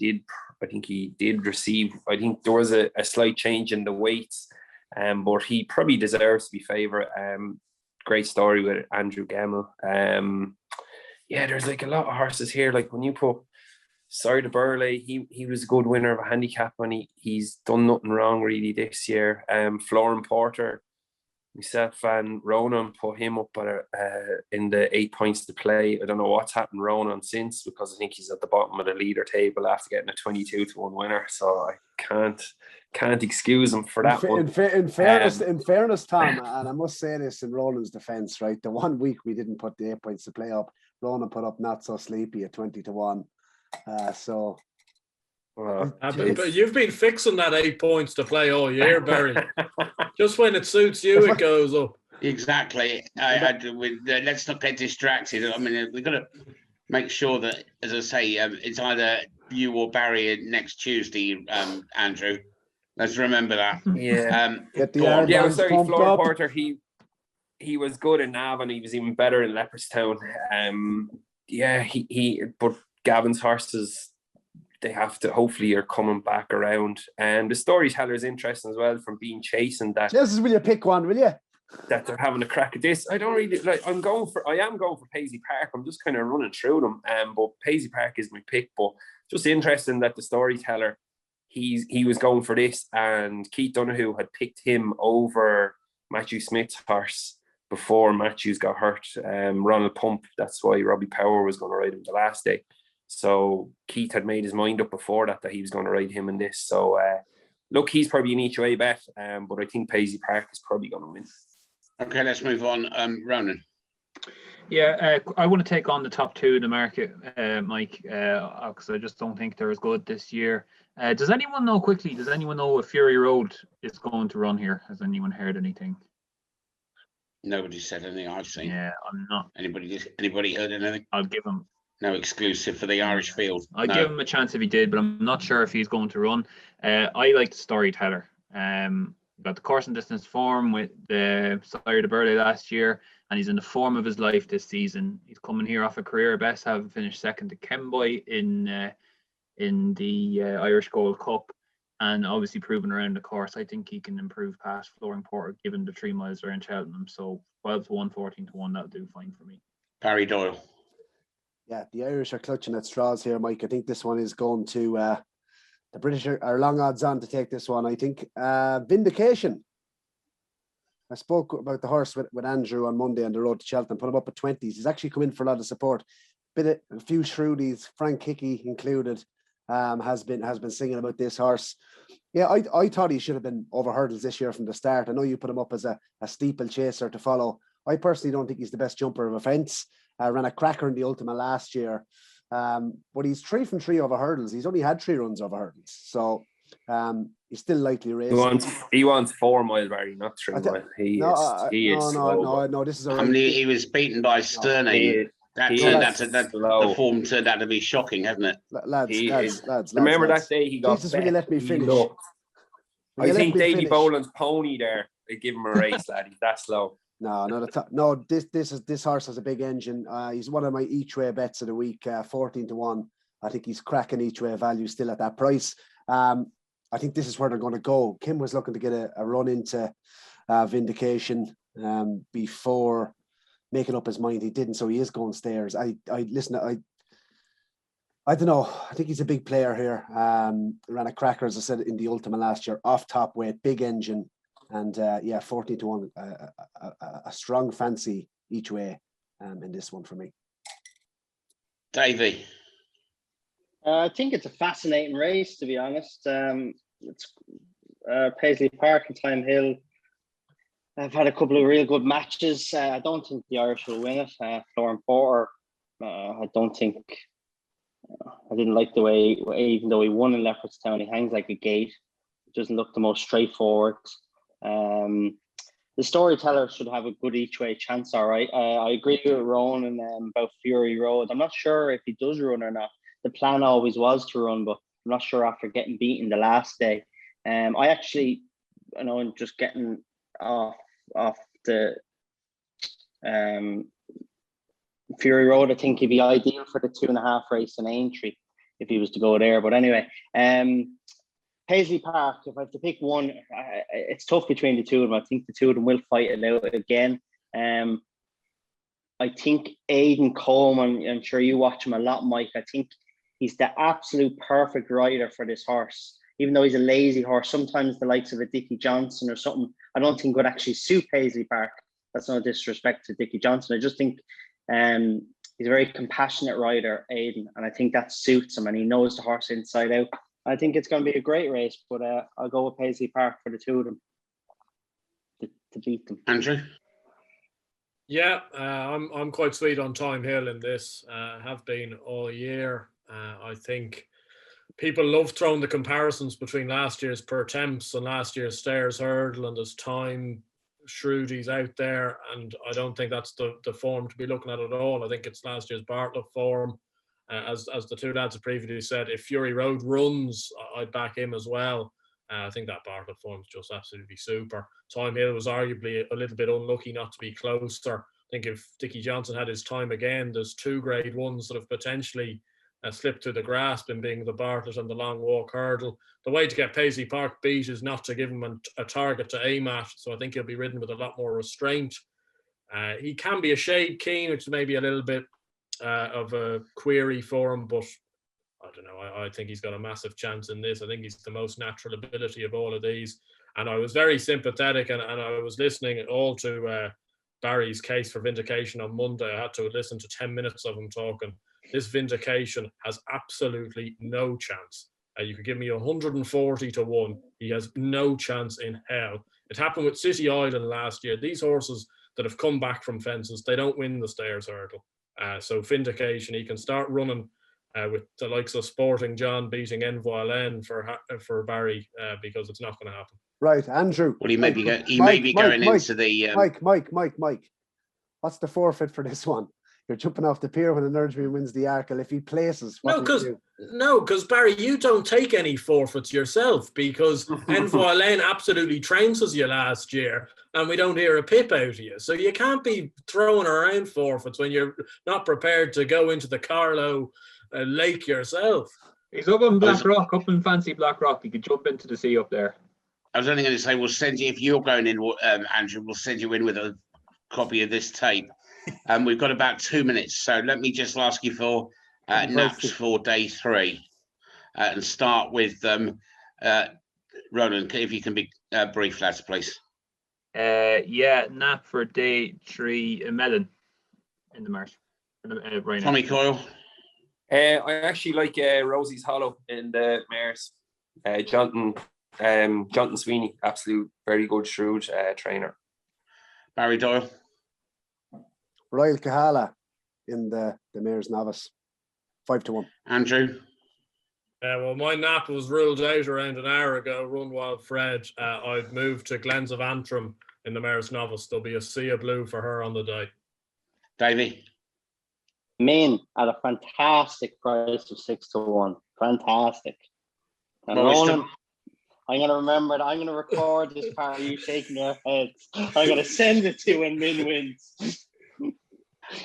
did receive. I think there was a slight change in the weights, but he probably deserves to be favourite. Great story with Andrew Gemmell. Yeah, there's like a lot of horses here. Like when you put Sire de Burley, he was a good winner of a handicap, and he's done nothing wrong really this year. Florin Porter, myself and Ronan put him up in the 8 points to play. I don't know what's happened Ronan since, because I think he's at the bottom of the leader table after getting a 22-1 winner. So I can't excuse him for that one. In fairness, Tom, and I must say this in Ronan's defence, right? The 1 week we didn't put the 8 points to play up, Ronan put up Not So Sleepy at 20-1. But you've been fixing that 8 points to play all year, Barry. Just when it suits you, it goes up. Exactly. Let's not get distracted. I mean, we've got to make sure that, as I say, it's either you or Barry next Tuesday, Andrew. Let's remember that. Yeah. Florin Porter, he was good in Nav, and he was even better in Leopardstown. But Gavin's horses, they have to, hopefully are coming back around. And the storyteller is interesting as well, from being chasing that. Jesus, will you pick one, will you? That they're having a crack at this. I don't really like. I am going for Paisley Park. I'm just kind of running through them. But Paisley Park is my pick. But just interesting that the storyteller, he was going for this, and Keith Donoghue had picked him over Matthew Smith's horse before Matthews got hurt. Ronald Pump. That's why Robbie Power was going to ride him the last day. So Keith had made his mind up before that he was going to ride him in this. So look, he's probably an each way bet, but I think Paisley Park is probably going to win. Okay, let's move on. Ronan. Yeah, I want to take on the top two in the market, Mike, because I just don't think they're as good this year. Does anyone know if Fury Road is going to run here? Has anyone heard anything? Nobody said anything I've seen. Yeah, I'm not. Anybody heard anything? I'll give him. No exclusive for the Irish field. I'd give him a chance if he did, but I'm not sure if he's going to run. I like the storyteller. got the course and distance form with the Sire de Burley last year, and he's in the form of his life this season. He's coming here off a career best, having finished second to Kemboy in the Irish Gold Cup, and obviously proven around the course. I think he can improve past Flooring Porter given the 3 miles around Cheltenham. So 12 to 1, 14 to 1, that'll do fine for me. Barry Doyle. Yeah, the Irish are clutching at straws here, Mike. I think this one is going to the British are long odds on to take this one. I think Vindication. I spoke about the horse with Andrew on Monday on the road to Cheltenham. Put him up at 20s. He's actually come in for a lot of support. A few shrewdies, Frank Hickey included, has been singing about this horse. Yeah, I thought he should have been over hurdles this year from the start. I know you put him up as a steeple chaser to follow. I personally don't think he's the best jumper of a fence. Ran a cracker in the Ultima last year. But he's 3 from 3 over hurdles. He's only had 3 runs over hurdles. So he's still likely racing. He wants 4 mile, Barry, not 3 mile. No, this is he was beaten by Sternay. The form turned out to be shocking, hasn't it? Lads. Remember that day he got Jesus, will you let me finish? I think Davy Boland's pony there, they give him a race, lad. He's that slow. No. This horse has a big engine. He's one of my each way bets of the week. 14 to 1. I think he's cracking each way value still at that price. I think this is where they're going to go. Kim was looking to get a run into Vindication before making up his mind. He didn't, so he is going stairs. I don't know. I think he's a big player here. Ran a cracker, as I said, in the Ultima last year, off top weight, big engine. And 14 to 1, a strong fancy each way in this one for me. Davy. I think it's a fascinating race, to be honest. It's Paisley Park and Time Hill. I've had a couple of real good matches. I don't think the Irish will win it. Flooring Porter, I didn't like the way, even though he won in Leopardstown, he hangs like a gate. It doesn't look the most straightforward. The storyteller should have a good each way chance, all right. I agree with Ronan about Fury Road. I'm not sure if he does run or not. The plan always was to run, but I'm not sure after getting beaten the last day. I actually, just getting off the Fury Road, I think he'd be ideal for the 2.5 race in Aintree if he was to go there. But anyway, Paisley Park, if I have to pick one, it's tough between the two of them. I think the two of them will fight it out again. I think Aidan Coleman, I'm sure you watch him a lot, Mike. I think he's the absolute perfect rider for this horse. Even though he's a lazy horse, sometimes the likes of a Dickie Johnson or something, I don't think would actually suit Paisley Park. That's no disrespect to Dickie Johnson. I just think he's a very compassionate rider, Aidan, and I think that suits him, and he knows the horse inside out. I think it's going to be a great race, but I'll go with Paisley Park for the two of them to beat them. Andrew? Yeah, I'm quite sweet on Time Hill in this. Have been all year. I think people love throwing the comparisons between last year's Per Temps and last year's Stairs Hurdle, and there's time shrewdies out there, and I don't think that's the form to be looking at all. I think it's last year's Bartlett form. As the two lads have previously said, if Fury Road runs, I'd back him as well. I think that Bartlett form is just absolutely super. Time Hill was arguably a little bit unlucky not to be closer. I think if Dickie Johnson had his time again, there's 2 grade ones that have potentially slipped through the grasp, in being the Bartlett and the Long Walk Hurdle. The way to get Paisley Park beat is not to give him a target to aim at, so I think he'll be ridden with a lot more restraint. He can be a shade keen, which may be a little bit of a query for him, but I don't know. I think he's got a massive chance in this. I think he's the most natural ability of all of these. And I was very sympathetic, and I was listening all to Barry's case for Vindication on Monday. I had to listen to 10 minutes of him talking. This Vindication has absolutely no chance. You could give me 140 to 1. He has no chance in hell. It happened with City Island last year. These horses that have come back from fences, they don't win the Stairs Hurdle. So Vindication, he can start running with the likes of Sporting John beating Envoilen for Barry, because it's not going to happen. Right, Andrew. Well, he may be going into the Mike. What's the forfeit for this one? You're jumping off the pier when Energumene wins the Arkle. If he places, what because Barry, you don't take any forfeits yourself because Envoy absolutely trounced you last year, and we don't hear a pip out of you. So you can't be throwing around forfeits when you're not prepared to go into the Carlow lake yourself. He's up in Blackrock, up in fancy Blackrock. You could jump into the sea up there. I was only going to say, we'll send you, if you're going in, Andrew, we'll send you in with a copy of this tape. We've got about 2 minutes, so let me just ask you for naps for day 3 and start with Ronan, if you can be brief, lads, please. Nap for day 3, Melon in the Mare. Right Tommy Coyle. I actually like Rosie's Hollow in the Mares. Jonathan Sweeney, absolute very good, shrewd trainer. Barry Doyle. Royal Kahala in the Mare's Novice, 5-1. Andrew. Well, my nap was ruled out around an hour ago. Run Wild Fred. I'd moved to Glens of Antrim in the Mare's Novice. There'll be a sea of blue for her on the day. Davy. Main at a fantastic price of 6-1. Fantastic. And Ronan, Ronan, I'm going to remember that. I'm going to record this part of you shaking your heads. I'm going to send it to you when Min wins.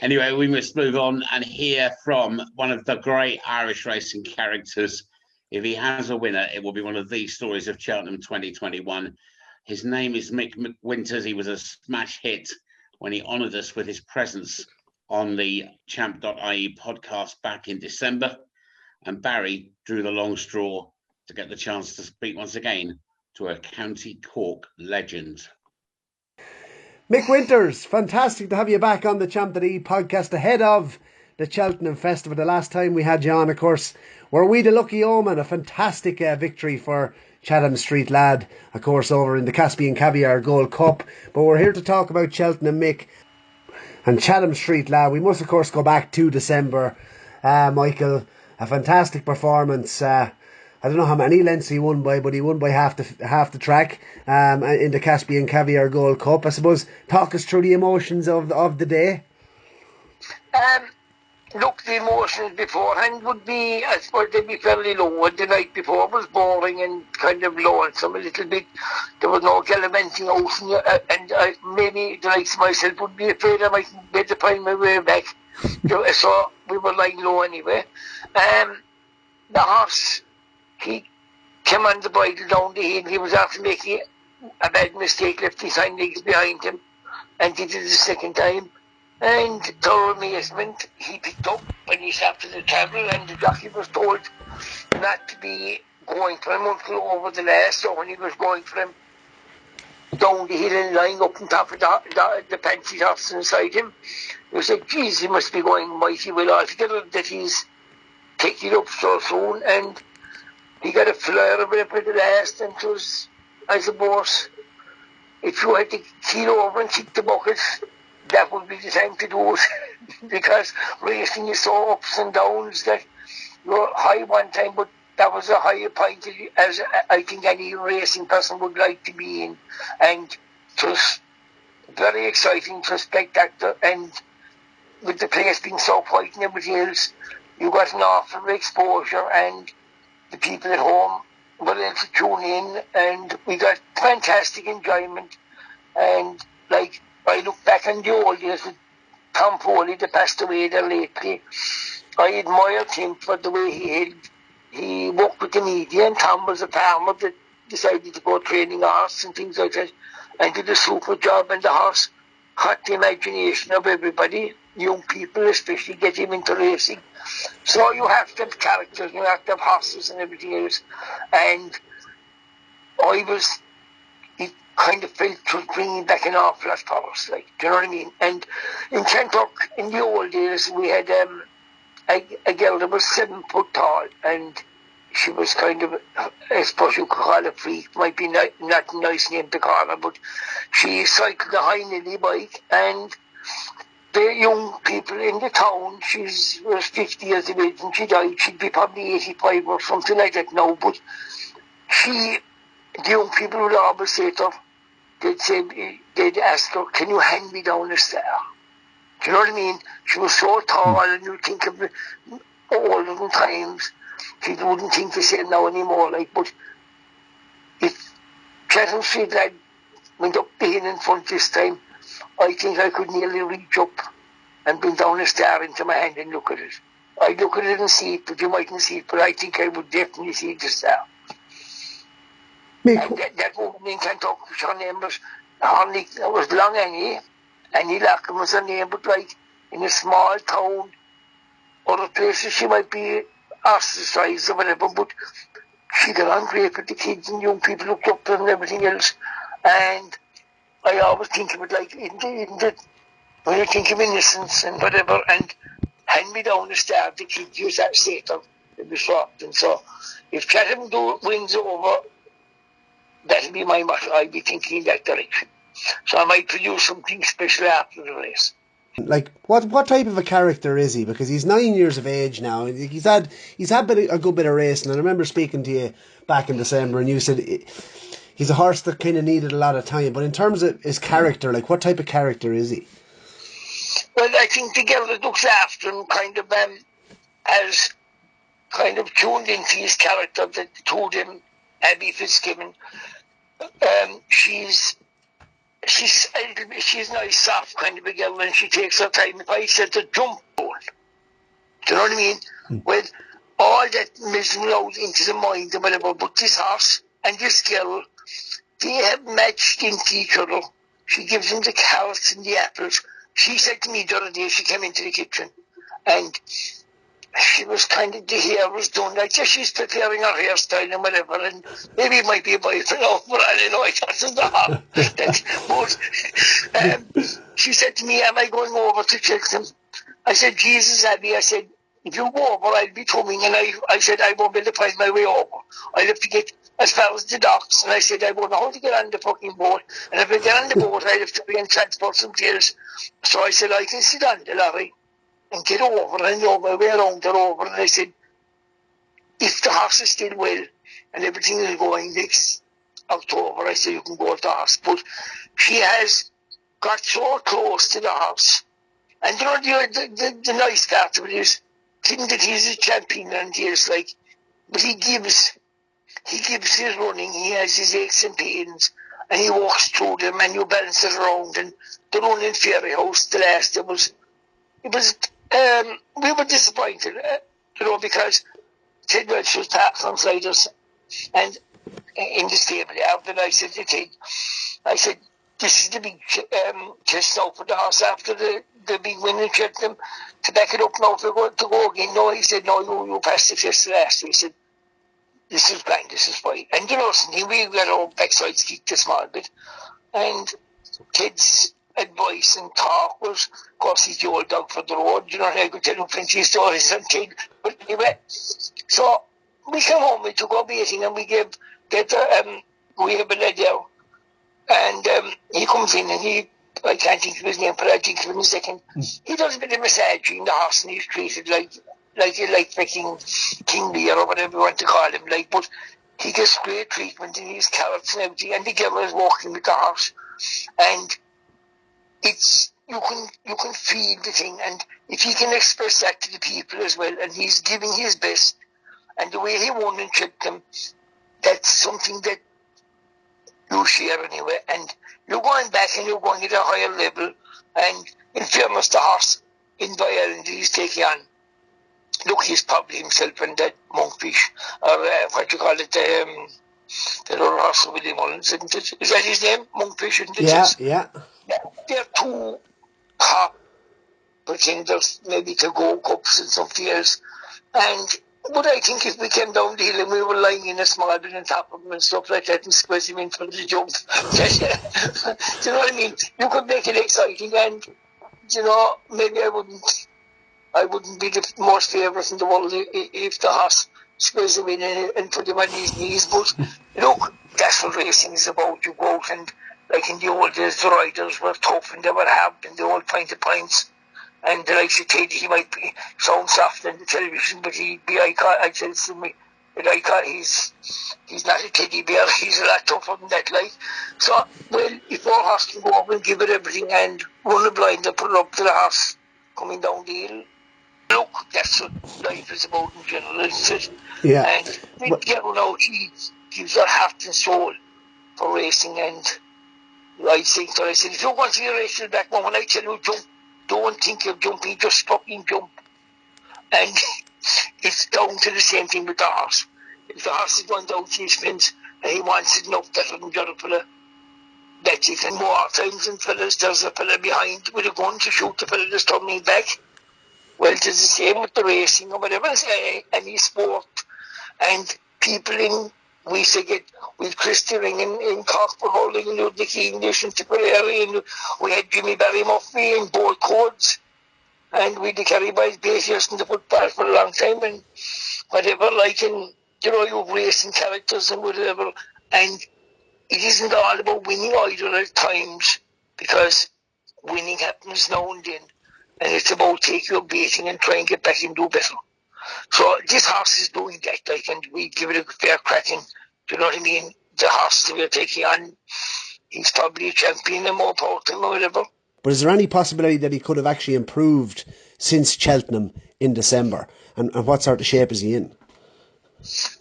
Anyway, we must move on and hear from one of the great Irish racing characters. If he has a winner, it will be one of these stories of Cheltenham 2021. His name is Mick Winters. He was a smash hit when he honoured us with his presence on the Champ.ie podcast back in December. And Barry drew the long straw to get the chance to speak once again to a County Cork legend. Mick Winters, fantastic to have you back on the Champ.ie podcast ahead of the Cheltenham Festival. The last time we had you on, of course, were we the lucky omen, a fantastic victory for Chatham Street Lad, of course, over in the Caspian Caviar Gold Cup. But we're here to talk about Cheltenham, Mick, and Chatham Street Lad. We must, of course, go back to December. Michael, a fantastic performance. I don't know how many lengths he won by, but he won by half the track in the Caspian Caviar Gold Cup. I suppose, talk us through the emotions of the day. Look, the emotions beforehand would be, I suppose they'd be fairly low. The night before was boring and kind of lonesome a little bit. There was no gallivanting out, and maybe the likes of myself would be afraid I might be able to find my way back. So we were lying low anyway. The horse, he came on the bridle down the hill. He was after making a bad mistake, left his hind legs behind him, and did it the second time. And to our amazement, he picked up when he sat to the table, and the jockey was told not to be going for him until over the last. So when he was going for him down the hill and lying up on top of the pantry tops inside him, he was like, geez, he must be going mighty well altogether that he's taking it up so soon. And he got a flare of it at the last, and it was, I suppose, if you had to keel over and kick the bucket, that would be the time to do it. Because racing is so ups and downs that you're high one time, but that was a higher point as I think any racing person would like to be in. And it was very exciting, it was spectacular, and with the place being so quiet and everything else, you got an awful exposure, and the people at home were able to tune in, and we got fantastic enjoyment. And like, I look back on the old days with Tom Foley that passed away there lately. I admired him for the way he worked with the media, and Tom was a farmer that decided to go training horse and things like that, and did a super job, and the horse caught the imagination of everybody, young people especially, get him into racing. So you have to have characters, you have to have horses and everything else. And it kind of felt it was bringing back an awful lot for us, like, do you know what I mean? And in Kentucky, in the old days, we had a girl that was 7 foot tall, and she was kind of, I suppose you could call her a freak, might be not a nice name to call her, but she cycled a high nilly bike, and the young people in the town, she was 50 years of age and she died, she'd be probably 85 or something like that now, but the young people would always say to her, they'd ask her, can you hand me down a star? Do you know what I mean? She was so tall, and you think of the olden times. She wouldn't think the same now anymore. Like, but if Cheltenham Street lad went up the hill in front this time, I think I could nearly reach up and bring down a star into my hand and look at it. I'd look at it and see it, but you mightn't see it. But I think I would definitely see the star. Mick, And that woman in Kentucky, her name was Honey. That was long Annie. Annie Larkin was her name, but like in a small town, other places she might be ostracized or whatever, but she got on great with the kids and young people looked up to her and everything else. And I always think of it like when you think of innocence and whatever, and hand me down the star, the kids use that Satan, they'll be shocked. And so if Chatham wins over, that'll be my motto. I'll be thinking in that direction. So I might produce something special after the race. like, what type of a character is he? Because he's 9 years of age now. He's had a good bit of racing. And I remember speaking to you back in December, and you said he's a horse that kind of needed a lot of time. But in terms of his character, like, what type of character is he? Well, I think the girl that looks after him kind of has kind of tuned into his character that told him, Abby Fitzgibbon. She's a nice, soft kind of a girl, and she takes her time. If I said to jump ball, do you know what I mean? With all that misery out into the mind and whatever, but this horse and this girl, they have matched into each other. She gives him the carrots and the apples. She said to me the other day, she came into the kitchen, and she was kind of, the hair was done, like she's preparing her hairstyle and whatever, and maybe it might be a boyfriend off, but I don't know, I thought it was but she said to me, am I going over to Cheltenham? I said, Jesus, Abby, I said, if you go over, I'll be coming, and I said, I won't be able to find my way over. I'll have to get as far as the docks, and I said, I won't know how to get on the fucking boat, and if I get on the boat, I'll have to be and transport some tails. So I said, I can sit on the lorry and get over, and I know my way around her over. And I said, if the horse is still well and everything is going next October, I said, you can go to the horse. But she has got so close to the horse. And you know, the nice part of it is, thinking that he's a champion and he's like, but he gives his running, he has his aches and pains, and he walks through them, and you balance it around. And the run in Fairy House, the last, we were disappointed, because Ted Walsh was parked on sliders and in the stable out, and I said to Ted, I said, this is the big test now for the horse after the big win in Cheltenham, to back it up now to go again. No, he said, no, you passed the test last. He said, this is fine, this is fine. And you know, we got our backsides kicked a small bit, and Ted's advice and talk was, of course, he's the old dog for the road. You know, I could tell him plenty of stories and Ted. But anyway, so we came home, we took our baiting, and we have a lad there, and he comes in, and I can't think of his name, but I'll think of him in a second. He does a bit of massaging the horse, and he's treated like fucking King Lear or whatever you want to call him, like, but he gets great treatment and his carrots and everything, and the girl is walking with the horse, and it's, you can feel the thing, and if he can express that to the people as well, and he's giving his best, and the way he won in Cheltenham, that's something that you share anyway, and you're going back and you're going at a higher level, and in fairness, the horse in Ireland he's taking on, look, he's probably himself and that Monkfish, or what you call it, the other horse with Willie Mullins, isn't it? Is that his name? Monkfish, isn't it? Yeah. They're two top pretenders, maybe to go cups and something else. But I think if we came down the hill and we were lying in a small bit on top of them and stuff like that and squeeze him in for the jump, do you know what I mean? You could make it exciting, and, you know, maybe I wouldn't be the most favourite in the world if the horse squeeze him in and put him on his knees. But look, that's what racing is about. You go out and, like in the old days, the riders were tough and they were hard and they all pint of pints. And like she said, he might be sound soft on the television, but he'd be I said to me, he's not a teddy bear, he's a lot tougher than that, like. So, well, if our horse can go up and give it everything and run a blind and put it up to the horse coming down the hill. Look, that's what life is about in general, isn't it? Yeah. And Mick Winters now, she gives her heart and soul for racing, and I said, if you want to be a racer back home, when I tell you jump, don't think of jumping, just fucking jump. And it's down to the same thing with the horse. If the horse is going down to his fence and he wants it enough, that will get a fella. That's it. And more times than fellas, there's a fella behind with a gun to shoot the fella that's turning back. Well, it's the same with the racing or whatever, any sport. And people we used to get with Christy Ring in Cork for holding and Ludwig English and Tipperary, and we had Jimmy Barry Murphy and Board Codes, and we had Kerry Boys Bathurst in the football for a long time, and whatever, you racing characters and whatever, and it isn't all about winning either at times, because winning happens now and then, and it's about taking your beating and trying to get back and do better. So this horse is doing that, and we give it a fair cracking. Do you know what I mean? The horse that we're taking on, he's probably a champion and more power to him or whatever. But is there any possibility that he could have actually improved since Cheltenham in December? And what sort of shape is he in?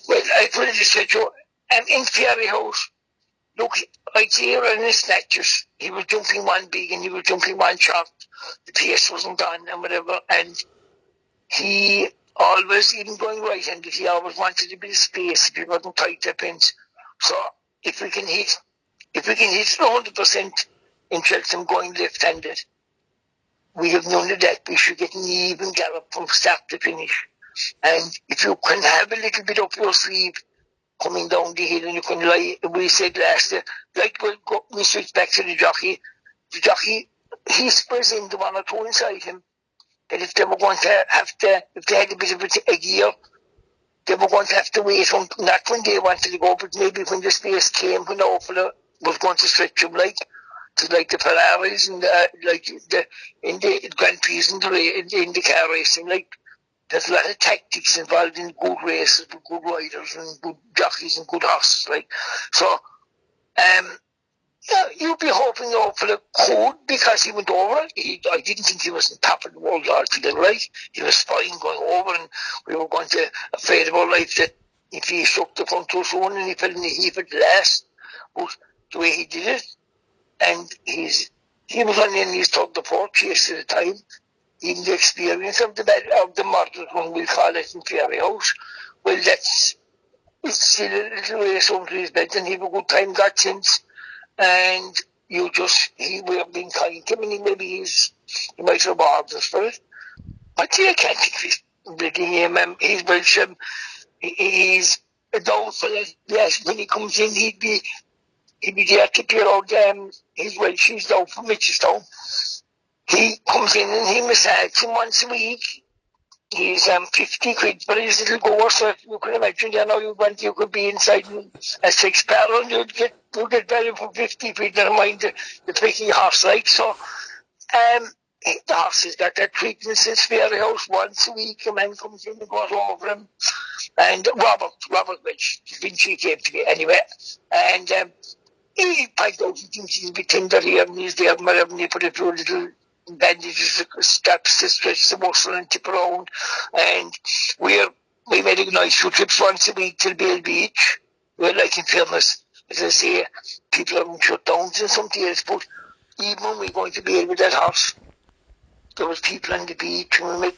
Well, I put it this way, Joe. In Fairy House, look, I'd say around his snatches, he was jumping one big and he was jumping one short. The pace wasn't done and whatever, and he always, even going right-handed, he always wanted a bit of space if he wasn't tight to pins. So if we can hit 100% in Cheltenham going left-handed, we have none of that. We should get an even gallop from start to finish. And if you can have a little bit up your sleeve coming down the hill, and you can lie, we said last year, we switch back to the jockey, he spurs in the one or two inside him. That if they were going to if they had a bit of a gear, they were going to have to wait on, not when they wanted to go, but maybe when the space came, when the offer was going to stretch them, like the Ferraris and in the Grand Prix and in the car racing, there's a lot of tactics involved in good races with good riders and good jockeys and good horses, so. Yeah, you'd be hoping for the could, because he went over it. I didn't think he was on top of the world altogether, right? He was fine going over, and we were going to afraid of our life that if he shook the front to soon and he fell in the heap at last. But the way he did it, and he was only in his third or fourth chase at the time. Even the experience of the model, when we call it in Fairy House, well, it's still a little race under his bed, and he had a good time got since. And he would have been kind to him, and he might reward us for it. But I can't think of his bloody name. He's Welsh. He's a doubtful. Yes, when he comes in, he'd be there to be around. He's Welsh. He's doubtful, Mitchelstown. He comes in and he massages him once a week. He's 50 quid for his little goer, so you can imagine, you could be inside a 6 barrel and you'd get value for 50 quid, never mind the tricky horse, so the horse has got that treatment since Fairy House once a week. A man comes in and goes over him, and Robert Welch, Vinci came to me anyway, and he piped out, he thinks he's a bit tender here, and he's there, and he put it through a little bandages, straps to stretch the muscle and tip around, and we made a nice few trips once a week to Bale Beach. Well, in fairness, as I say, people are in shutdowns and something else, but even when we were going to Bale with that horse, there was people on the beach, and we met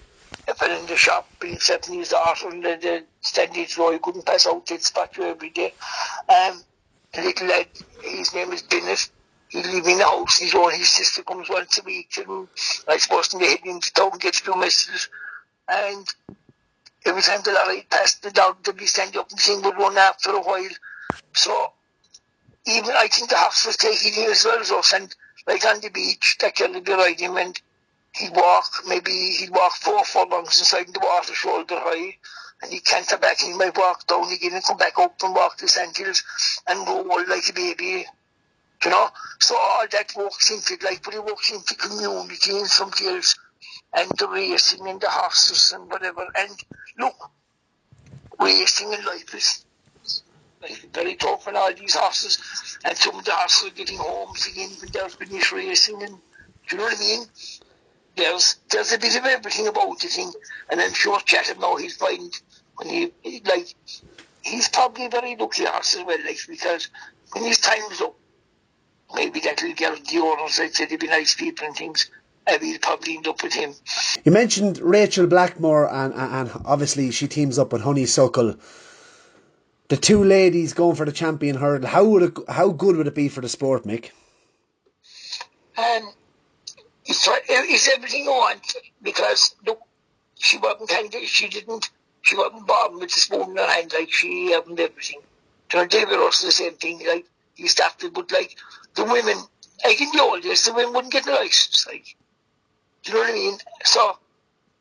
a fellow in the shop, being accepting his daughter, and the standards row, he couldn't pass out, they'd spot you every day. A little lad, his name is Bennett. He live in the house, his sister comes once a week, and I suppose they head into town and gets a few messages. And every time the lorry passed the dog, they'd be standing up and sing would run after a while. So even I think the horse was taking him as well as us, and on the beach, that girl would be riding him, and he'd walk 4 furlongs inside the water, shoulder high, and he canter back, and he might walk down again and come back up and walk the sandhills and roll like a baby. So all that works into it, but it works into community and something else, and the racing and the horses and whatever. And look, racing in life like, very tough on all these horses, and some of the horses are getting homes again when they're finished racing, and do you know what I mean? There's a bit of everything about the thing, and I'm sure Chatham now he's find when he's probably a very lucky horse as well, like, because when his time's up, maybe that will get the owners, I'd say they'd be nice people and things, and we'll probably end up with him. You mentioned Rachel Blackmore, and obviously she teams up with Honeysuckle. The two ladies going for the champion hurdle. How good would it be for the sport, Mick? It's everything you want, because look, she wasn't born with the spoon in her hand, like, she hadn't everything. David Russell, the same thing, like, he started, but like the women, like in the old days, the women wouldn't get the license, like, do you know what I mean? So,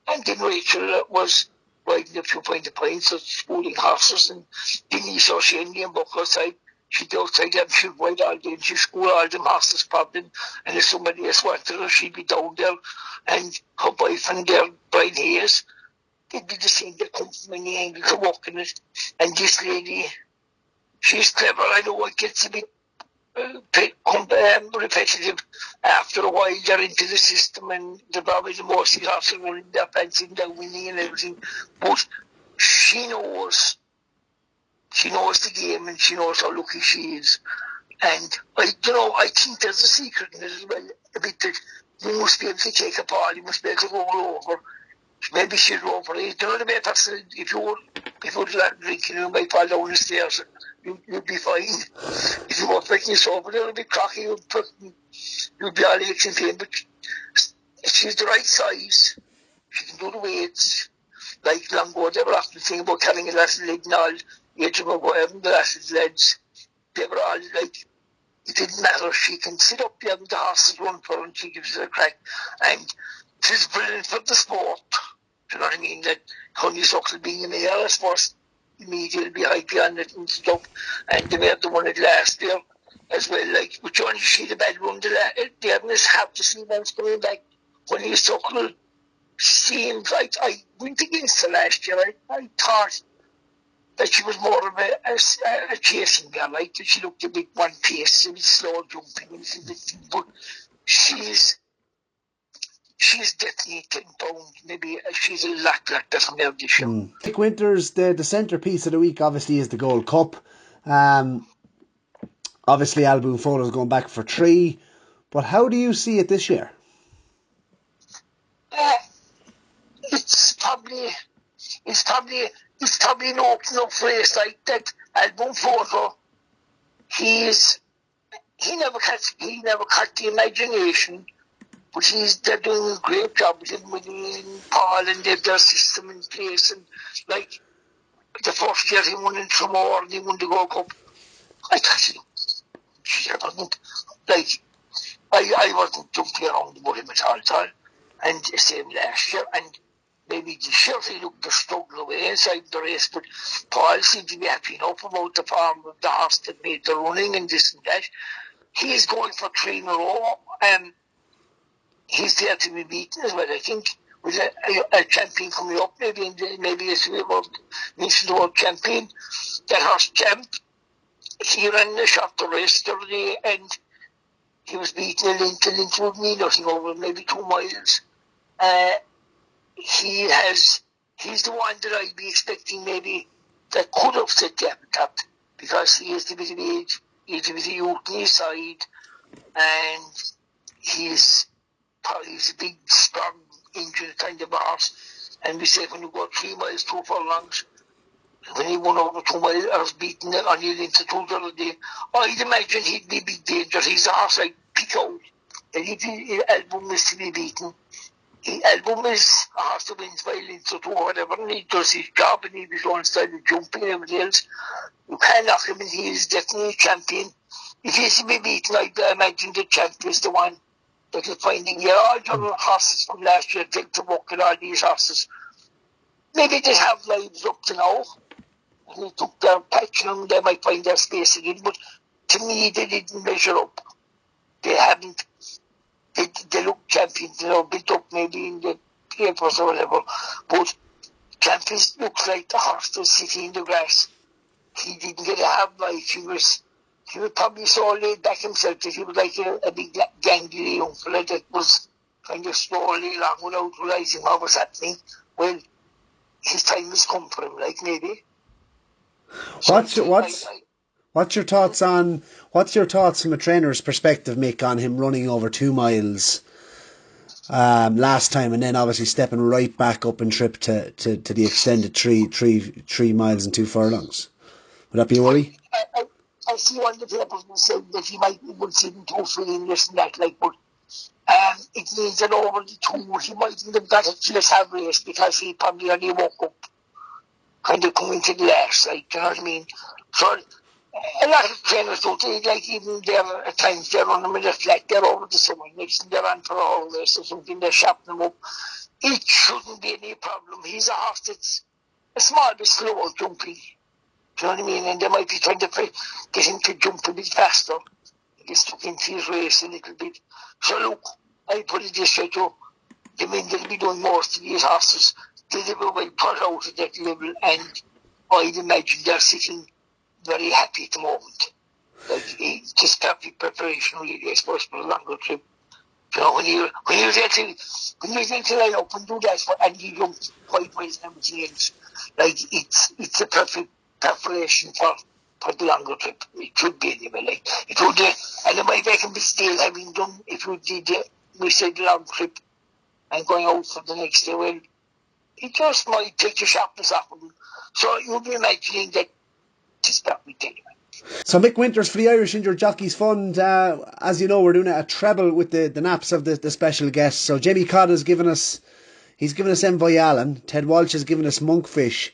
and then Rachel was riding a few points of schooling horses, and Denise O'Shanley and Buck outside. She'd be outside them, she'd ride all day, and she'd school all them horses probably, and if somebody else wanted her, she'd be down there, and her boyfriend there, Brian Hayes, they'd be the same, they come from any angle to walk in it, and this lady, she's clever. I know it gets a bit repetitive after a while. They're into the system, and they're probably the most horses running their pants and they're winning and everything. But she knows the game, and she knows how lucky she is. And I think there's a secret in it as well, a bit that you must be able to take a ball, you must be able to roll over. Maybe she'll over it. You know the way person, if you're drinking, you might fall down the stairs. You'd be fine. If you weren't making yourself a little bit cocky, you'd be all aches and pain. But she's the right size. She can do the weights. Like Longo, they were often thinking about carrying a last leg and all. Antrim or whatever, the last legs. They were all like, it didn't matter. She can sit up there and the horses run for her and she gives it a crack. And she's brilliant for the sport. Do you know what I mean? That Honeysuckle being a mare, I suppose, the media will be hypey on it and stuff. And they had the one at last year as well. Like, but you only see the bad one, they haven't have to see them coming back. Honeysuckle seemed like, I went against her last year. I thought that she was more of a chasing girl, like, that she looked a bit one pace, a bit slow jumping, but she's definitely 10 pounds, maybe she's a lot better from there this year. Mick Winters, the centrepiece of the week obviously is the Gold Cup. Obviously Alboon Photo's going back for 3, but how do you see it this year? It's probably an open up race like that. Alboon Photo, he never caught the imagination. But they're doing a great job with him, with Paul, and they've their system in place. And like the first year he won in Tramore and he won the Gold Cup, I thought, I wasn't jumping around about him at all. And the same last year, and maybe this year he looked to struggle away inside the race, but Paul seemed to be happy enough about the form of the horse that made the running and this and that. He is going for 3 in a row. He's there to be beaten as well, I think, with a champion coming up, maybe as we mentioned the word champion. That horse Champ, he ran the shorter race the other day, and he was beaten a length would mean nothing over maybe 2 miles. He's the one that I'd be expecting maybe that could upset the appetite, because he has a bit of age, he's a bit of youth on his side, and he's a big, strong, injured kind of horse. And we say when you go 3 miles, 2 furlongs, when he won over 2 miles, I was beaten on the into 2 the other day, I'd imagine he'd be big danger. He's a horse I'd pick out. And if Album is to be beaten, Album is a horse that wins by lengths or 2 or whatever, and he does his job, and he was on style of jumping and everything else. You can't knock him, and he is definitely a champion. If he's to be beaten, I'd imagine the champ is the one that is finding all the horses from last year take to walk, and all these horses. Maybe they have lives up to now. And they took their patch, and they might find their space again. But to me, they didn't measure up. They haven't. They look champions. They're built up maybe in the papers or whatever. But champions looks like the horse that's sitting in the grass. he didn't get a half life. He was probably so laid back himself that he was like a big gangly young fella that was kind of slowly along without realising what was happening. Well, his time has come for him, like maybe. What's your thoughts from a trainer's perspective, Mick, on him running over 2 miles last time, and then obviously stepping right back up and trip to the extended 3 miles and 2 furlongs? Would that be a worry? I see on the papers saying that he might be considering 2 free this and that, like, but it means that over the 2 he mightn't have got a just have race because he probably only woke up kind of coming to the last, like, you know what I mean? So a lot of trainers don't think, like, even there at times they're on them in a flat, they're over the summer, next they're on for a whole race or something, they're shopping them up. It shouldn't be any problem. He's a horse that's a small bit slower jumping. Do you know what I mean? And they might be trying to get him to jump a bit faster. He gets stuck into his race a little bit. So look, I put it this way too. The men that'll be doing most of these horses, they will be put out at that level, and I'd imagine they're sitting very happy at the moment. Like, it's just perfect preparation really, I suppose, for a longer trip. You know, when you're there to line up and do that, and you jump quite well and everything else, like, it's a perfect preparation for the longer trip. It should be anyway. Like, it would, and it might make him be still having done, if you did, we said the long trip and going out for the next day, well, it just might take your sharpness off of him. So you'll be imagining that this perfect anyway. So Mick Winters for the Irish Injured Jockeys Fund, as you know, we're doing a treble with the naps of the special guests. So Jamie Codd has given us Envoy Allen, Ted Walsh has given us Monkfish,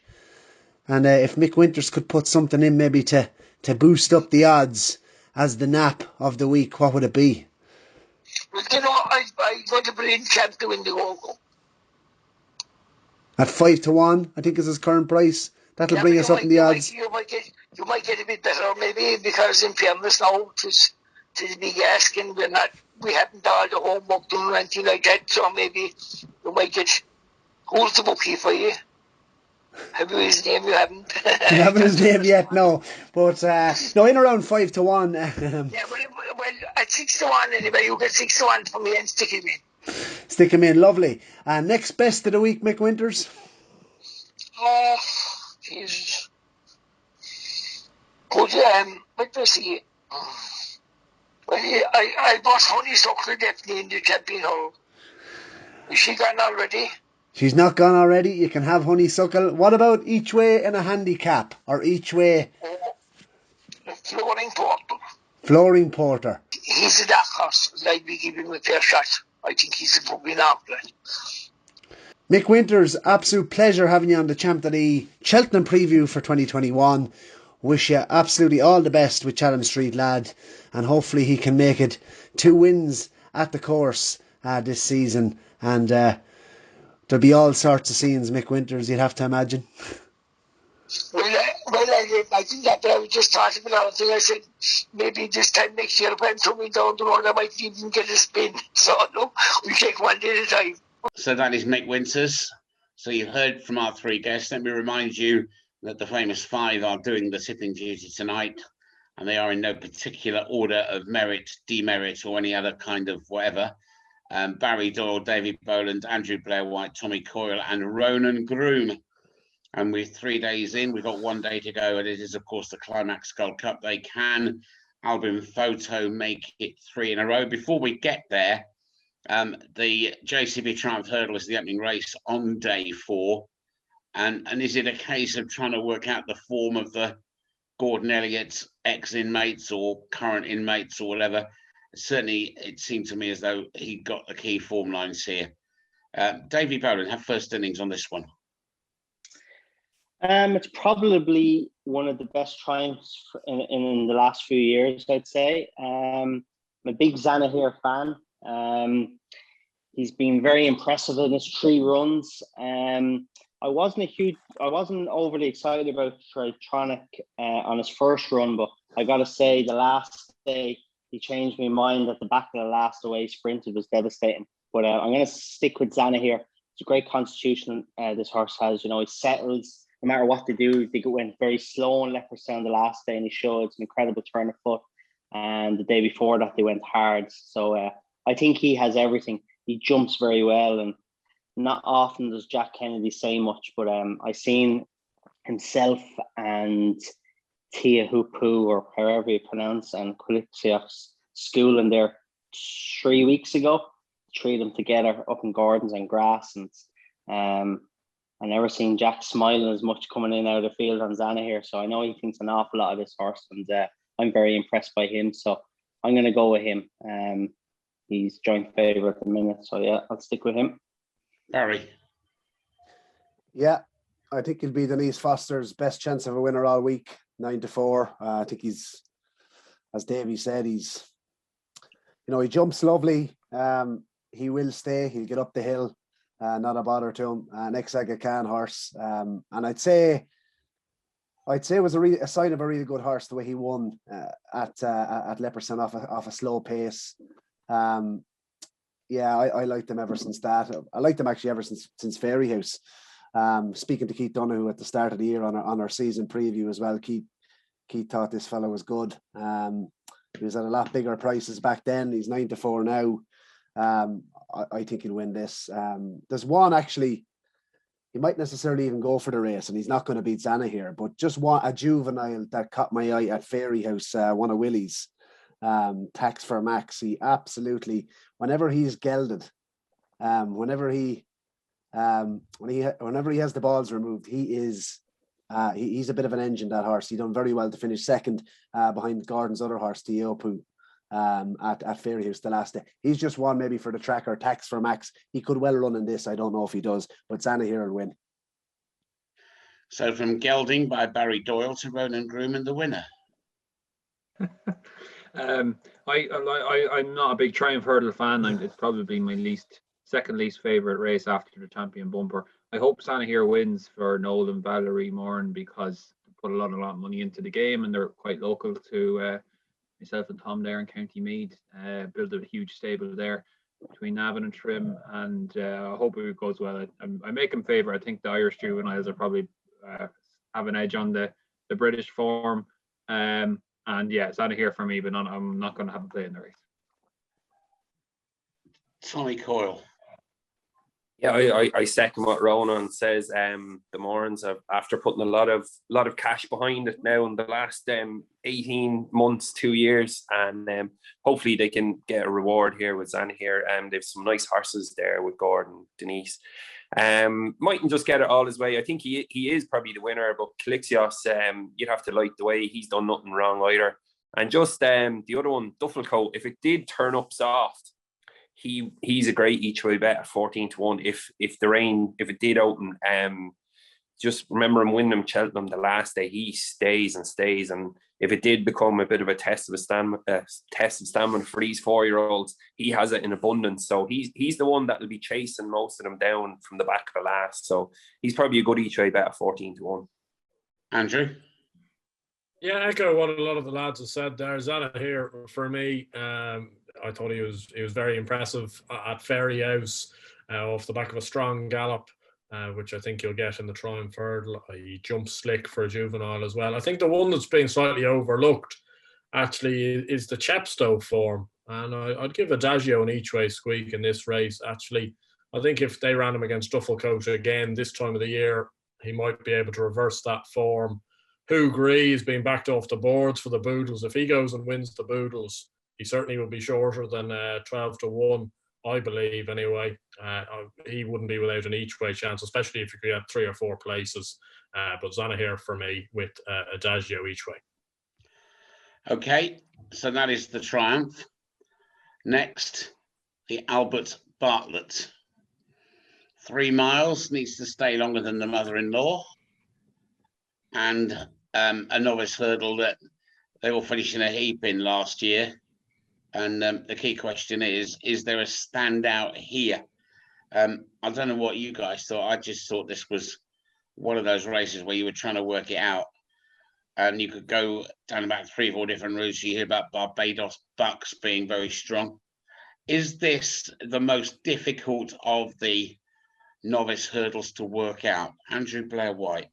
and if Mick Winters could put something in maybe to boost up the odds as the nap of the week, what would it be? Well, you know, I'm going to bring Champ to win the Go. At 5-1, I think is his current price. That'll bring us up in the odds. You might get a bit better, maybe, because in fairness now, it's a big ask, and we haven't all the homework done or anything like that, so maybe you might get, who's the bookie for you? Have you his name? You haven't? You haven't his name yet, no. But, no, in around 5-1. Yeah, well, at 6-1 anyway, you get 6-1 for me and stick him in. Stick him in, lovely. Next best of the week, Mick Winters? Oh, Jesus. Good, let me see. Well, I bought Honeysuckle definitely in the Champion Hall. Is she gone already? She's not gone already. You can have Honeysuckle. What about Each Way in a handicap? Or Each Way? Flooring Porter. He's a dark horse. I'd be giving him a fair shot. I think he's a probably now. Mick Winters, absolute pleasure having you on the Champ.ie Cheltenham preview for 2021. Wish you absolutely all the best with Chatham Street Lad, and hopefully he can make it 2 wins at the course this season, and there'll be all sorts of scenes, Mick Winters, you'd have to imagine. Well, I think that, but I was just talking about it. I said maybe this time next year when coming down the road I might even get a spin. So look, we take one day at a time. So that is Mick Winters. So you've heard from our 3 guests. Let me remind you that the famous 5 are doing the tipping duty tonight, and they are in no particular order of merit, demerit, or any other kind of whatever. Barry Doyle, Davy, Boland, Andrew, Blair White, Tommy Coyle, and Ronan Groom. And we're 3 days in. We've got 1 day to go, and it is, of course, the Climax Gold Cup. They can, Album Photo, make it 3 in a row. Before we get there, the JCB Triumph Hurdle is the opening race on day 4. And is it a case of trying to work out the form of the Gordon Elliott's ex-inmates or current inmates or whatever? Certainly, it seemed to me as though he got the key form lines here. Davy Boland, have first innings on this one. It's probably one of the best triumphs in the last few years, I'd say. I'm a big Zanahiyr fan. He's been very impressive in his 3 runs. I wasn't overly excited about Tritronic on his first run, but I got to say the last day he changed my mind at the back of the last away sprinted was devastating. But I'm going to stick with Zanahiyr. It's a great constitution this horse has. You know, he settles. no matter what they do, they went very slow on Leopardstown the last day, and he showed an incredible turn of foot. And the day before that, they went hard. So I think he has everything. He jumps very well, and not often does Jack Kennedy say much, but I seen himself and Tia Hupu, or however you pronounce, and Quilixios school in there 3 weeks ago. Three of them together up in Gordon's and Grass, and I never seen Jack smiling as much coming in out of the field on Zana here. So I know he thinks an awful lot of this horse, and I'm very impressed by him. So I'm going to go with him. He's joint favourite at the minute. So yeah, I'll stick with him. Barry. Yeah, I think he'll be Denise Foster's best chance of a winner all week, 9-4. I think he's, as Davy said, he's, he jumps lovely. He will stay. He'll get up the hill. Not a bother to him. Next Aga Khan horse. And I'd say it was a sign of a really good horse the way he won at Leopardstown off a slow pace. I liked him ever since that. I liked him actually ever since Fairy House. Speaking to Keith Donoghue at the start of the year on our season preview as well, Keith thought this fellow was good. He was at a lot bigger prices back then. He's 9-4 now. I think he'll win this. There's one actually, he might necessarily even go for the race, and he's not going to beat Zana here, but just a juvenile that caught my eye at Fairy House, one of Willie's, Tax for Max. He absolutely, whenever he's gelded, whenever he has the balls removed, he's a bit of an engine, that horse. He done very well to finish second behind Gordon's other horse, Tiopu, at Fairy House the last day. He's just one maybe for the tracker, Tax for Max. He could well run in this. I don't know if he does, but Zana here will win. So from gelding by Barry Doyle to Ronan Groom and the winner. I'm not a big Triumph Hurdle fan. It's probably my second least favourite race after the Champion Bumper. I hope Zana here wins for Noel and Valerie Moran, because they put a lot of money into the game, and they're quite local to myself and Tom there in County Meath. Built a huge stable there between Navan and Trim, and I hope it goes well. I make him favourite. I think the Irish juveniles are probably have an edge on the British form. And yeah, Zana here for me, but I'm not going to have a play in the race. Tommy Coyle. Yeah, I second what Ronan says. The Morans have, after putting a lot of cash behind it now in the last 18 months, 2 years, and hopefully they can get a reward here with Zana here. They've some nice horses there with Gordon, Denise. Mightn't just get it all his way. I think he is probably the winner, but Quilixios, you'd have to like the way he's done nothing wrong either. And just the other one, Dufflecoat, if it did turn up soft, he's a great each way bet at 14-1. If it did open, just remember him winning Cheltenham the last day. He stays, and if it did become a bit of a test of stamina for these 4-year-olds, he has it in abundance. So he's the one that will be chasing most of them down from the back of the last. So he's probably a good each way bet at 14-1. Andrew? Yeah, echo what a lot of the lads have said there. Zana here for me. I thought he was very impressive at Fairy House off the back of a strong gallop, which I think you'll get in the Triumph Hurdle. He jumps slick for a juvenile as well. I think the one that's been slightly overlooked actually is the Chepstow form, and I'd give Adagio an each way squeak in this race. Actually, I think if they ran him against Dufflecoat again this time of the year, he might be able to reverse that form. Who Gree is being backed off the boards for the Boodles. If he goes and wins the Boodles, he certainly will be shorter than 12-1, I believe, anyway. He wouldn't be without an each-way chance, especially if you could have 3 or 4 places. But Zana here for me with Adagio each way. Okay, so that is the Triumph. Next, the Albert Bartlett. 3 miles, needs to stay longer than the mother-in-law. And a novice hurdle that they all finished in a heap in last year. And the key question is there a standout here? I don't know what you guys thought. I just thought this was one of those races where you were trying to work it out. And you could go down about 3 or 4 different routes. You hear about Barbados Bucks being very strong. Is this the most difficult of the novice hurdles to work out? Andrew, Blair White.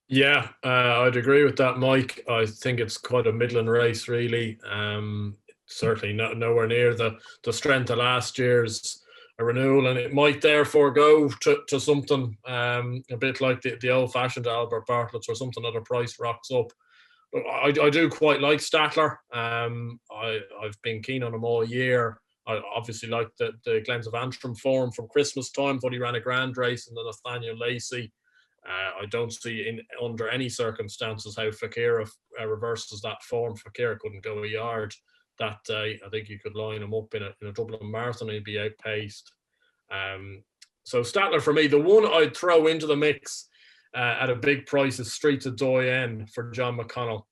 Yeah, I'd agree with that, Mike. I think it's quite a middling race, really. Certainly nowhere near the strength of last year's renewal, and it might therefore go to something a bit like the old-fashioned Albert Bartlett's or something at a price rocks up. But I do quite like Statler. I've been keen on him all year. I obviously like the Glens of Antrim form from Christmas time, but he ran a grand race in the Nathaniel Lacey. I don't see under any circumstances how Fakira reverses that form. Fakira couldn't go a yard that day. I think you could line him up in a Dublin marathon and he'd be outpaced. So Statler for me, the one I'd throw into the mix at a big price is Streets of Doyen for John McConnell,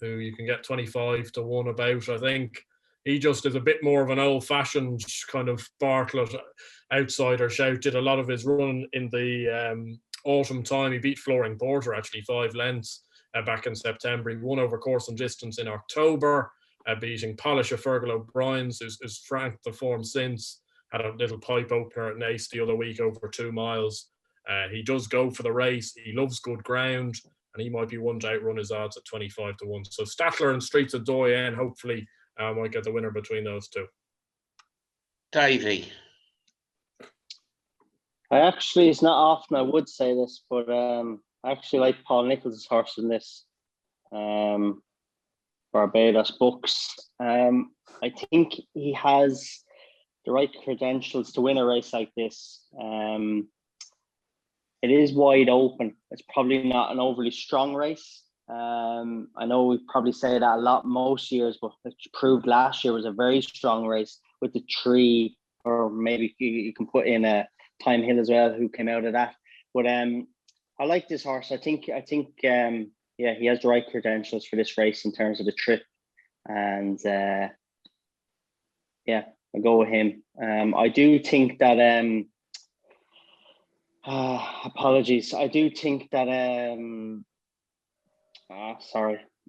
who you can get 25 to 1 about. I think he just is a bit more of an old-fashioned kind of Bartlett outsider shout. Did a lot of his run in the autumn time. He beat Flooring Porter actually 5 lengths back in September. He won over course and distance in October, beating Polish of Fergal O'Brien's, who's franked the form since. Had a little pipe opener at Naas the other week over 2 miles. He does go for the race. He loves good ground, and he might be one to outrun his odds at 25 to 1. So Statler and Streets of Doyen, hopefully, might get the winner between those two. Davy. It's not often I would say this, but I actually like Paul Nicholls' horse in this. Barbados Books. I think he has the right credentials to win a race like this. It is wide open. It's probably not an overly strong race. I know we probably say that a lot most years, but it proved last year was a very strong race with the tree, or maybe you can put in a Time Hill as well, who came out of that. But I like this horse. I think he has the right credentials for this race in terms of the trip, and I'll go with him. I do think that apologies. I do think that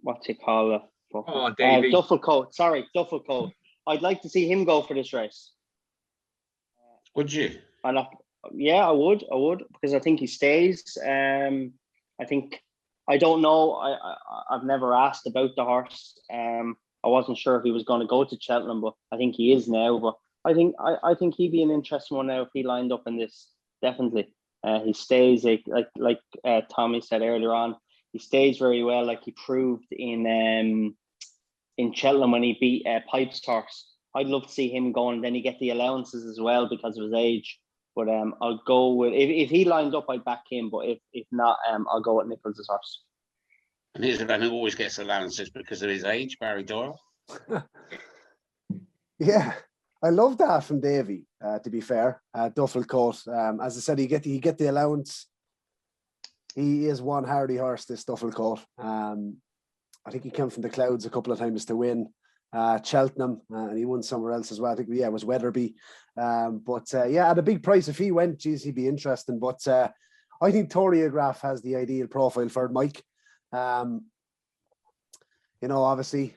what do you call it? Oh, Davy. Duffel Coat. Duffel Coat. I'd like to see him go for this race. Would you? I would, because I think he stays. I don't know. I've never asked about the horse. I wasn't sure if he was going to go to Cheltenham, but I think he is now. But I think he'd be an interesting one now if he lined up in this. Definitely, he stays like Tommy said earlier on. He stays very well, like he proved in Cheltenham when he beat Pipe's horse. I'd love to see him going. Then he get the allowances as well because of his age. But I'll go with, if he lined up, I'd back him. But if not, I'll go with Nicholls' horse. And here's a man who always gets allowances because of his age, Barry Doyle. Yeah, I love that from Davy, to be fair. Duffel Coat. As I said, you get the allowance. He is one hardy horse, this Duffel Coat. I think he came from the clouds a couple of times to win Cheltenham, and he won somewhere else as well. I think, it was Weatherby. At a big price, if he went, geez, he'd be interesting. But I think Choreograph has the ideal profile for Mike. Obviously,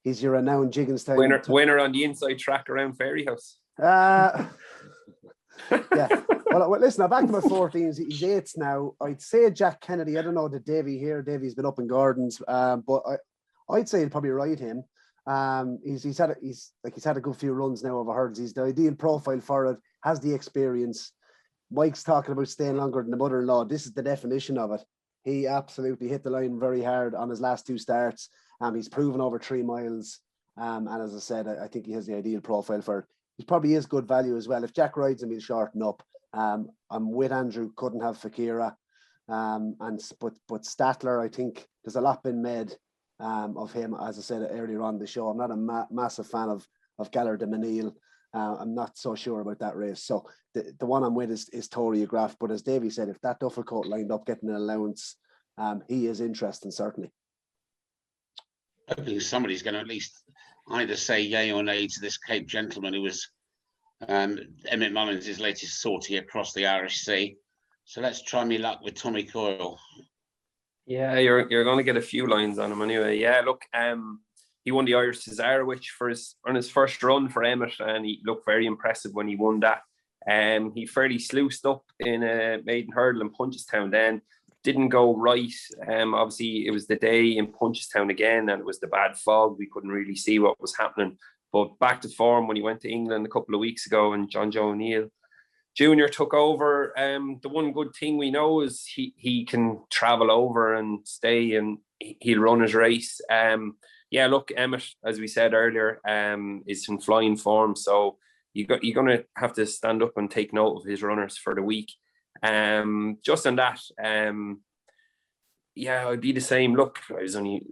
he's your renowned Jigginstown winner on the inside track around Fairyhouse. Yeah. Well, listen, I'm back to my 14s. He's 8s now. I'd say Jack Kennedy. I don't know the Davy here. Davy's been up in Gardens, but I'd say he'd probably ride him. He's had a good few runs now over hurdles. He's the ideal profile for it. Has the experience. Mike's talking about staying longer than the mother-in-law. This is the definition of it. He absolutely hit the line very hard on his last 2 starts. He's proven over 3 miles. And as I said, I think he has the ideal profile for it. He probably is good value as well. If Jack rides him, he'll shorten up. I'm with Andrew. Couldn't have Fakira. But Statler, I think there's a lot been made of him, as I said earlier on the show. I'm not a massive fan of Galler de Menil. I'm not so sure about that race. So the one I'm with is Choreograph. But as Davey said, if that Duffel Coat lined up getting an allowance, he is interesting, certainly. I think somebody's going to at least either say yay or nay to this Cape gentleman who was Emmett Mullins' latest sortie across the Irish Sea. So let's try me luck with Tommy Coyle. Yeah, you're going to get a few lines on him anyway. Yeah, look, he won the Irish Cesarewitch on his first run for Emmett, and he looked very impressive when he won that. He fairly sluiced up in a maiden hurdle in Punchestown then. didn't go right. Obviously, it was the day in Punchestown again, and it was the bad fog. We couldn't really see what was happening. But back to form when he went to England a couple of weeks ago, and John Joe O'Neill Jr. took over. The one good thing we know is he can travel over and stay, and he'll run his race. Look, Emmett, as we said earlier, is in flying form. So you're going to have to stand up and take note of his runners for the week. Just on that, I'd be the same. Look, I was only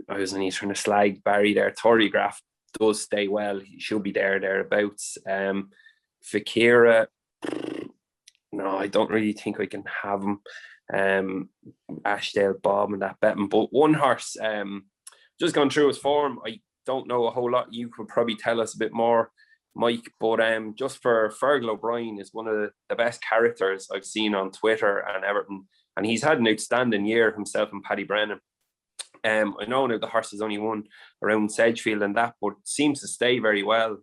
trying to slag Barry there. Choreograph does stay well. He should be thereabouts. Fakira, no, I don't really think I can have him. Ashdale, Bob, and that betting. But one horse, just gone through his form. I don't know a whole lot. You could probably tell us a bit more, Mike. But just for Fergal O'Brien is one of the best characters I've seen on Twitter and Everton, and he's had an outstanding year himself and Paddy Brennan. I know now the horse has only won around Sedgefield and that, but seems to stay very well.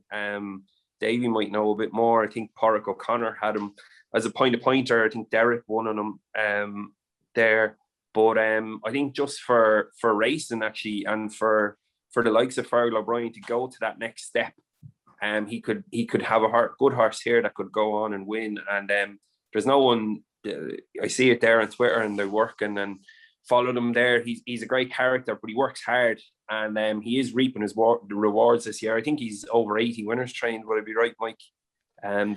Davy might know a bit more. I think Porrick O'Connor had him as a pointer. I think Derek won on him there. But I think just for racing actually, and for the likes of Fergal O'Brien to go to that next step, he could have a good horse here that could go on and win. And there's no one. I see it there on Twitter, and they're working and followed him there. He's a great character, but he works hard, and he is reaping his rewards this year. I think he's over 80 winners trained. Would I be right, Mike?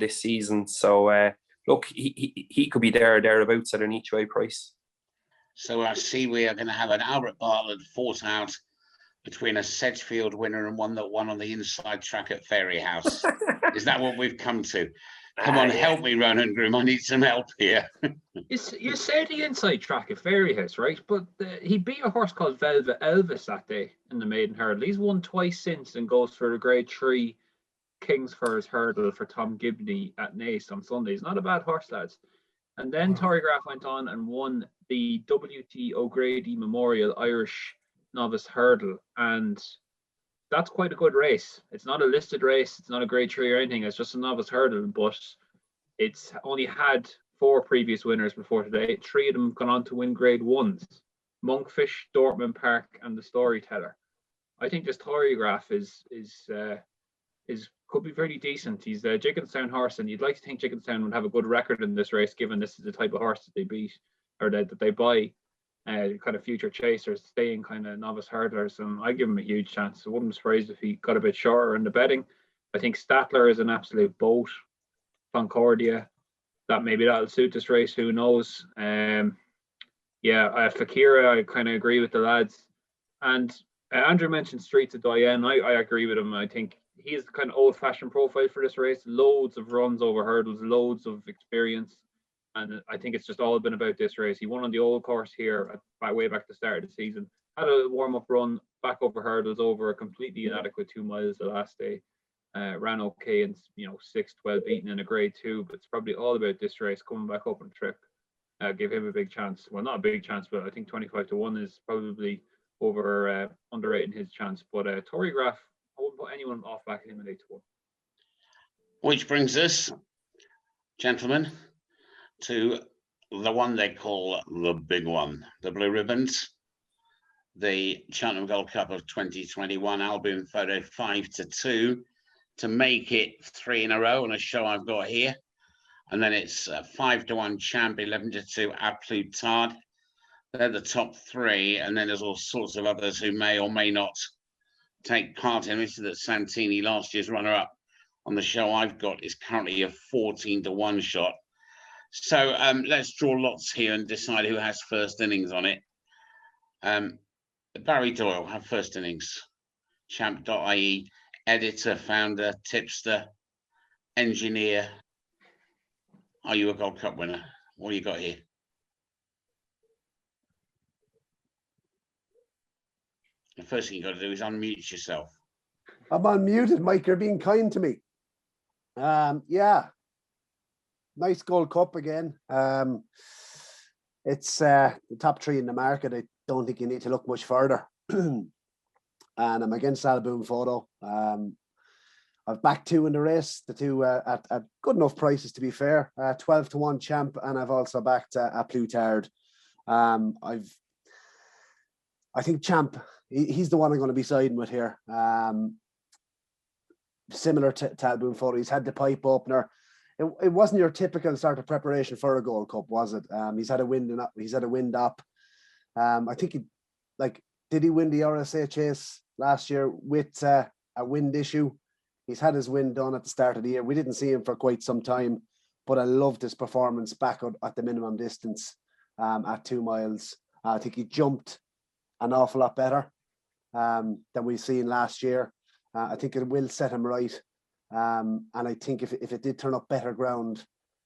This season. So look, he could be thereabouts at an each way price. So I see we are going to have an Albert Bartlett fought out between a Sedgefield winner and one that won on the inside track at Fairy House. Is that what we've come to? Come on, help me, Ronan Groom. I need some help here. You say the inside track at Fairy House, right? But he beat a horse called Velvet Elvis that day in the maiden hurdle. He's won twice since and goes for the Grade 3 Kingsford's hurdle for Tom Gibney at Naas on Sunday. He's not a bad horse, lads. And then Choreograph went on and won the W.T. O'Grady Memorial Irish Novice Hurdle. And that's quite a good race. It's not a listed race. It's not a Grade 3 or anything. It's just a novice hurdle, but it's only had 4 previous winners before today. 3 of them gone on to win Grade 1s. Monkfish, Dortmund Park, and the Storyteller. I think this Choreograph is could be very decent. He's a Jigginstown horse, and you'd like to think Jigginstown would have a good record in this race, given this is the type of horse that they beat or that they buy. Kind of future chasers, staying kind of novice hurdlers, and I give him a huge chance. I wouldn't be surprised if he got a bit shorter in the betting. I think Statler is an absolute boat. Concordia, that'll suit this race. Who knows? Fakira, I kind of agree with the lads. And Andrew mentioned Streets of Diane. I agree with him. I think he's the kind of old-fashioned profile for this race. Loads of runs over hurdles, loads of experience. And I think it's just all been about this race. He won on the old course here way back at the start of the season. Had a warm-up run back over hurdles over a completely inadequate 2 miles the last day. Ran okay and 6-12 beaten in a Grade 2. But it's probably all about this race coming back up on the trip. Give him a big chance. Well, not a big chance, but I think 25-1 is probably over underrating his chance. But Choreograph, I wouldn't put anyone off backing him at 8-1. Which brings us, gentlemen, to the one they call the big one, the Blue Ribbons, the Cheltenham Gold Cup of 2021, Albion Photo 5-2 to make it 3 in a row on a show I've got here. And then it's 5-1 Champ, 11-2 A Plus Tard. They're the top 3, and then there's all sorts of others who may or may not take part in this. That Santini, last year's runner-up on the show I've got, is currently a 14-1 shot. So let's draw lots here and decide who has first innings on it. Barry Doyle have first innings. Champ.ie, editor, founder, tipster, engineer. Are you a Gold Cup winner? What do you got here? The first thing you got to do is unmute yourself. I'm unmuted, Mike. You're being kind to me. Nice Gold Cup again. It's the top 3 in the market. I don't think you need to look much further. And I'm against Alboom Photo. I've backed 2 in the race, the 2 at good enough prices, to be fair. 12-1 Champ, and I've also backed A Plus Tard I think Champ, he's the one I'm going to be siding with here. Similar to Alboom Photo, he's had the pipe opener. It wasn't your typical start of preparation for a Gold Cup, was it? He's had a wind up. I think did he win the RSA Chase last year with a wind issue? He's had his wind done at the start of the year. We didn't see him for quite some time, but I loved his performance back at the minimum distance at 2 miles. I think he jumped an awful lot better than we've seen last year. I think it will set him right. And I think if it did turn up better ground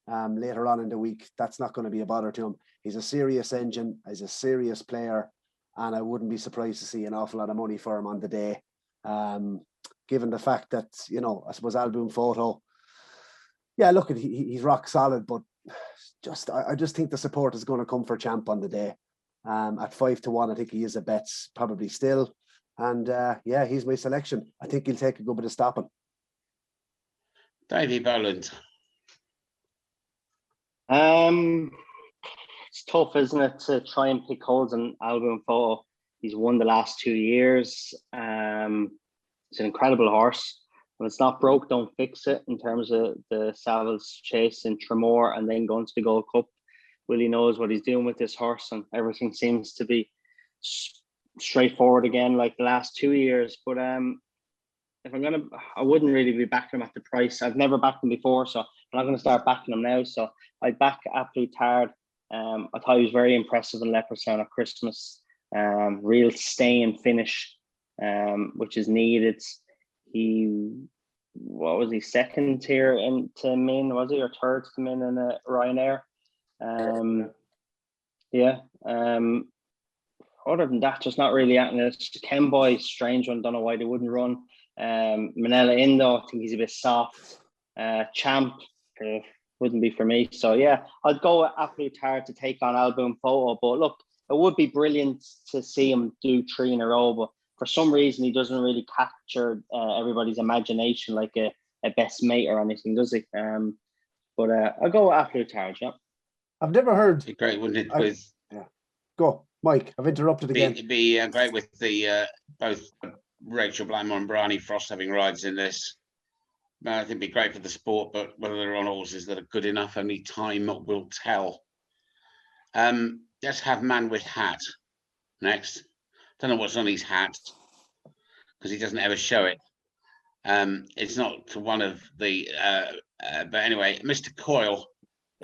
later on in the week, that's not going to be a bother to him. He's a serious engine. He's a serious player. And I wouldn't be surprised to see an awful lot of money for him on the day. Given the fact that, I suppose Alboom Photo, look, he's rock solid, but I just think the support is going to come for Champ on the day. At 5-1, I think he is a bet probably still. And he's my selection. I think he'll take a good bit of stopping. Davy, Boland. It's tough, isn't it, to try and pick holes in Alboom Photo. He's won the last 2 years. He's an incredible horse. When it's not broke, don't fix it. In terms of the Savills Chase in Tremor and then going to the Gold Cup, Willie knows what he's doing with this horse, and everything seems to be straightforward again, like the last 2 years. But if I wouldn't really be backing him at the price. I've never backed him before, so I'm not going to start backing him now. So I'd back Absolute Tard. I thought he was very impressive in Leopardstown at Christmas. Real stay and finish, which is needed. What was he, second here to Min, was he, or third to Min in a Ryanair? Other than that, just not really at it. Kenboy, strange one, don't know why they wouldn't run. Manila Indo, I think he's a bit soft. Champ wouldn't be for me. So I'd go with Absolute Tard to take on Alboom Photo. But look, it would be brilliant to see him do 3 in a row, but for some reason he doesn't really capture everybody's imagination like a best mate or anything, does he? But I'll go with Absolute Tard. I've never heard. It'd be great, wouldn't it? Go, Mike. I've interrupted again. It'd be great with the both Rachel Blackmore and Bryony Frost having rides in this. I think it'd be great for the sport, but whether they're on horses that are good enough, only time will tell. Let's have Man with Hat next. Don't know what's on his hat because he doesn't ever show it. It's not to one of the. But anyway, Mr. Coyle,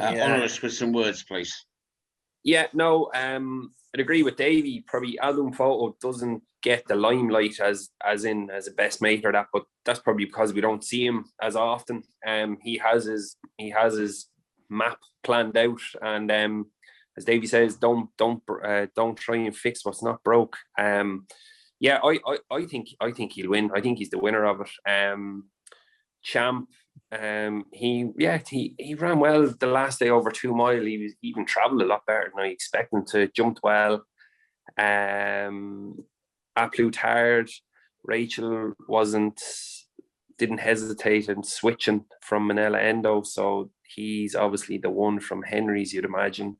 honour us with some words, please. I'd agree with Davy. Probably Alboom Photo doesn't get the limelight as a best mate or that, but that's probably because we don't see him as often. He has his map planned out, and as Davy says, don't try and fix what's not broke. I think he'll win. I think he's the winner of it. Champ, he ran well the last day over 2 mile. He even travelled a lot better than I expected him to. Jumped well. Absolute Tard, Rachel didn't hesitate in switching from Manila Endo, so he's obviously the one from Henry's, you'd imagine.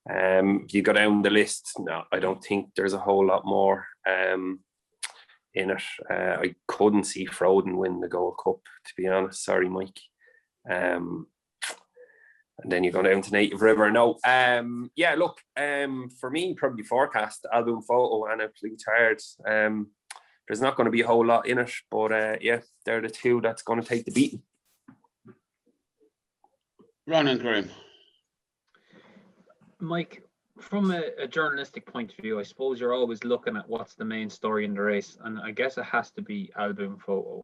If you go down the list, no, I don't think there's a whole lot more in it. I couldn't see Froden win the Gold Cup, to be honest. Sorry, Mike. And then you go down to Native River. No, for me, probably forecast Alboom Photo and Absolute Tard. There's not going to be a whole lot in it, but they're the two that's going to take the beating. Ronan, Groom. Mike, from a journalistic point of view, I suppose you're always looking at what's the main story in the race, and I guess it has to be Alboom Photo.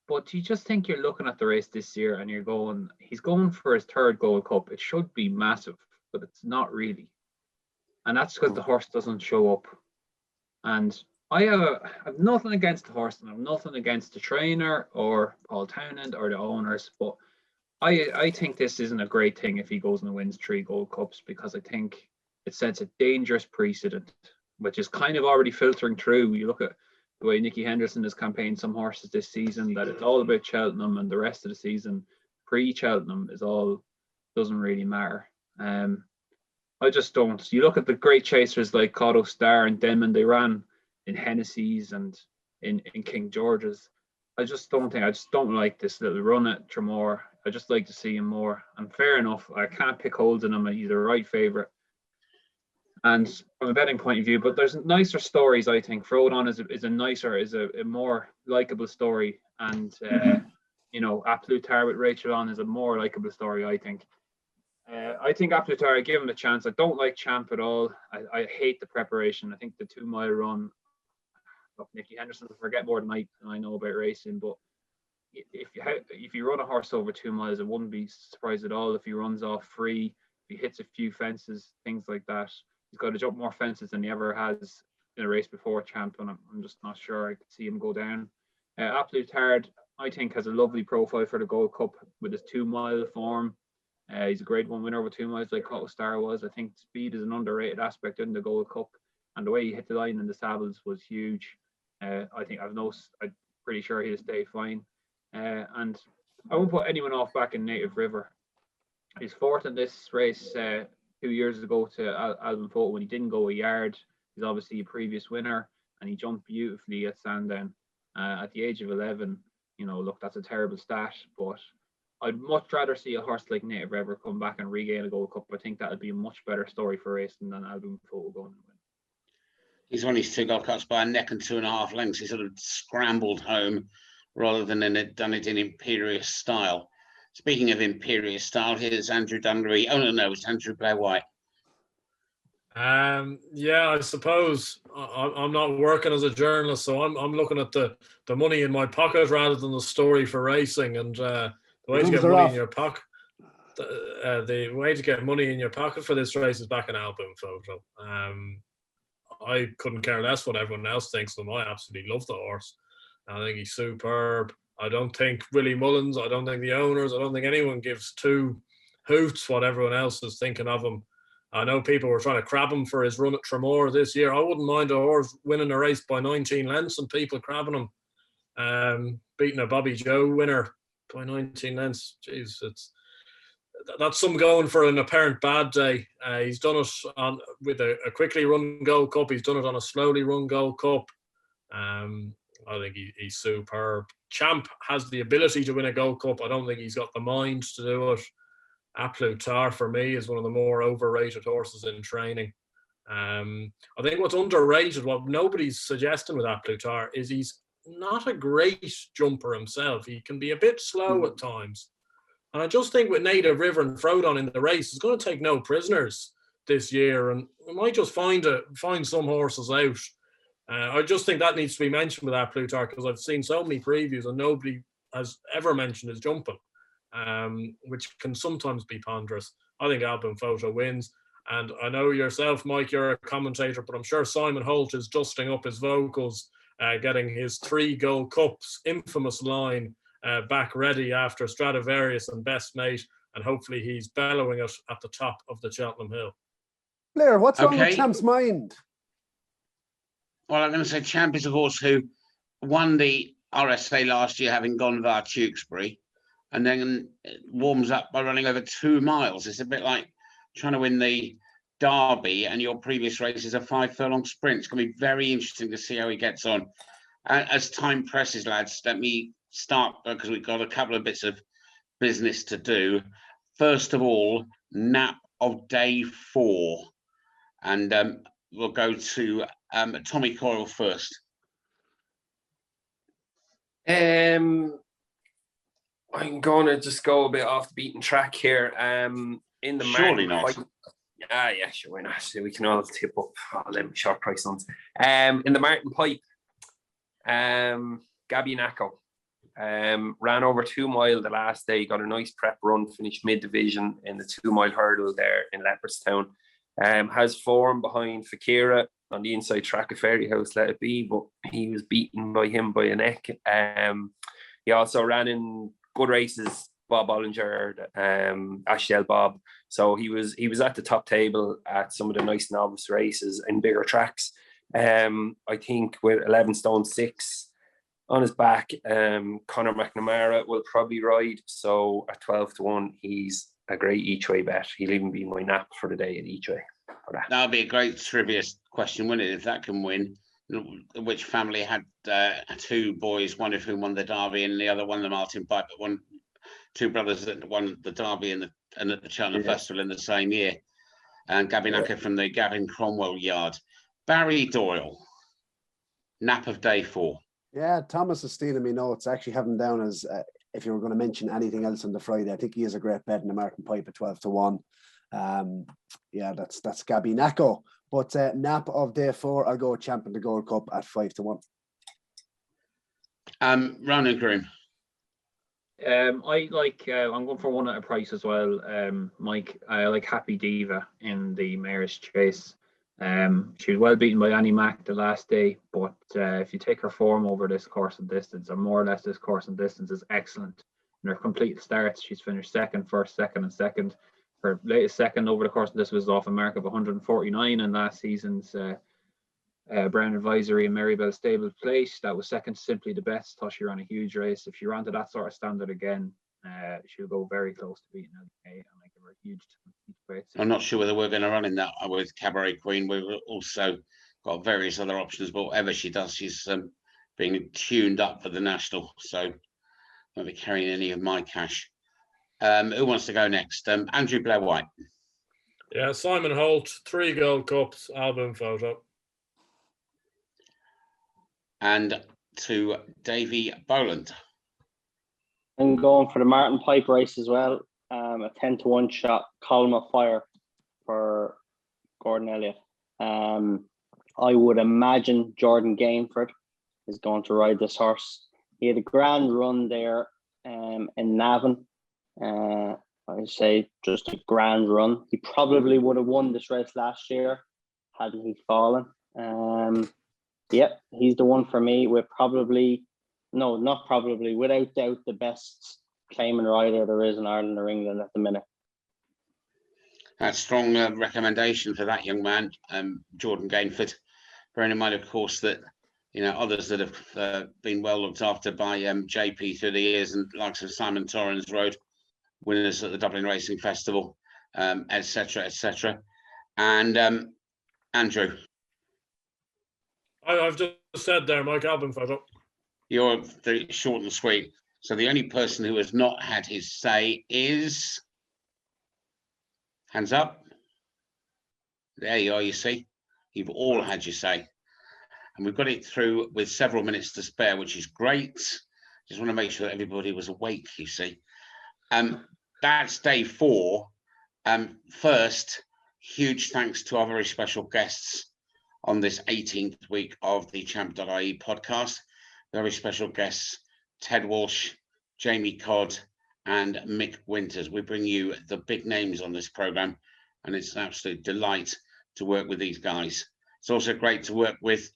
But do you just think you're looking at the race this year and you're going, he's going for his 3rd Gold Cup. It should be massive, but it's not really. And that's because the horse doesn't show up. And I have nothing against the horse, and I have nothing against the trainer or Paul Townend or the owners, but I think this isn't a great thing if he goes and wins 3 Gold Cups, because I think it sets a dangerous precedent, which is kind of already filtering through. You look at the way Nicky Henderson has campaigned some horses this season, that it's all about Cheltenham, and the rest of the season pre-Cheltenham doesn't really matter. I just don't. You look at the great chasers like Cotto Star and Denman, they ran in Hennessy's and in King George's. I just don't like this little run at Tramore. I just like to see him more. And fair enough, I can't pick holes in him. He's a right favourite. And from a betting point of view, but there's nicer stories, I think. Ronan is a more likeable story. And, Aplutar with Rachel on is a more likeable story, I think. I think Aplutar, I give him a chance. I don't like Champ at all. I hate the preparation. I think the 2 mile run, look, Nicky Henderson will forget more than I know about racing, but if you run a horse over 2 miles, I wouldn't be surprised at all if he runs off free, if he hits a few fences, things like that. He's got to jump more fences than he ever has in a race before Champ, and I'm just not sure I could see him go down. Aplutar, I think, has a lovely profile for the Gold Cup with his 2 mile form. He's a grade 1 winner over 2 miles like Cotto Star was. I think speed is an underrated aspect in the Gold Cup, and the way he hit the line in the saddles was huge. I'm pretty sure he'll stay fine. And I won't put anyone off back in Native River. He's fourth in this race 2 years ago to Alvin Photo when he didn't go a yard. He's obviously a previous winner, and he jumped beautifully at Sandown at the age of 11. Look, that's a terrible stat, but I'd much rather see a horse like Native River come back and regain a Gold Cup. I think that would be a much better story for racing than Alvin Photo going and win. He's won his 2 Gold Cups by a neck and 2.5 lengths. He sort of scrambled home rather than done it in imperious style. Speaking of imperious style, here's Andrew Dunleary. Oh, no, it's Andrew Blair White. I suppose I'm not working as a journalist, so I'm looking at the money in my pocket rather than the story for racing. And the way to get money in your pocket, the way to get money in your pocket for this race is back in Album Photo. I couldn't care less what everyone else thinks of him. I absolutely love the horse. I think he's superb. I don't think Willie Mullins, I don't think the owners, I don't think anyone gives 2 hoots what everyone else is thinking of him. I know people were trying to crab him for his run at Tramore this year. I wouldn't mind a horse winning a race by 19 lengths and people crabbing him. Beating a Bobby Joe winner by 19 lengths. Jeez, that's some going for an apparent bad day. He's done it with a quickly run Gold Cup. He's done it on a slowly run Gold Cup. I think he's superb. Champ has the ability to win a Gold Cup. I don't think he's got the mind to do it. Aplutar, for me, is one of the more overrated horses in training. I think what's underrated, what nobody's suggesting with Aplutar, is he's not a great jumper himself. He can be a bit slow at times. And I just think with Native River and Frodon in the race, he's going to take no prisoners this year, and we might just find some horses out. I just think that needs to be mentioned with Aplutar, because I've seen so many previews and nobody has ever mentioned his jumping, which can sometimes be ponderous. I think Album Photo wins. And I know yourself, Mike, you're a commentator, but I'm sure Simon Holt is dusting up his vocals, getting his 3 Gold Cups infamous line back ready after Stradivarius and Best Mate, and hopefully he's bellowing it at the top of the Cheltenham Hill. Blair, what's wrong with Champ's mind? Well, I'm going to say Champ is a horse who won the RSA last year, having gone via Tewkesbury, and then warms up by running over 2 miles. It's a bit like trying to win the Derby and your previous race is a 5 furlong sprint. It's going to be very interesting to see how he gets on. As time presses, lads, let me start because we've got a couple of bits of business to do. First of all, nap of day 4. And we'll go to Tommy Coyle first. I'm going to just go a bit off the beaten track here. In the Surely Martin not. Pipe, yeah, sure, why not? We can all tip up them short price ones. In the Martin Pipe, Gabby Nacco ran over 2 mile the last day, got a nice prep run, finished mid-division in the 2 mile hurdle there in Leopardstown. Has form behind Fakira on the inside track of Fairy House, Let It Be, but he was beaten by him by a neck. He also ran in good races, Bob Ollinger, Ashdale Bob. So he was at the top table at some of the nice novice races in bigger tracks. I think with 11 stone 6 on his back, Conor McNamara will probably ride. So at 12 to 1, he's a great each way bet. He'll even be my nap for the day at each way for that. That'll be a great trivia question, wouldn't it? If that can win, which family had two boys, one of whom won the Derby and the other won the Martin Pipe, but two brothers that won the Derby and at the Cheltenham Festival in the same year. And Gavin Acker from the Gavin Cromwell yard. Barry Doyle, nap of day 4. Yeah, Thomas is stealing me notes. I actually have him down as if you were going to mention anything else on the Friday. I think he is a great bet in the Martin Pipe at 12-1. Yeah, that's Gabby Nacco. But nap of day 4, I'll go Champ in the Gold Cup at 5-1. Ronan Groom. I'm going for one at a price as well. Mike, I like Happy Diva in the Mare's Chase. She was well beaten by Annie Mack the last day, but if you take her form over this course and distance, or more or less this course and distance, is excellent. In her complete starts, she's finished second, first, second, and second. Her latest second over the course of this was off a mark of 149 in last season's Brown Advisory and Marybelle Stable place. That was second to Simply the Best. Thought she ran a huge race. If she ran to that sort of standard again, she'll go very close to beating LK, and I give her a huge weight. I'm not sure whether we're going to run in that with Cabaret Queen. We've also got various other options, but whatever she does, she's being tuned up for the national, so I won't be carrying any of my cash. Who wants to go next? Andrew Blair White. Yeah, Simon Holt, 3 Gold Cups, album photo. And to Davy Boland. I'm going for the Martin Pipe race as well. A 10-1 shot, Column of Fire for Gordon Elliott. I would imagine Jordan Gainford is going to ride this horse. He had a grand run there in Navan. I'd say just a grand run. He probably would have won this race last year hadn't he fallen. Yep, he's the one for me. Without doubt, the best claiming rider there is in Ireland or England at the minute. That's strong recommendation for that young man, Jordan Gainford. Bearing in mind, of course, that others that have been well looked after by JP through the years, and likes of Simon Torrens Road, winners at the Dublin Racing Festival, etc., etc. And Andrew, I've just said there, Mike, album photo. You're short and sweet. So the only person who has not had his say is, hands up. There you are, you see. You've all had your say. And we've got it through with several minutes to spare, which is great. Just want to make sure that everybody was awake, you see. That's day 4. First, huge thanks to our very special guests on this 18th week of the Champ.ie podcast. Very special guests, Ted Walsh, Jamie Codd, and Mick Winters. We bring you the big names on this program, and it's an absolute delight to work with these guys. It's also great to work with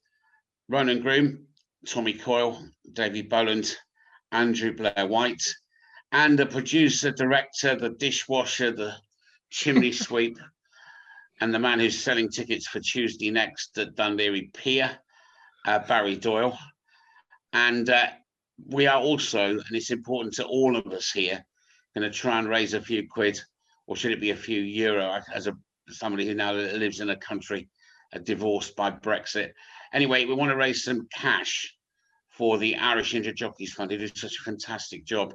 Ronan Groom, Tommy Coyle, Davy Boland, Andrew Blair White, and the producer, director, the dishwasher, the chimney sweep, and the man who's selling tickets for Tuesday next at Dundee Pier, Barry Doyle. And we are also, and it's important to all of us here, going to try and raise a few quid, or should it be a few euro, as somebody who now lives in a country divorced by Brexit. Anyway, we want to raise some cash for the Irish Injured Jockeys Fund, who do such a fantastic job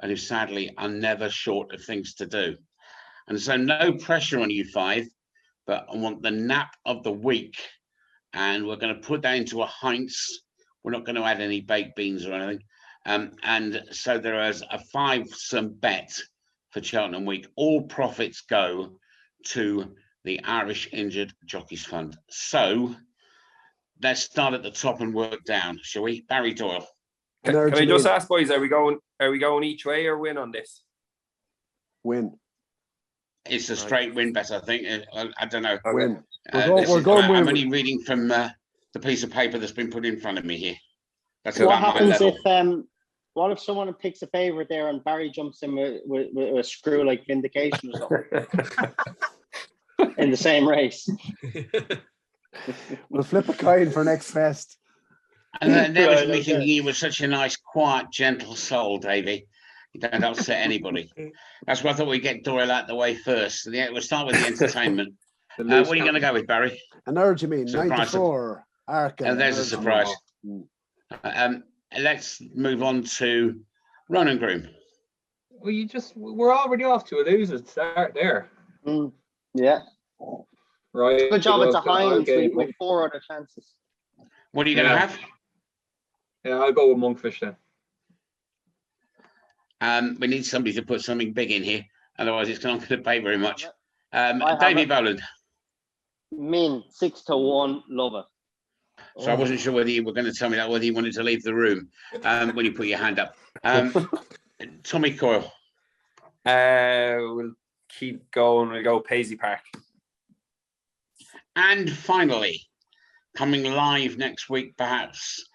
and who sadly are never short of things to do. And so no pressure on you 5, but I want the nap of the week. And we're going to put that into a Heinz. We're not going to add any baked beans or anything. And so there is a 5-some bet for Cheltenham Week. All profits go to the Irish Injured Jockeys Fund. So let's start at the top and work down, shall we? Barry Doyle. Can I just ask, boys, are we going each way or win on this? Win. It's a straight win bet, I think. I don't know. Win. We're going win. I'm only reading from the piece of paper that's been put in front of me here. That's what about happens my level. what if someone picks a favourite there and Barry jumps in with a screw like Vindication or something in the same race? We'll flip a coin for next fest. And then there was me thinking you were such a nice, quiet, gentle soul, Davy. Don't upset anybody. That's why I thought we'd get Doyle out the way first. We'll start with the entertainment. What are you going to go with, Barry? Energumene, Surprise. 94. Arkle. And there's a surprise. Let's move on to Ronan Groom. Well, we're already off to a losing start there. Yeah. Right. Good job. It's a Heinz Okay. with 4 other chances. What are you going to have? Yeah, I'll go with Monkfish then. We need somebody to put something big in here. Otherwise, it's not going to pay very much. I Davy Boland. Min 6-1. Love it. So I wasn't sure whether you were going to tell me that, whether you wanted to leave the room when you put your hand up. Tommy Coyle. We'll keep going. We'll go Paisley Park. And finally, coming live next week, perhaps,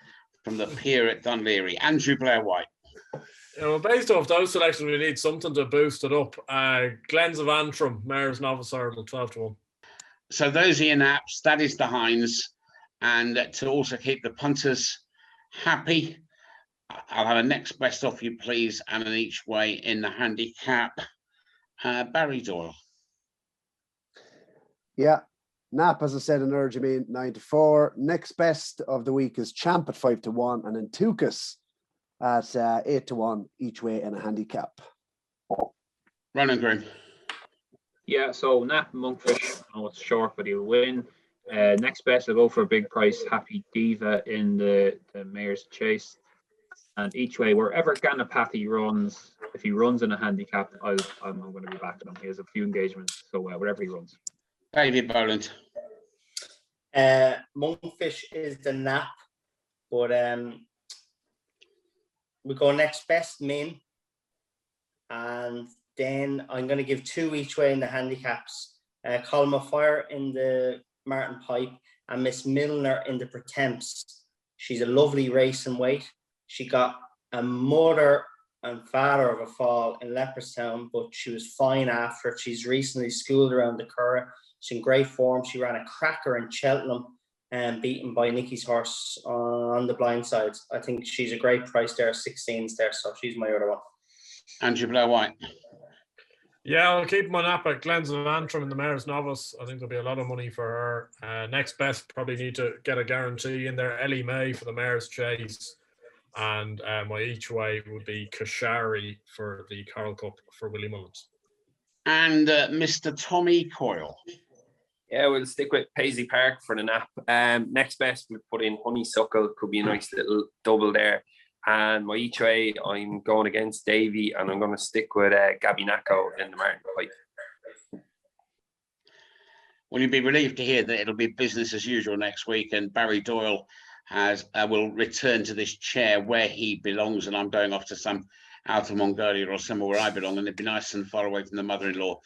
from the pier at Dunleary, Andrew Blair White. Yeah, well, based off those selections, we need something to boost it up. Glens of Antrim, Mare's Novice Ireland, 12-1. So those are your naps. That is the Heinz. And to also keep the punters happy, I'll have a next best off you, please, and an each way in the handicap. Barry Doyle. Yeah. Nap, as I said, Energumene 9-4. Next best of the week is Champ at 5-1, and then Tukas at 8-1 each way in a handicap. Ronan Groom. Yeah, so Nap and Monkfish, I know it's short, but he'll win. Next best, I'll go for a big price, Happy Diva in the Mayor's Chase. And each way, wherever Ganapathy runs, if he runs in a handicap, I'm going to be backing him. He has a few engagements, so wherever he runs. David Boland. Monkfish is the nap, but we go next best Min, and then I'm going to give 2 each way in the handicaps. Column of Fire in the Martin Pipe and Miss Milner in the Pretemps. She's a lovely racing weight. She got a mother and father of a fall in Leopardstown, but she was fine after it. She's recently schooled around the Curragh. She's in great form. She ran a cracker in Cheltenham and beaten by Nicky's horse on the blind sides. I think she's a great price there, 16s there, so she's my other one. Andrew Blair White. Yeah, I'll keep my nap at Glens of Antrim in the Mare's Novice. I think there'll be a lot of money for her. Next best, probably need to get a guarantee in there. Ellie May for the Mare's Chase. And my each way would be Kashari for the Coral Cup for Willie Mullins. And Mr. Tommy Coyle. Yeah, we'll stick with Paisley Park for the nap. Next best, we'll put in Honeysuckle. Could be a nice little double there. And my each way, I'm going against Davy, and I'm going to stick with Gabinacco in the Martin Pipe. Well, you'll be relieved to hear that it'll be business as usual next week, and Barry Doyle will return to this chair where he belongs, and I'm going off to some Outer Mongolia or somewhere where I belong, and it'd be nice and far away from the mother-in-law.